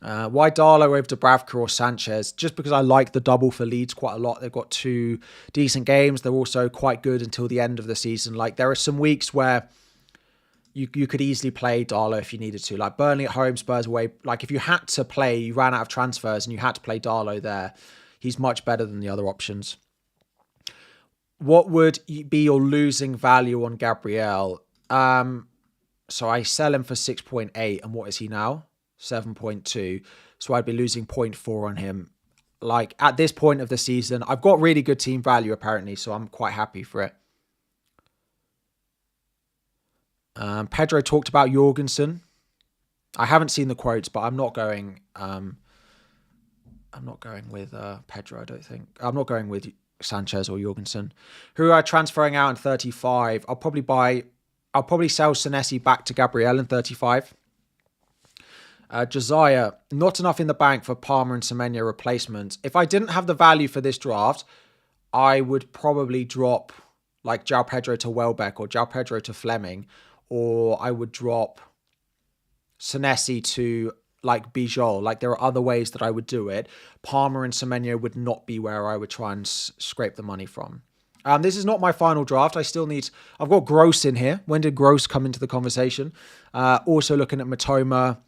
Why Darlow over Dubravka or Sanchez? Just because I like the double for Leeds quite a lot. They've got 2 decent games. They're also quite good until the end of the season. Like there are some weeks where you could easily play Darlow if you needed to. Like Burnley at home, Spurs away. Like if you had to play, you ran out of transfers and you had to play Darlow there. He's much better than the other options. What would be your losing value on Gabriel? So I sell him for 6.8, and what is he now? 7.2. So I'd be losing 0.4 on him. Like, at this point of the season, I've got really good team value, apparently, so I'm quite happy for it. Pedro talked about Jorgensen. I haven't seen the quotes, but I'm not going with Pedro, I don't think. I'm not going with Sanchez or Jorgensen. Who are transferring out in 35? I'll probably sell Senesi back to Gabriel in 35. Josiah, not enough in the bank for Palmer and Semenyo replacements. If I didn't have the value for this draft, I would probably drop like João Pedro to Welbeck or João Pedro to Fleming, or I would drop Senesi to like Bijol. Like, there are other ways that I would do it. Palmer and Semenyo would not be where I would try and scrape the money from. This is not my final draft. I've got Gross in here. When did Gross come into the conversation? Also looking at Matoma.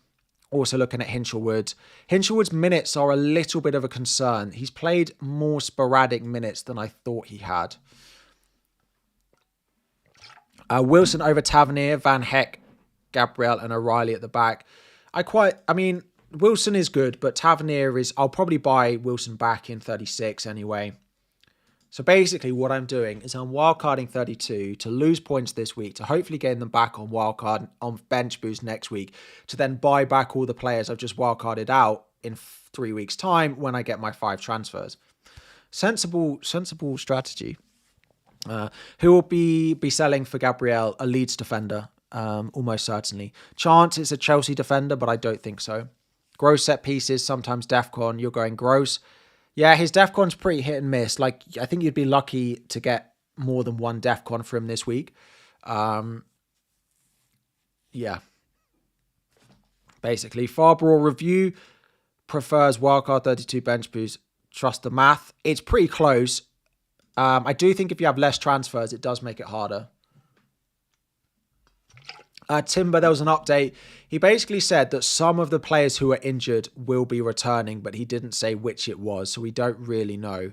Also looking at Hinchelwood. Hinchelwood's minutes are a little bit of a concern. He's played more sporadic minutes than I thought he had. Wilson over Tavernier, Van Heck, Gabriel and O'Reilly at the back. Wilson is good, but Tavernier I'll probably buy Wilson back in 36 anyway. So basically what I'm doing is I'm wildcarding 32 to lose points this week, to hopefully gain them back on wildcard, on bench boost next week, to then buy back all the players I've just wildcarded out in 3 weeks' time when I get my 5 transfers. Sensible strategy. Who will be selling for Gabriel? A Leeds defender, almost certainly. Chance it's a Chelsea defender, but I don't think so. Gross set pieces, sometimes Defcon. You're going Gross. Yeah, his Defcon's pretty hit and miss. Like, I think you'd be lucky to get more than one Defcon for him this week. Yeah. Basically, Farbrough review prefers wildcard 32 bench boost. Trust the math. It's pretty close. I do think if you have less transfers, it does make it harder. Timber, there was an update. He basically said that some of the players who are injured will be returning, but he didn't say which it was, so we don't really know.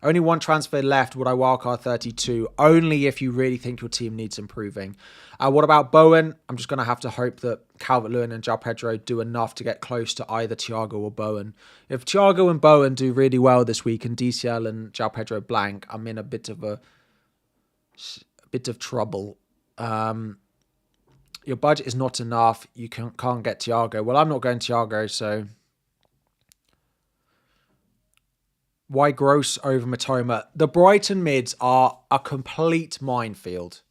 Only one transfer left. Would I wildcard 32? Only if you really think your team needs improving. What about Bowen? I'm just going to have to hope that Calvert-Lewin and João Pedro do enough to get close to either Thiago or Bowen. If Thiago and Bowen do really well this week and DCL and João Pedro blank, I'm in a bit of trouble. Your budget is not enough. You can't get Thiago. Well, I'm not going Thiago, so... Why Gross over Matoma? The Brighton mids are a complete minefield.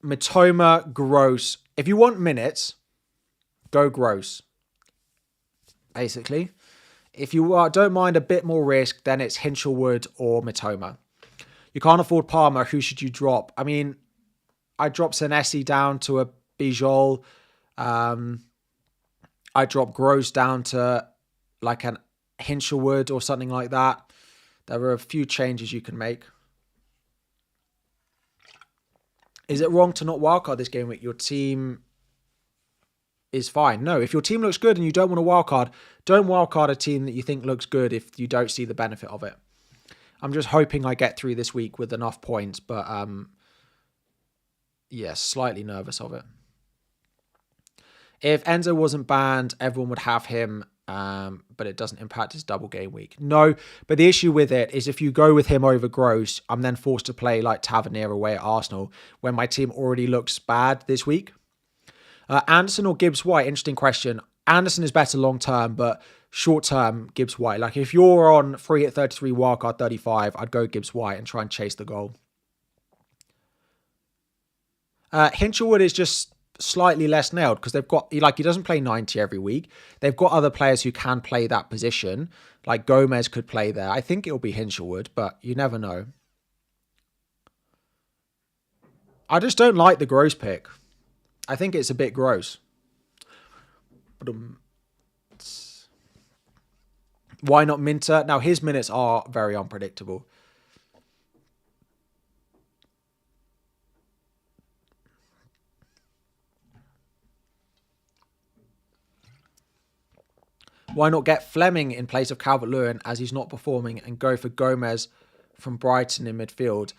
Matoma, Gross. If you want minutes, go Gross. Basically. If you don't mind a bit more risk, then it's Hinchelwood or Matoma. You can't afford Palmer. Who should you drop? I mean, I drop Senesi down to a Bijol. I drop Gross down to like an Hinchelwood or something like that. There are a few changes you can make. Is it wrong to not wildcard this game week? Your team is fine. No, if your team looks good and you don't want to wildcard, don't wildcard a team that you think looks good if you don't see the benefit of it. I'm just hoping I get through this week with enough points, but yeah, slightly nervous of it. If Enzo wasn't banned, everyone would have him. But it doesn't impact his double game week. No, but the issue with it is if you go with him over Gross, I'm then forced to play like Tavernier away at Arsenal when my team already looks bad this week. Anderson or Gibbs-White? Interesting question. Anderson is better long term, but short term, Gibbs-White. Like if you're on free at 33, wildcard 35, I'd go Gibbs-White and try and chase the goal. Hinchelwood is just slightly less nailed because they've got, like, he doesn't play 90 every week. They've got other players who can play that position. Like Gomez could play there. I think it'll be Hinchelwood, but you never know. I just don't like the Gross pick. I think it's a bit gross. Why not Minter? Now, his minutes are very unpredictable. Why not get Fleming in place of Calvert-Lewin as he's not performing and go for Gomez from Brighton in midfield?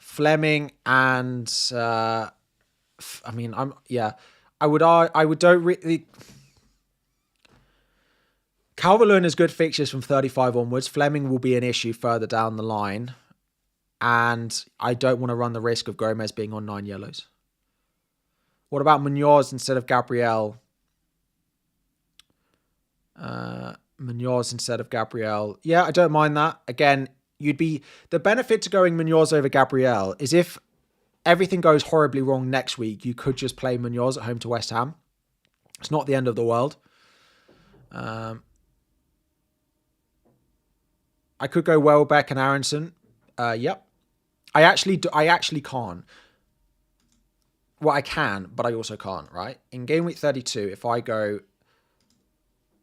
Fleming and I don't really. Calvert-Lewin has good fixtures from 35 onwards. Fleming will be an issue further down the line, and I don't want to run the risk of Gomez being on 9 yellows. What about Munoz instead of Gabriel? Munoz instead of Gabriel. Yeah, I don't mind that. Again, the benefit to going Munoz over Gabriel is if everything goes horribly wrong next week, you could just play Munoz at home to West Ham. It's not the end of the world. I could go Welbeck and Aronson. Yep. I actually can't. Well, I can, but I also can't, right? In game week 32, if I go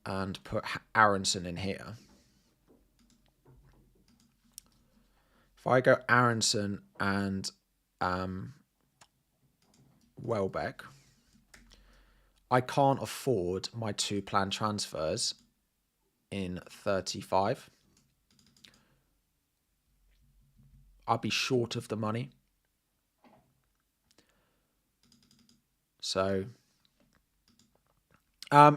and put Aronson in here. If I go Aronson and Welbeck, I can't afford my 2 planned transfers in 35. I'll be short of the money. So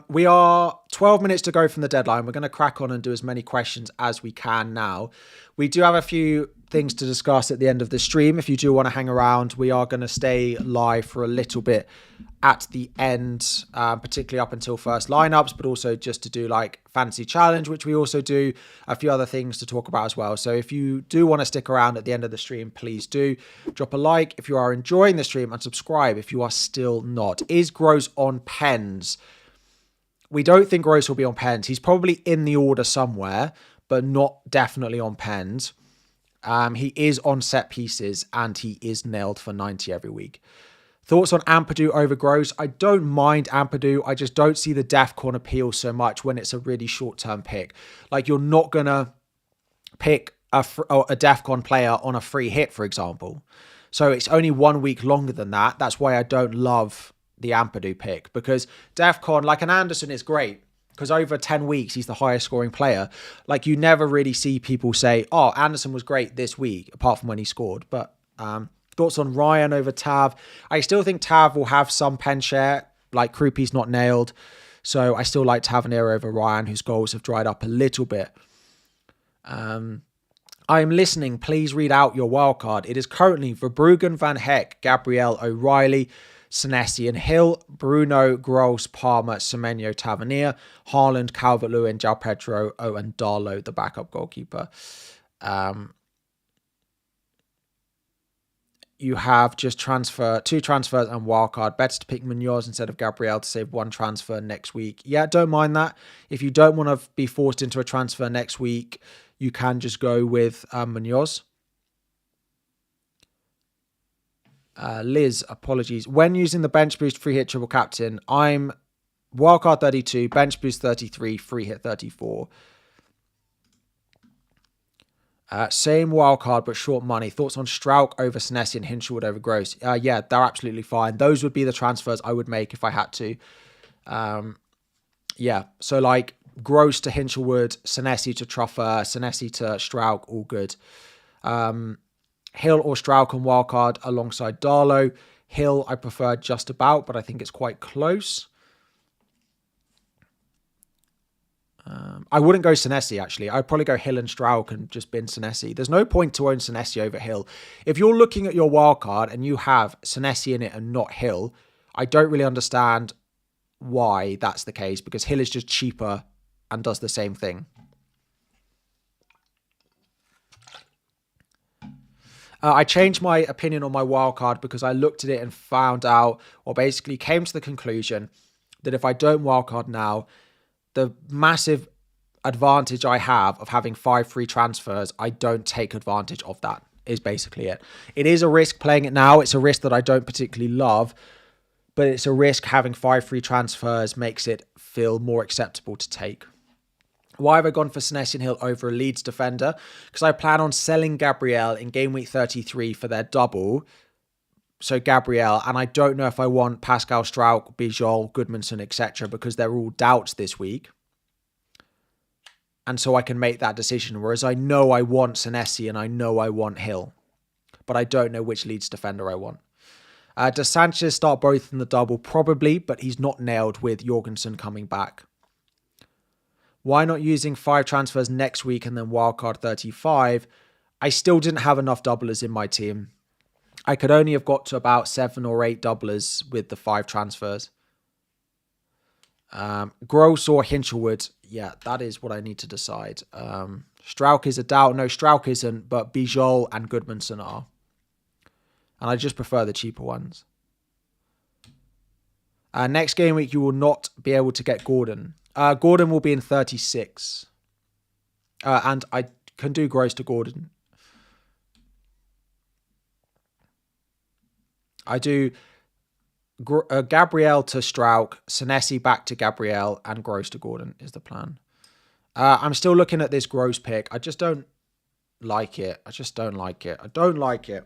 we are 12 minutes to go from the deadline. We're going to crack on and do as many questions as we can now. We do have a few things to discuss at the end of the stream. If you do want to hang around, we are going to stay live for a little bit at the end, particularly up until first lineups, but also just to do like fantasy challenge, which we also do, a few other things to talk about as well. So if you do want to stick around at the end of the stream, please do drop a like if you are enjoying the stream, and subscribe if you are still not. Is Gross on pens? We don't think Gross will be on pens. He's probably in the order somewhere, but not definitely on pens. He is on set pieces, and he is nailed for 90 every week. Thoughts on Ampadu over Gross? I don't mind Ampadu. I just don't see the DEFCON appeal so much when it's a really short-term pick. Like, you're not going to pick a DEFCON player on a free hit, for example. So it's only 1 week longer than that. That's why I don't love the Ampadu pick, because DEFCON, like an Anderson, is great because over 10 weeks, he's the highest scoring player. Like, you never really see people say, oh, Anderson was great this week, apart from when he scored. But thoughts on Ryan over Tav? I still think Tav will have some pen share, like Krupi's not nailed. So I still like Tavernier over Ryan, whose goals have dried up a little bit. I am listening. Please read out your wildcard. It is currently Verbruggen, Van Heck, Gabriel, O'Reilly, Senesi and Hill, Bruno, Gross, Palmer, Semenyo, Tavernier, Haaland, Calvert-Lewin, João Pedro, and Darlow, the backup goalkeeper. You have just two transfers and wildcard. Better to pick Munoz instead of Gabriel to save 1 transfer next week. Yeah, don't mind that. If you don't want to be forced into a transfer next week, you can just go with Munoz. Liz, apologies. When using the bench boost free hit triple captain, I'm wildcard 32, bench boost 33, free hit 34. Same wildcard but short money. Thoughts on Strauch over Senesi and Hinshelwood over Gross? Yeah, they're absolutely fine. Those would be the transfers I would make if I had to. Yeah, so like Gross to Hinshelwood, Senesi to Truffer, Senesi to Strauch, all good. Hill or Strauch on wildcard alongside Darlow. Hill I prefer just about, but I think it's quite close. I wouldn't go Senesi, actually. I'd probably go Hill and Strauch and just bin Senesi. There's no point to own Senesi over Hill. If you're looking at your wildcard and you have Senesi in it and not Hill, I don't really understand why that's the case, because Hill is just cheaper and does the same thing. I changed my opinion on my wildcard because I looked at it and found out, or basically came to the conclusion that if I don't wildcard now, the massive advantage I have of having 5 free transfers, I don't take advantage of that, is basically it. It is a risk playing it now. It's a risk that I don't particularly love, but it's a risk having 5 free transfers makes it feel more acceptable to take. Why have I gone for Senesi and Hill over a Leeds defender? Because I plan on selling Gabriel in game week 33 for their double. So Gabriel, and I don't know if I want Pascal Strauch, Bijol, Goodmanson, etc. because they're all doubts this week. And so I can make that decision. Whereas I know I want Senesi and I know I want Hill. But I don't know which Leeds defender I want. Does Sanchez start both in the double? Probably, but he's not nailed with Jorgensen coming back. Why not using 5 transfers next week and then wildcard 35? I still didn't have enough doublers in my team. I could only have got to about 7 or 8 doublers with the 5 transfers. Gross or Hinchelwood? Yeah, that is what I need to decide. Strauch is a doubt. No, Strauch isn't, but Bijol and Goodmanson are. And I just prefer the cheaper ones. Next game week, you will not be able to get Gordon. Gordon will be in 36. And I can do Gross to Gordon. I do Gabriel to Strauch, Senesi back to Gabriel, and Gross to Gordon is the plan. I'm still looking at this Gross pick. I just don't like it. I don't like it.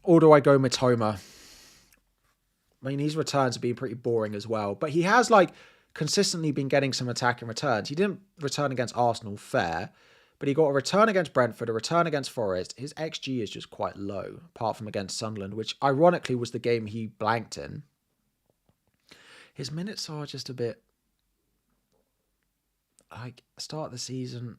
Or do I go Mitoma? I mean, his returns have been pretty boring as well. But he has, like, consistently been getting some attacking returns. He didn't return against Arsenal, fair. But he got a return against Brentford, a return against Forest. His XG is just quite low, apart from against Sunderland, which ironically was the game he blanked in. His minutes are just a bit... like, start of the season...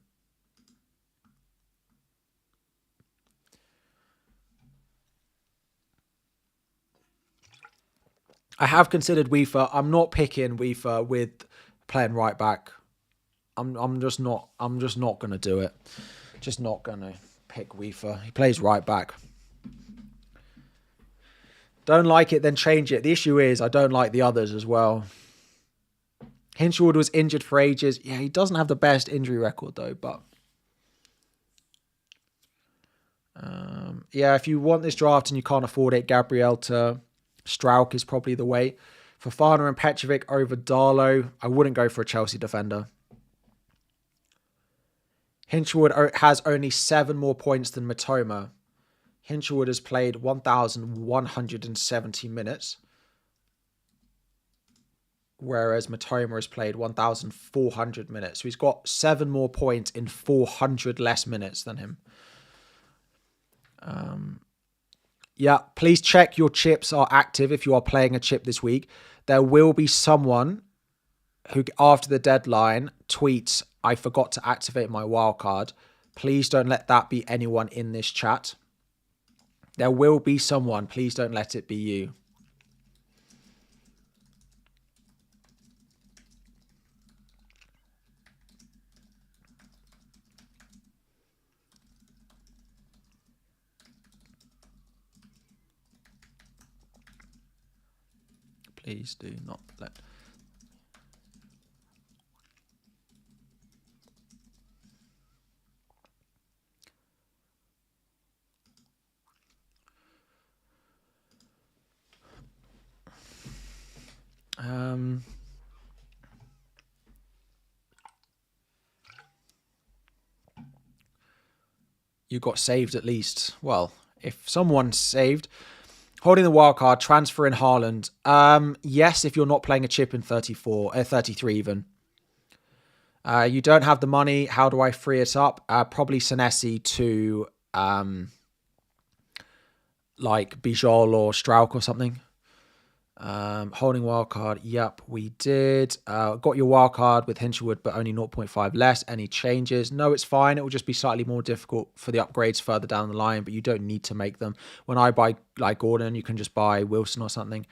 I have considered Weaver. I'm not picking Weaver with playing right back. I'm just not going to do it. Just not going to pick Weaver. He plays right back. Don't like it, then change it. The issue is I don't like the others as well. Hinchelwood was injured for ages. Yeah, he doesn't have the best injury record though, but... yeah, if you want this draft and you can't afford it, Gabriel to... Strauch is probably the way. Fofana and Petrovic over Darlow. I wouldn't go for a Chelsea defender. Hinchelwood has only 7 more points than Mitoma. Hinchelwood has played 1,170 minutes. Whereas Mitoma has played 1,400 minutes. So he's got 7 more points in 400 less minutes than him. Yeah, please check your chips are active if you are playing a chip this week. There will be someone who, after the deadline, tweets, I forgot to activate my wildcard. Please don't let that be anyone in this chat. There will be someone. Please don't let it be you. Please do not let... You got saved at least. Well, if someone's saved... Holding the wild card, transfer in Haaland. Yes, if you're not playing a chip in 33 even. You don't have the money. How do I free it up? Probably Senesi to like Bijol or Strauch or something. Holding wild card. Yep, we did. Got your wild card with Hinchelwood, but only 0.5 less. Any changes? No, it's fine. It will just be slightly more difficult for the upgrades further down the line, but you don't need to make them. When I buy like Gordon, you can just buy Wilson or something.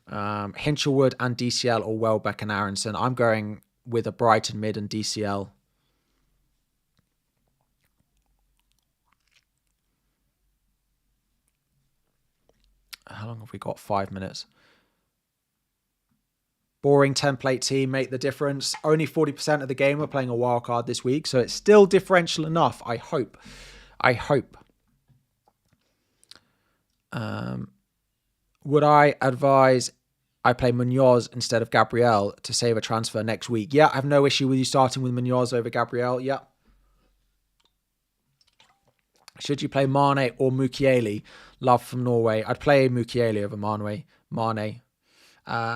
Hinchelwood and DCL or Welbeck and Aronson. I'm going with a Brighton mid and DCL. How long have we got? 5 minutes. Boring template team make the difference. Only 40% of the game are playing a wildcard this week, so it's still differential enough, I hope. Would I advise I play Munoz instead of Gabriel to save a transfer next week? Yeah, I have no issue with you starting with Munoz over Gabriel. Yeah. Should you play Mane or Mukiele? Love from Norway. I'd play Mukiele over Mane.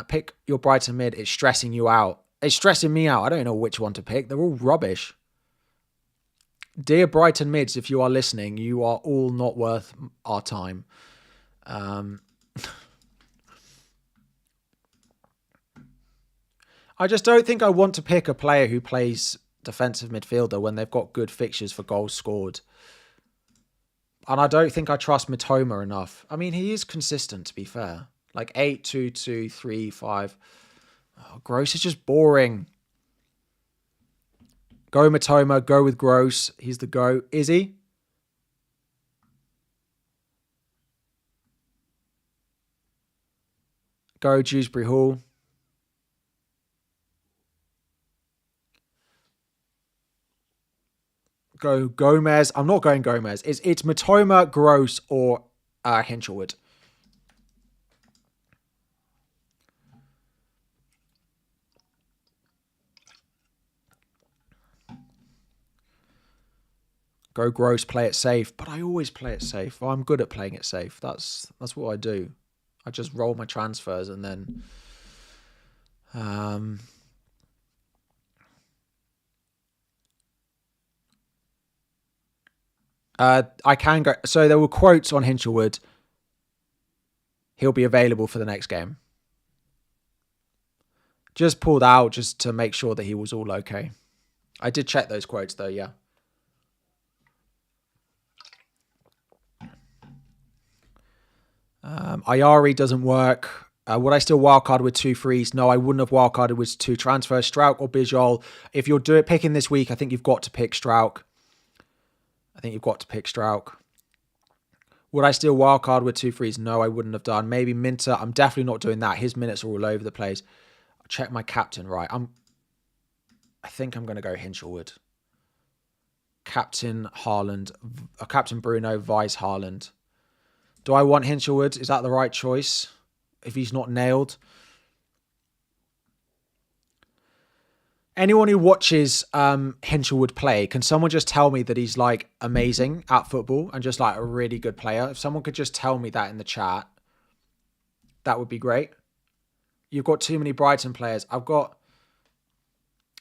Pick your Brighton mid. It's stressing you out. It's stressing me out. I don't know which one to pick. They're all rubbish. Dear Brighton mids, if you are listening, you are all not worth our time. I just don't think I want to pick a player who plays defensive midfielder when they've got good fixtures for goals scored. And I don't think I trust Mitoma enough. I mean, he is consistent, to be fair. Like 8, 2, 2, 3, 5. Oh, Gross is just boring. Go Mitoma, go with Gross. He's the go. Is he? Go Dewsbury Hall. Go Gomez. I'm not going Gomez. It's Mitoma, Gross, or Hinchelwood. Go Gross, play it safe. But I always play it safe. I'm good at playing it safe. That's what I do. I just roll my transfers and then... I can go... So there were quotes on Hinchelwood. He'll be available for the next game. Just pulled out just to make sure that he was all okay. I did check those quotes though, yeah. Ayari doesn't work. Would I still wildcard with 2 frees? No, I wouldn't have wildcarded with 2 transfers. Strauch or Bijol. If you're picking this week, I think you've got to pick Strauch. Would I still wildcard with 2 frees? No, I wouldn't have done. Maybe Minter. I'm definitely not doing that. His minutes are all over the place. I'll check my captain. Right. I think I'm going to go Hinchelwood. Captain Haaland. Captain Bruno, Vice Haaland. Do I want Hinchelwood? Is that the right choice? If he's not nailed. Anyone who watches Hinchelwood play, can someone just tell me that he's like amazing at football and just like a really good player? If someone could just tell me that in the chat, that would be great. You've got too many Brighton players. I've got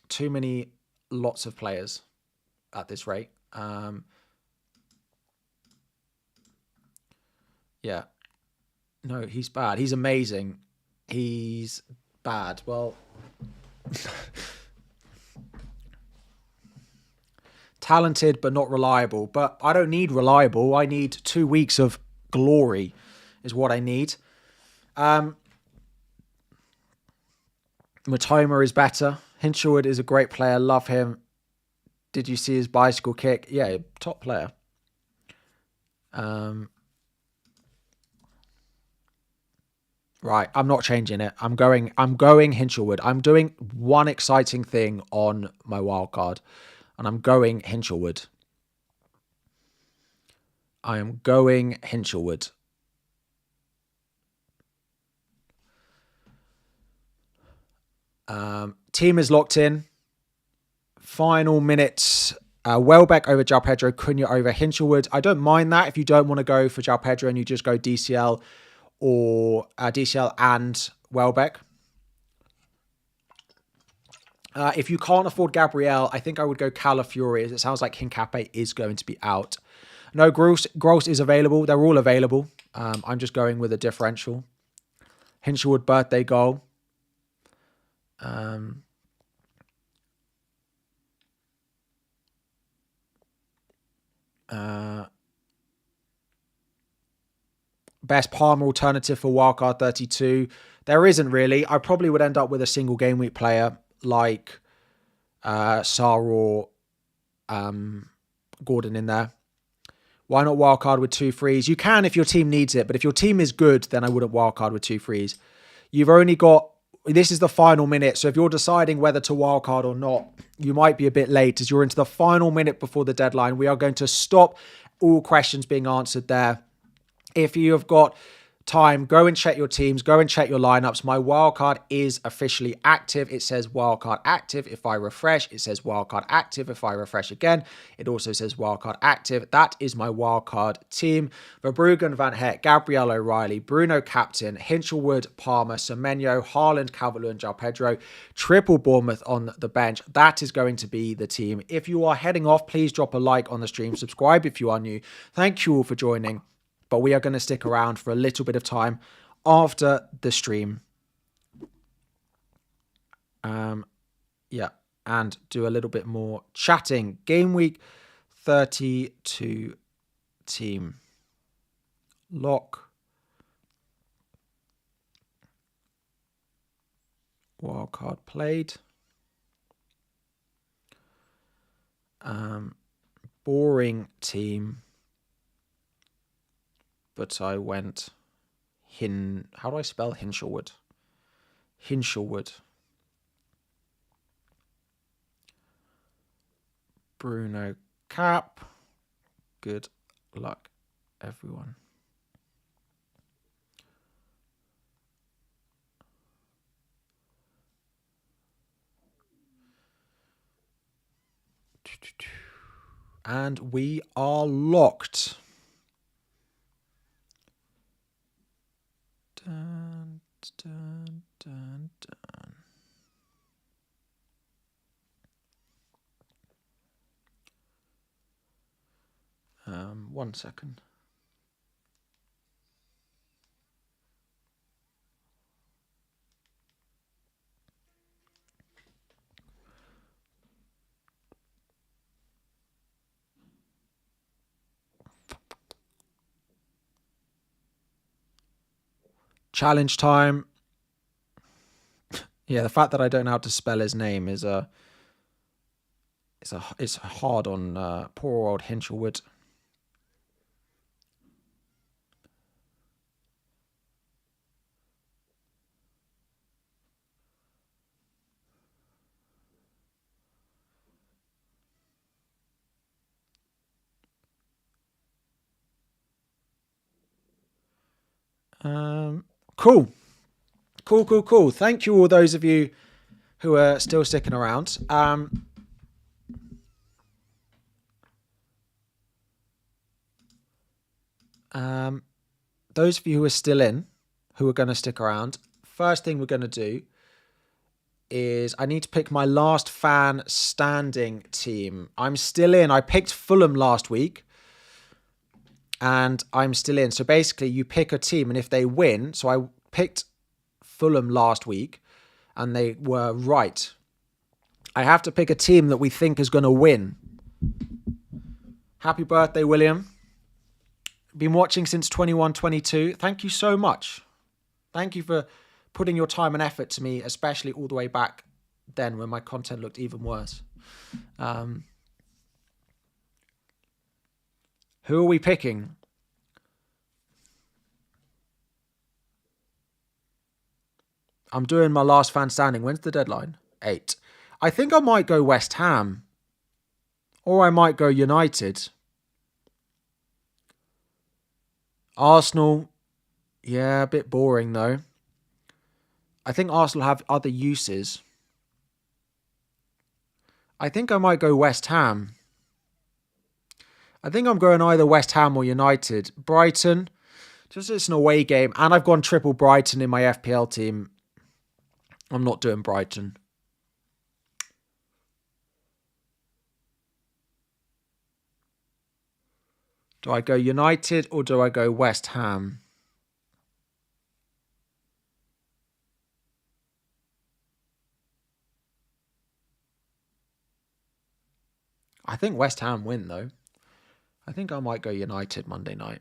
too many lots of players at this rate. Yeah. No, he's bad. He's amazing. He's bad. Well... Talented, but not reliable. But I don't need reliable. I need 2 weeks of glory is what I need. Mitoma is better. Hinchelwood is a great player. Love him. Did you see his bicycle kick? Yeah, top player. Right, I'm not changing it. I'm going Hinchelwood. I'm doing one exciting thing on my wildcard. And I'm going Hinchelwood. I am going Hinchelwood. Team is locked in. Final minutes. Welbeck over João Pedro. Cunha over Hinchelwood. I don't mind that if you don't want to go for João Pedro and you just go DCL or DCL and Welbeck. If you can't afford Gabriel, I think I would go Calafiori, as it sounds like Hincapié is going to be out. No, Gross is available. They're all available. I'm just going with a differential. Hinchelwood birthday goal. Best Palmer alternative for wildcard 32. There isn't really. I probably would end up with a single game week player like Sarr or Gordon in there. Why not wildcard with 2 frees? You can if your team needs it, but if your team is good, then I wouldn't wildcard with 2 frees. You've only got... This is the final minute, so if you're deciding whether to wildcard or not, you might be a bit late as you're into the final minute before the deadline. We are going to stop all questions being answered there. If you have got time, go and check your teams, go and check your lineups. My wildcard is officially active. It says wildcard active. If I refresh, it says wildcard active. If I refresh again, it also says wildcard active. That is my wildcard team. Verbruggen, Van Heck, Gabriel O'Reilly, Bruno captain, Hinchelwood, Palmer, Semenyo, Haaland, Calvert-Lewin, João Pedro, triple Bournemouth on the bench. That is going to be the team. If you are heading off, please drop a like on the stream. Subscribe if you are new. Thank you all for joining. But we are going to stick around for a little bit of time after the stream. Yeah, and do a little bit more chatting. Game week 32 team. Lock. Wildcard played. Boring team. But I went how do I spell Hinchelwood? Hinchelwood. Bruno cap. Good luck, everyone. And we are locked. Dun, dun, dun, dun. 1 second. Challenge time. Yeah, the fact that I don't know how to spell his name is it's hard on poor old Hinchelwood. Cool. Thank you all those of you who are still sticking around. Those of you who are still in, who are going to stick around, first thing we're going to do is I need to pick my last fan standing team. I'm still in. I picked Fulham last week. And I'm still in. So basically you pick a team and if they win, so I picked Fulham last week and they were right. I have to pick a team that we think is going to win. Happy birthday, William. Been watching since 21-22. Thank you so much. Thank you for putting your time and effort to me, especially all the way back then when my content looked even worse. Who are we picking? I'm doing my last fan standing. When's the deadline? 8. I think I might go West Ham. Or I might go United. Arsenal. Yeah, a bit boring though. I think Arsenal have other uses. I think I might go West Ham. I think I'm going either West Ham or United. Brighton, just it's an away game. And I've gone triple Brighton in my FPL team. I'm not doing Brighton. Do I go United or do I go West Ham? I think West Ham win though. I think I might go United Monday night.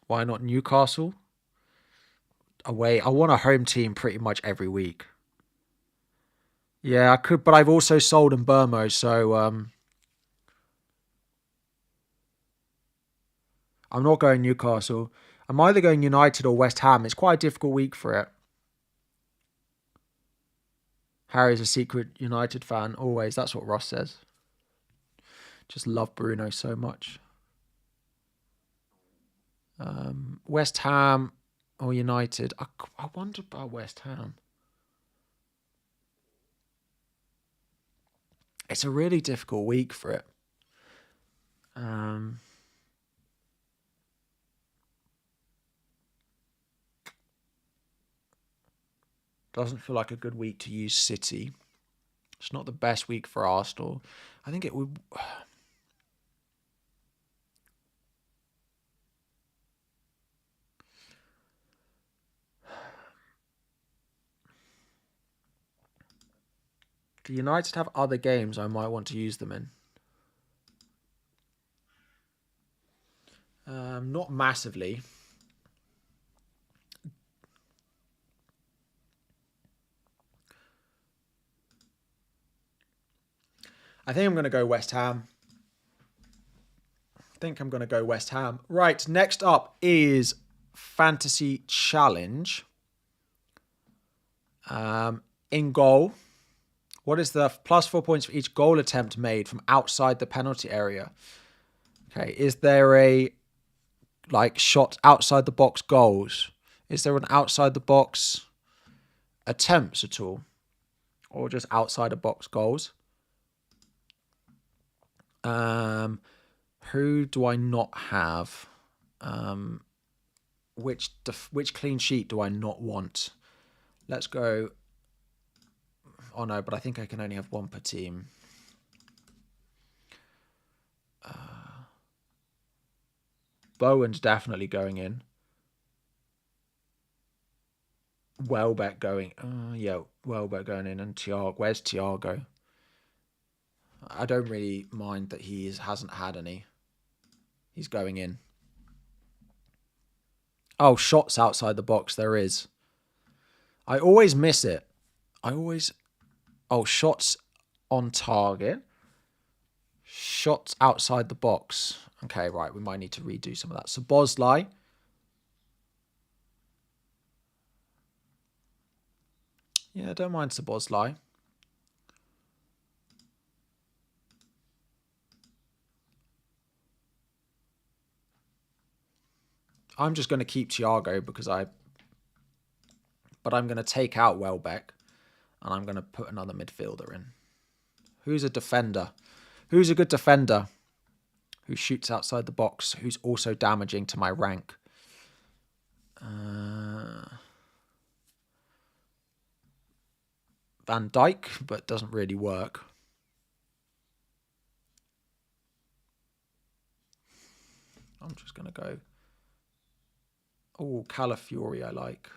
Why not Newcastle? Away. I want a home team pretty much every week. Yeah, I could, but I've also sold in Burmo, so I'm not going Newcastle. I'm either going United or West Ham. It's quite a difficult week for it. Harry's a secret United fan, always. That's what Ross says. Just love Bruno so much. West Ham or United. I wonder about West Ham. It's a really difficult week for it. Doesn't feel like a good week to use City. It's not the best week for Arsenal. I think it would... Do United have other games I might want to use them in? Not massively. I think I'm going to go West Ham. Right, next up is Fantasy Challenge. In goal, what is the plus 4 points for each goal attempt made from outside the penalty area? Okay, is there a shot outside the box goals? Is there an outside the box attempts at all? Or just outside the box goals? Who do I not have? Which clean sheet do I not want? Let's go. Oh no, but I think I can only have one per team. Bowen's definitely going in. Welbeck going. Yeah, Welbeck going in, and Thiago. Where's Thiago? I don't really mind that he hasn't had any. He's going in. Oh, shots outside the box. There is. I always miss it. Oh, shots on target. Shots outside the box. Okay, right. We might need to redo some of that. So Bosley. Yeah, don't mind Szoboszlai. I'm just going to keep Thiago but I'm going to take out Welbeck and I'm going to put another midfielder in. Who's a defender? Who's a good defender? Who shoots outside the box? Who's also damaging to my rank? Van Dijk, but doesn't really work. I'm just going to go... Oh, Calafiori I like.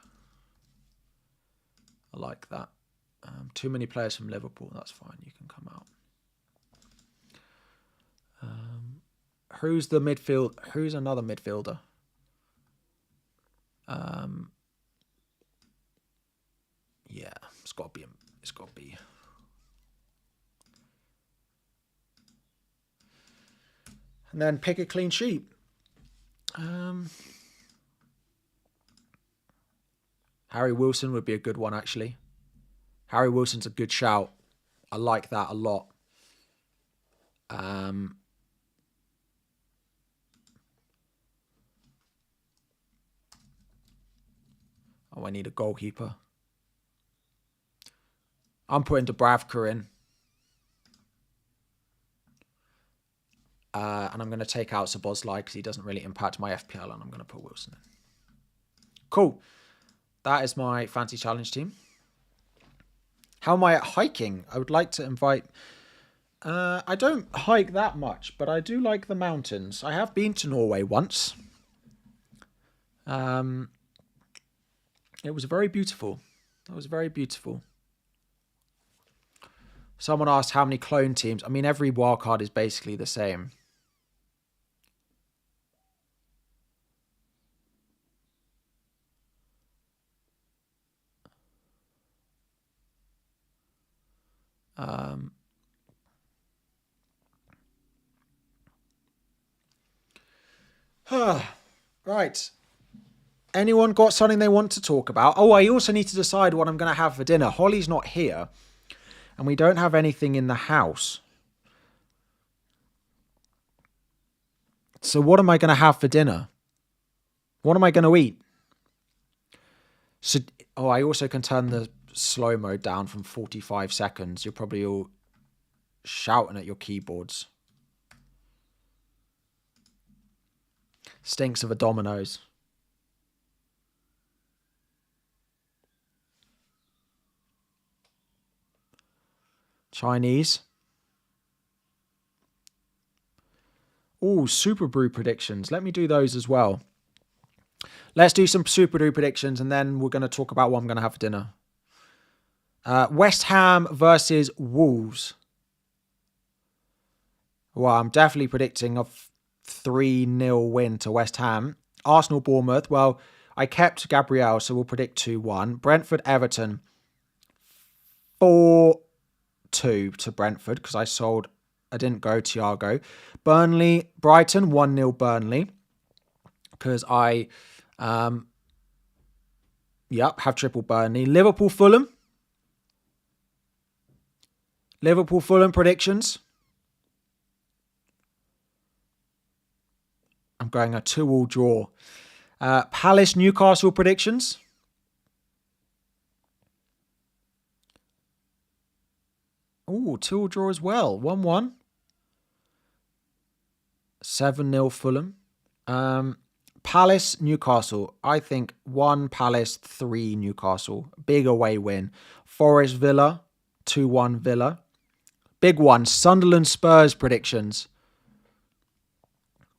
I like that. Too many players from Liverpool. That's fine. You can come out. Who's the midfield? Who's another midfielder? Yeah, it's got to be. It's got to be. And then pick a clean sheet. Harry Wilson would be a good one, actually. Harry Wilson's a good shout. I like that a lot. Oh, I need a goalkeeper. I'm putting Dubravka in. And I'm going to take out Szoboszlai because he doesn't really impact my FPL, and I'm going to put Wilson in. Cool. That is my fancy challenge team. How am I at hiking? I would like to invite... I don't hike that much, but I do like the mountains. I have been to Norway once. It was very beautiful. It was very beautiful. Someone asked how many clone teams. I mean, every wildcard is basically the same. Right. Anyone got something they want to talk about? Oh, I also need to decide what I'm going to have for dinner. Holly's not here, and we don't have anything in the house. So what am I going to have for dinner? What am I going to eat? So, I also can turn the slow mode down from 45 seconds. You're probably all shouting at your keyboards. Stinks of a Domino's. Chinese. Oh, Super Brew predictions. Let me do those as well. Let's do some Super Brew predictions, and then we're going to talk about what I'm going to have for dinner. West Ham versus Wolves. Well, I'm definitely predicting a 3-0 win to West Ham. Arsenal, Bournemouth. Well, I kept Gabriel, so we'll predict 2-1. Brentford, Everton. 4-2 to Brentford, because I didn't go Thiago. Burnley, Brighton, 1-0 Burnley. Because I, have triple Burnley. Liverpool, Fulham. Liverpool, Fulham predictions. I'm going a 2-2 draw. Palace, Newcastle predictions. Oh, 2-2 draw as well. 1-1. 7-0 Fulham. Palace, Newcastle. I think 1 Palace, 3 Newcastle. Big away win. Forest, Villa. 2-1 Villa. Big one. Sunderland, Spurs predictions.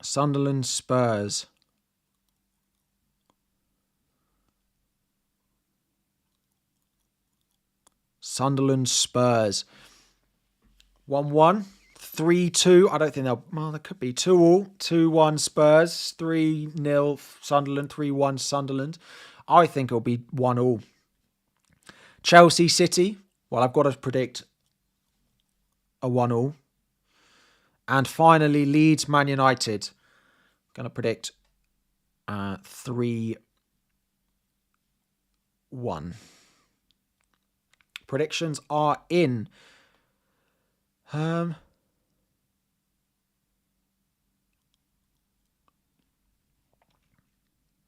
Sunderland, Spurs. Sunderland, Spurs. 1-1. 3-2. I don't think they'll... Well, there could be 2-2. 2-1 Spurs. 3-0 Sunderland. 3-1 Sunderland. I think it'll be 1-1. Chelsea, City. Well, I've got to predict a 1-1. And finally, Leeds, Man United. Going to predict 3-1. Predictions are in.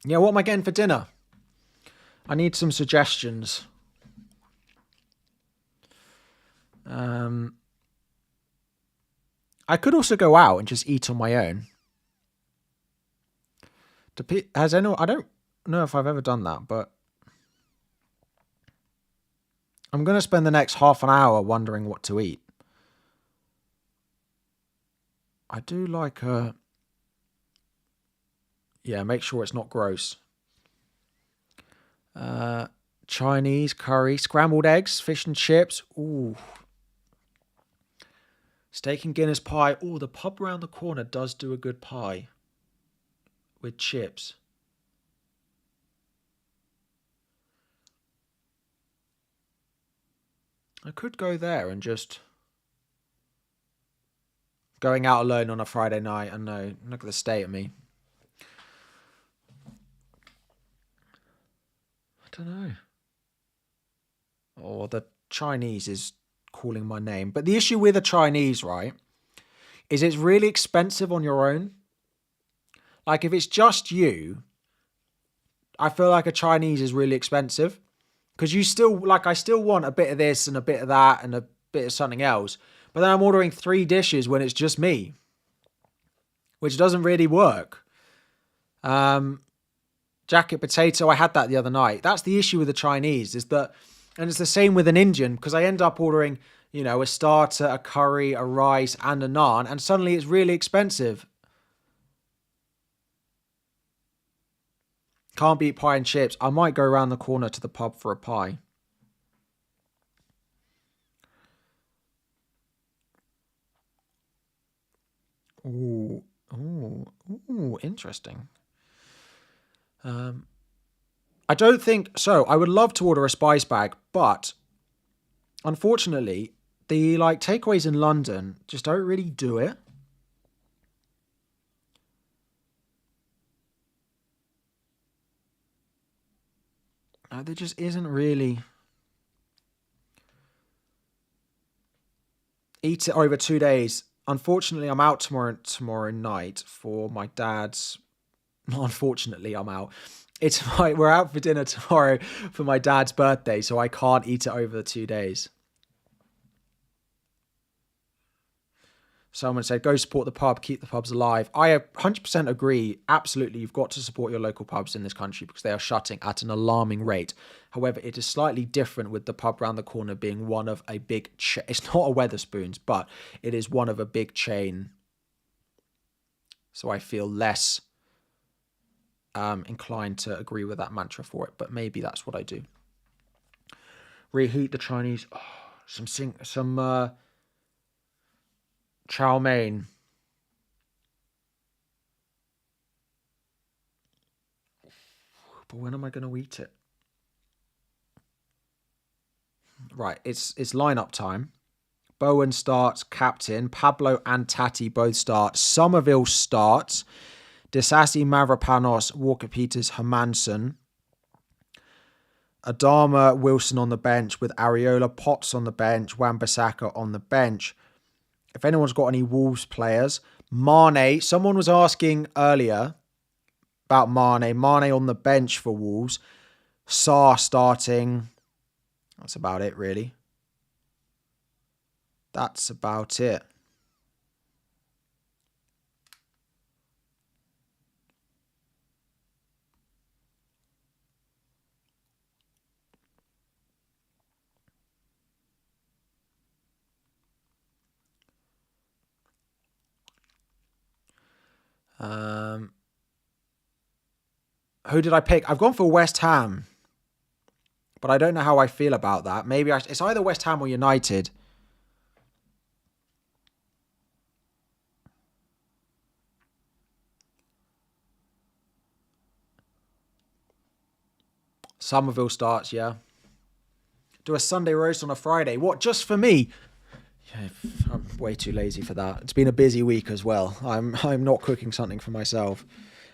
Yeah, what am I getting for dinner? I need some suggestions. I could also go out and just eat on my own. I don't know if I've ever done that, but I'm going to spend the next half an hour wondering what to eat. I do like make sure it's not gross. Chinese curry, scrambled eggs, fish and chips. Ooh. Steak and Guinness pie. Oh, the pub round the corner does do a good pie with chips. I could go there and just... Going out alone on a Friday night. I know. Look at the state of me. I don't know. Or the Chinese is calling my name. But the issue with the Chinese, right, is it's really expensive on your own. Like, if it's just you, I feel like a Chinese is really expensive. Because you still, like, I still want a bit of this and a bit of that and a bit of something else. But then I'm ordering 3 dishes when it's just me. Which doesn't really work. Jacket potato, I had that the other night. That's the issue with the Chinese, is that, and it's the same with an Indian, because I end up ordering, a starter, a curry, a rice, and a naan, and suddenly it's really expensive. Can't beat pie and chips. I might go around the corner to the pub for a pie. Ooh, interesting. I don't think so. I would love to order a spice bag, but unfortunately, the takeaways in London just don't really do it. There just isn't really. Eat it over 2 days. Unfortunately, I'm out tomorrow night for my dad's. Not unfortunately, I'm out. We're out for dinner tomorrow for my dad's birthday, so I can't eat it over the 2 days. Someone said, go support the pub, keep the pubs alive. I 100% agree. Absolutely, you've got to support your local pubs in this country because they are shutting at an alarming rate. However, it is slightly different with the pub round the corner being one of a big it's not a Wetherspoons, but it is one of a big chain. So I feel less inclined to agree with that mantra for it, but maybe that's what I do. Reheat the Chinese. Oh, some chow mein. But when am I going to eat it? Right, it's lineup time. Bowen starts, captain. Pablo and Tati both start. Somerville starts. Disasi, Mavropanos, Walker-Peters, Hermansen. Adama, Wilson on the bench with Areola, Potts on the bench, Wan-Bissaka on the bench. If anyone's got any Wolves players, Mane. Someone was asking earlier about Mane. Mane on the bench for Wolves. Sarr starting. That's about it, really. That's about it. Who did I pick? I've gone for West Ham. But I don't know how I feel about that. Maybe it's either West Ham or United. Somerville starts, yeah. Do a Sunday roast on a Friday. What, just for me? Yeah, I'm way too lazy for that. It's been a busy week as well. I'm not cooking something for myself.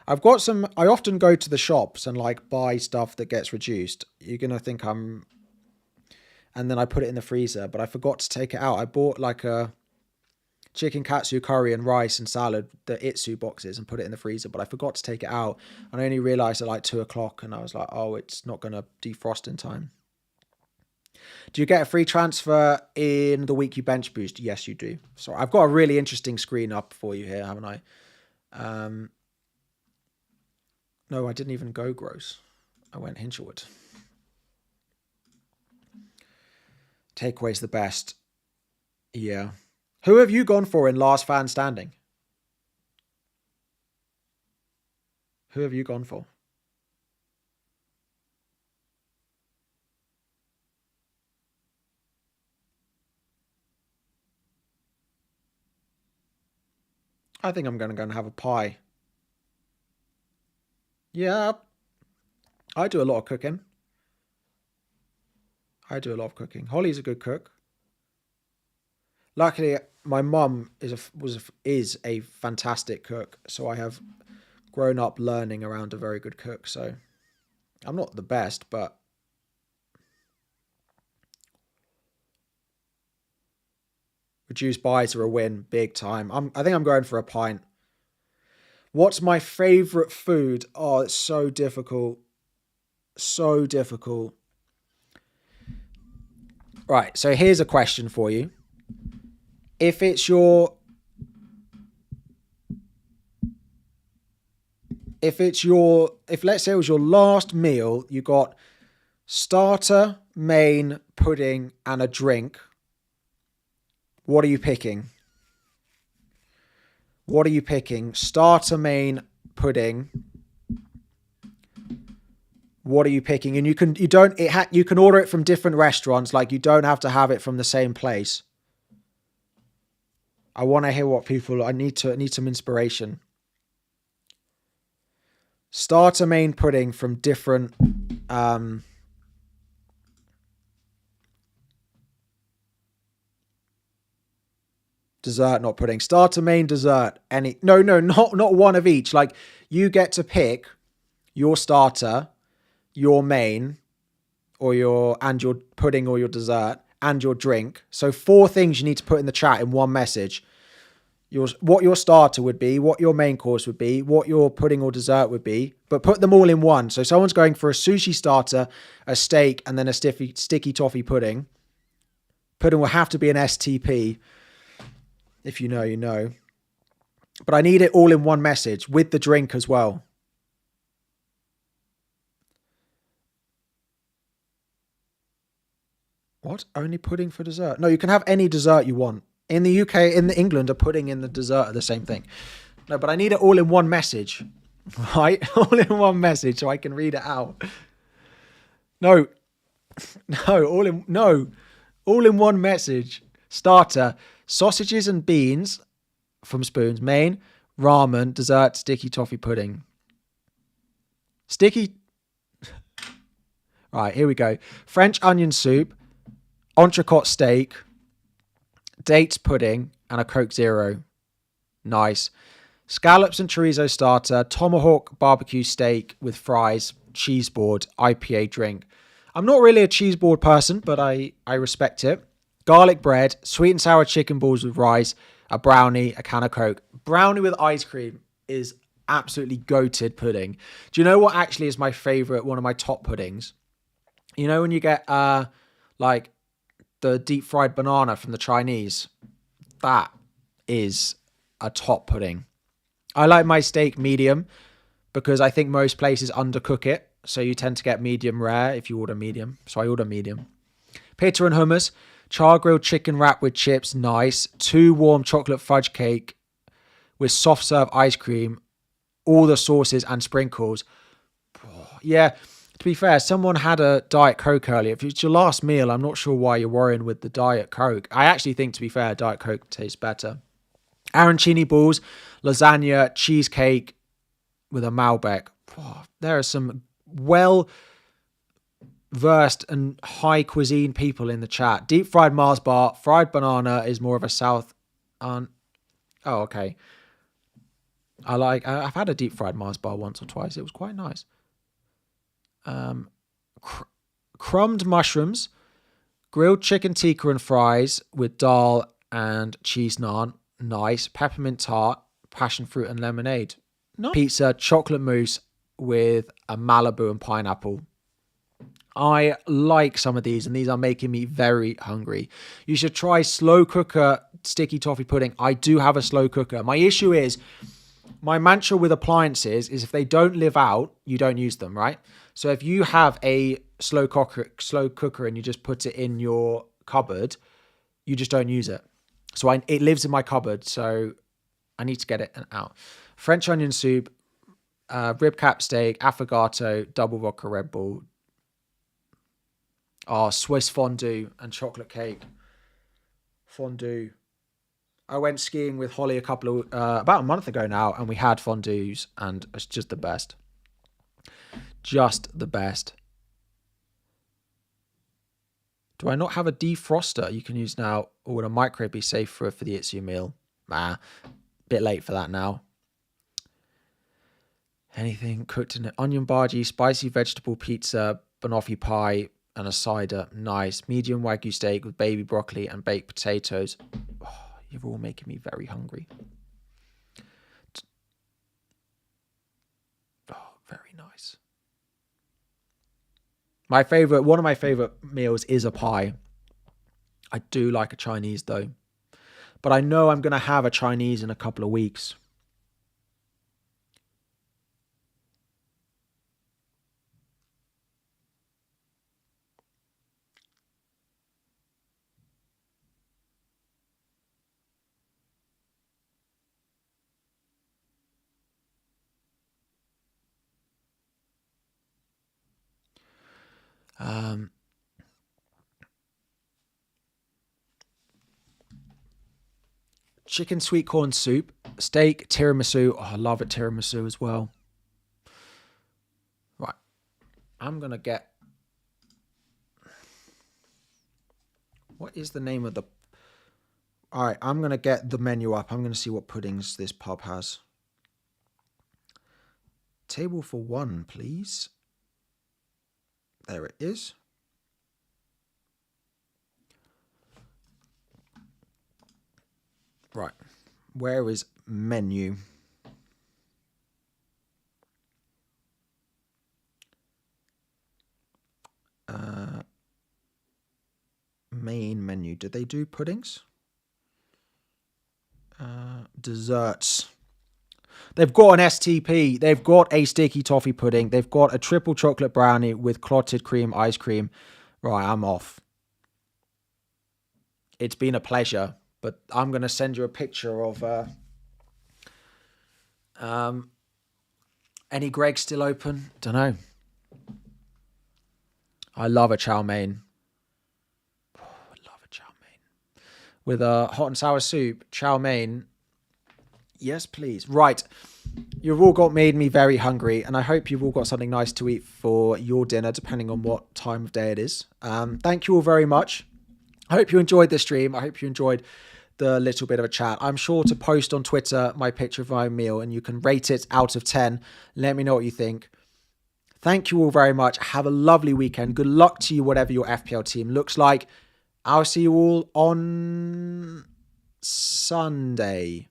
I've got some. I often go to the shops and like buy stuff that gets reduced. You're gonna think I'm, and then I put it in the freezer. But I forgot to take it out. I bought like a chicken katsu curry and rice and salad, the Itsu boxes, and put it in the freezer. But I forgot to take it out. And I only realised at like 2:00, and I was like, oh, it's not gonna defrost in time. Do you get a free transfer in the week you bench boost? Yes, you do. So I've got a really interesting screen up for you here, haven't I? No, I didn't even go gross. I went Hinchelwood. Takeaway's the best. Yeah. Who have you gone for in last fan standing? Who have you gone for? I think I'm going to go and have a pie. Yeah. I do a lot of cooking. Holly's a good cook. Luckily, my mum is a fantastic cook, so I have grown up learning around a very good cook. So I'm not the best, but reduced buys are a win, big time. I think I'm going for a pint. What's my favourite food? Oh, it's so difficult. So difficult. Right, so here's a question for you. If let's say it was your last meal, you got starter, main, pudding, and a drink. What are you picking? Starter, main, pudding. What are you picking? And you can order it from different restaurants. Like, you don't have to have it from the same place. I want to hear what people. I need some inspiration. Starter, main, pudding from different. Dessert, not pudding. Starter, main, dessert. Not one of each. Like, you get to pick your starter, your main, or your pudding or your dessert, and your drink. So 4 things you need to put in the chat in one message. what your starter would be, what your main course would be, what your pudding or dessert would be, but put them all in one. So someone's going for a sushi starter, a steak, and then a sticky toffee pudding. Pudding will have to be an STP. If you know, you know. But I need it all in one message with the drink as well. What? Only pudding for dessert? No, you can have any dessert you want. In the UK, in England, a pudding and the dessert are the same thing. No, but I need it all in one message. Right? All in one message so I can read it out. No. No, all in one message. Starter, sausages and beans from Spoons. Main, ramen, dessert, sticky toffee pudding. Sticky. Right, here we go. French onion soup, entrecote steak, dates pudding, and a Coke Zero. Nice. Scallops and chorizo starter, tomahawk barbecue steak with fries, cheese board, IPA drink. I'm not really a cheese board person, but I respect it. Garlic bread, sweet and sour chicken balls with rice, a brownie, a can of Coke. Brownie with ice cream is absolutely goated pudding. Do you know what actually is my favorite, one of my top puddings? You know when you get like the deep fried banana from the Chinese? That is a top pudding. I like my steak medium because I think most places undercook it. So you tend to get medium rare if you order medium. So I order medium. Pita and hummus, char grilled chicken wrap with chips, nice. 2 warm chocolate fudge cake with soft serve ice cream, all the sauces and sprinkles. Yeah, to be fair, someone had a Diet Coke earlier. If it's your last meal, I'm not sure why you're worrying with the Diet Coke. I actually think, to be fair, Diet Coke tastes better. Arancini balls, lasagna, cheesecake with a Malbec. There are some well-versed and high cuisine people in the chat. Deep fried Mars bar, fried banana is more of a South... oh, okay. I've had a deep fried Mars bar once or twice. It was quite nice. Crumbed mushrooms, grilled chicken tikka and fries with dal and cheese naan. Nice. Peppermint tart, passion fruit and lemonade. Nice. Pizza, chocolate mousse with a Malibu and pineapple. I like some of these, and these are making me very hungry. You should try slow cooker sticky toffee pudding. I do have a slow cooker. My issue is, my mantra with appliances is if they don't live out, you don't use them, right? So if you have a slow cooker and you just put it in your cupboard, you just don't use it. So it lives in my cupboard, so I need to get it out. French onion soup, rib cap steak, affogato, double vodka Red Bull. Swiss fondue and chocolate cake. Fondue. I went skiing with Holly about a month ago now, and we had fondues, and it's just the best. Just the best. Do I not have a defroster you can use now, or would a microwave be safe for the Itsu meal? Bit late for that now. Anything cooked in an onion bhaji, spicy vegetable pizza, banoffee pie, and a cider. Nice. Medium Wagyu steak with baby broccoli and baked potatoes. You're all making me very hungry. Very nice. One of my favorite meals is a pie. I do like a Chinese though. But I know I'm going to have a Chinese in a couple of weeks. Chicken sweet corn soup, steak, tiramisu. I love a tiramisu as well. Right. I'm going to get... What is the name of the... All right, I'm going to get the menu up. I'm going to see what puddings this pub has. Table for one, please. There it is. Right. Where is menu? Main menu. Did they do puddings? Desserts. They've got an STP. They've got a sticky toffee pudding. They've got a triple chocolate brownie with clotted cream ice cream. Right, I'm off. It's been a pleasure, but I'm going to send you a picture of any Greg still open? Don't know. I love a chow mein. Oh, I love a chow mein. With a hot and sour soup, chow mein. Yes, please. Right. You've all made me very hungry, and I hope you've all got something nice to eat for your dinner, depending on what time of day it is. Thank you all very much. I hope you enjoyed the stream. I hope you enjoyed the little bit of a chat. I'm sure to post on Twitter my picture of my meal, and you can rate it out of 10. Let me know what you think. Thank you all very much. Have a lovely weekend. Good luck to you, whatever your FPL team looks like. I'll see you all on Sunday.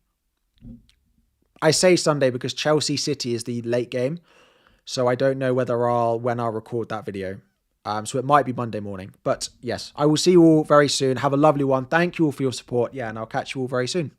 I say Sunday because Chelsea City is the late game. So I don't know when I'll record that video. So it might be Monday morning. But yes, I will see you all very soon. Have a lovely one. Thank you all for your support. Yeah, and I'll catch you all very soon.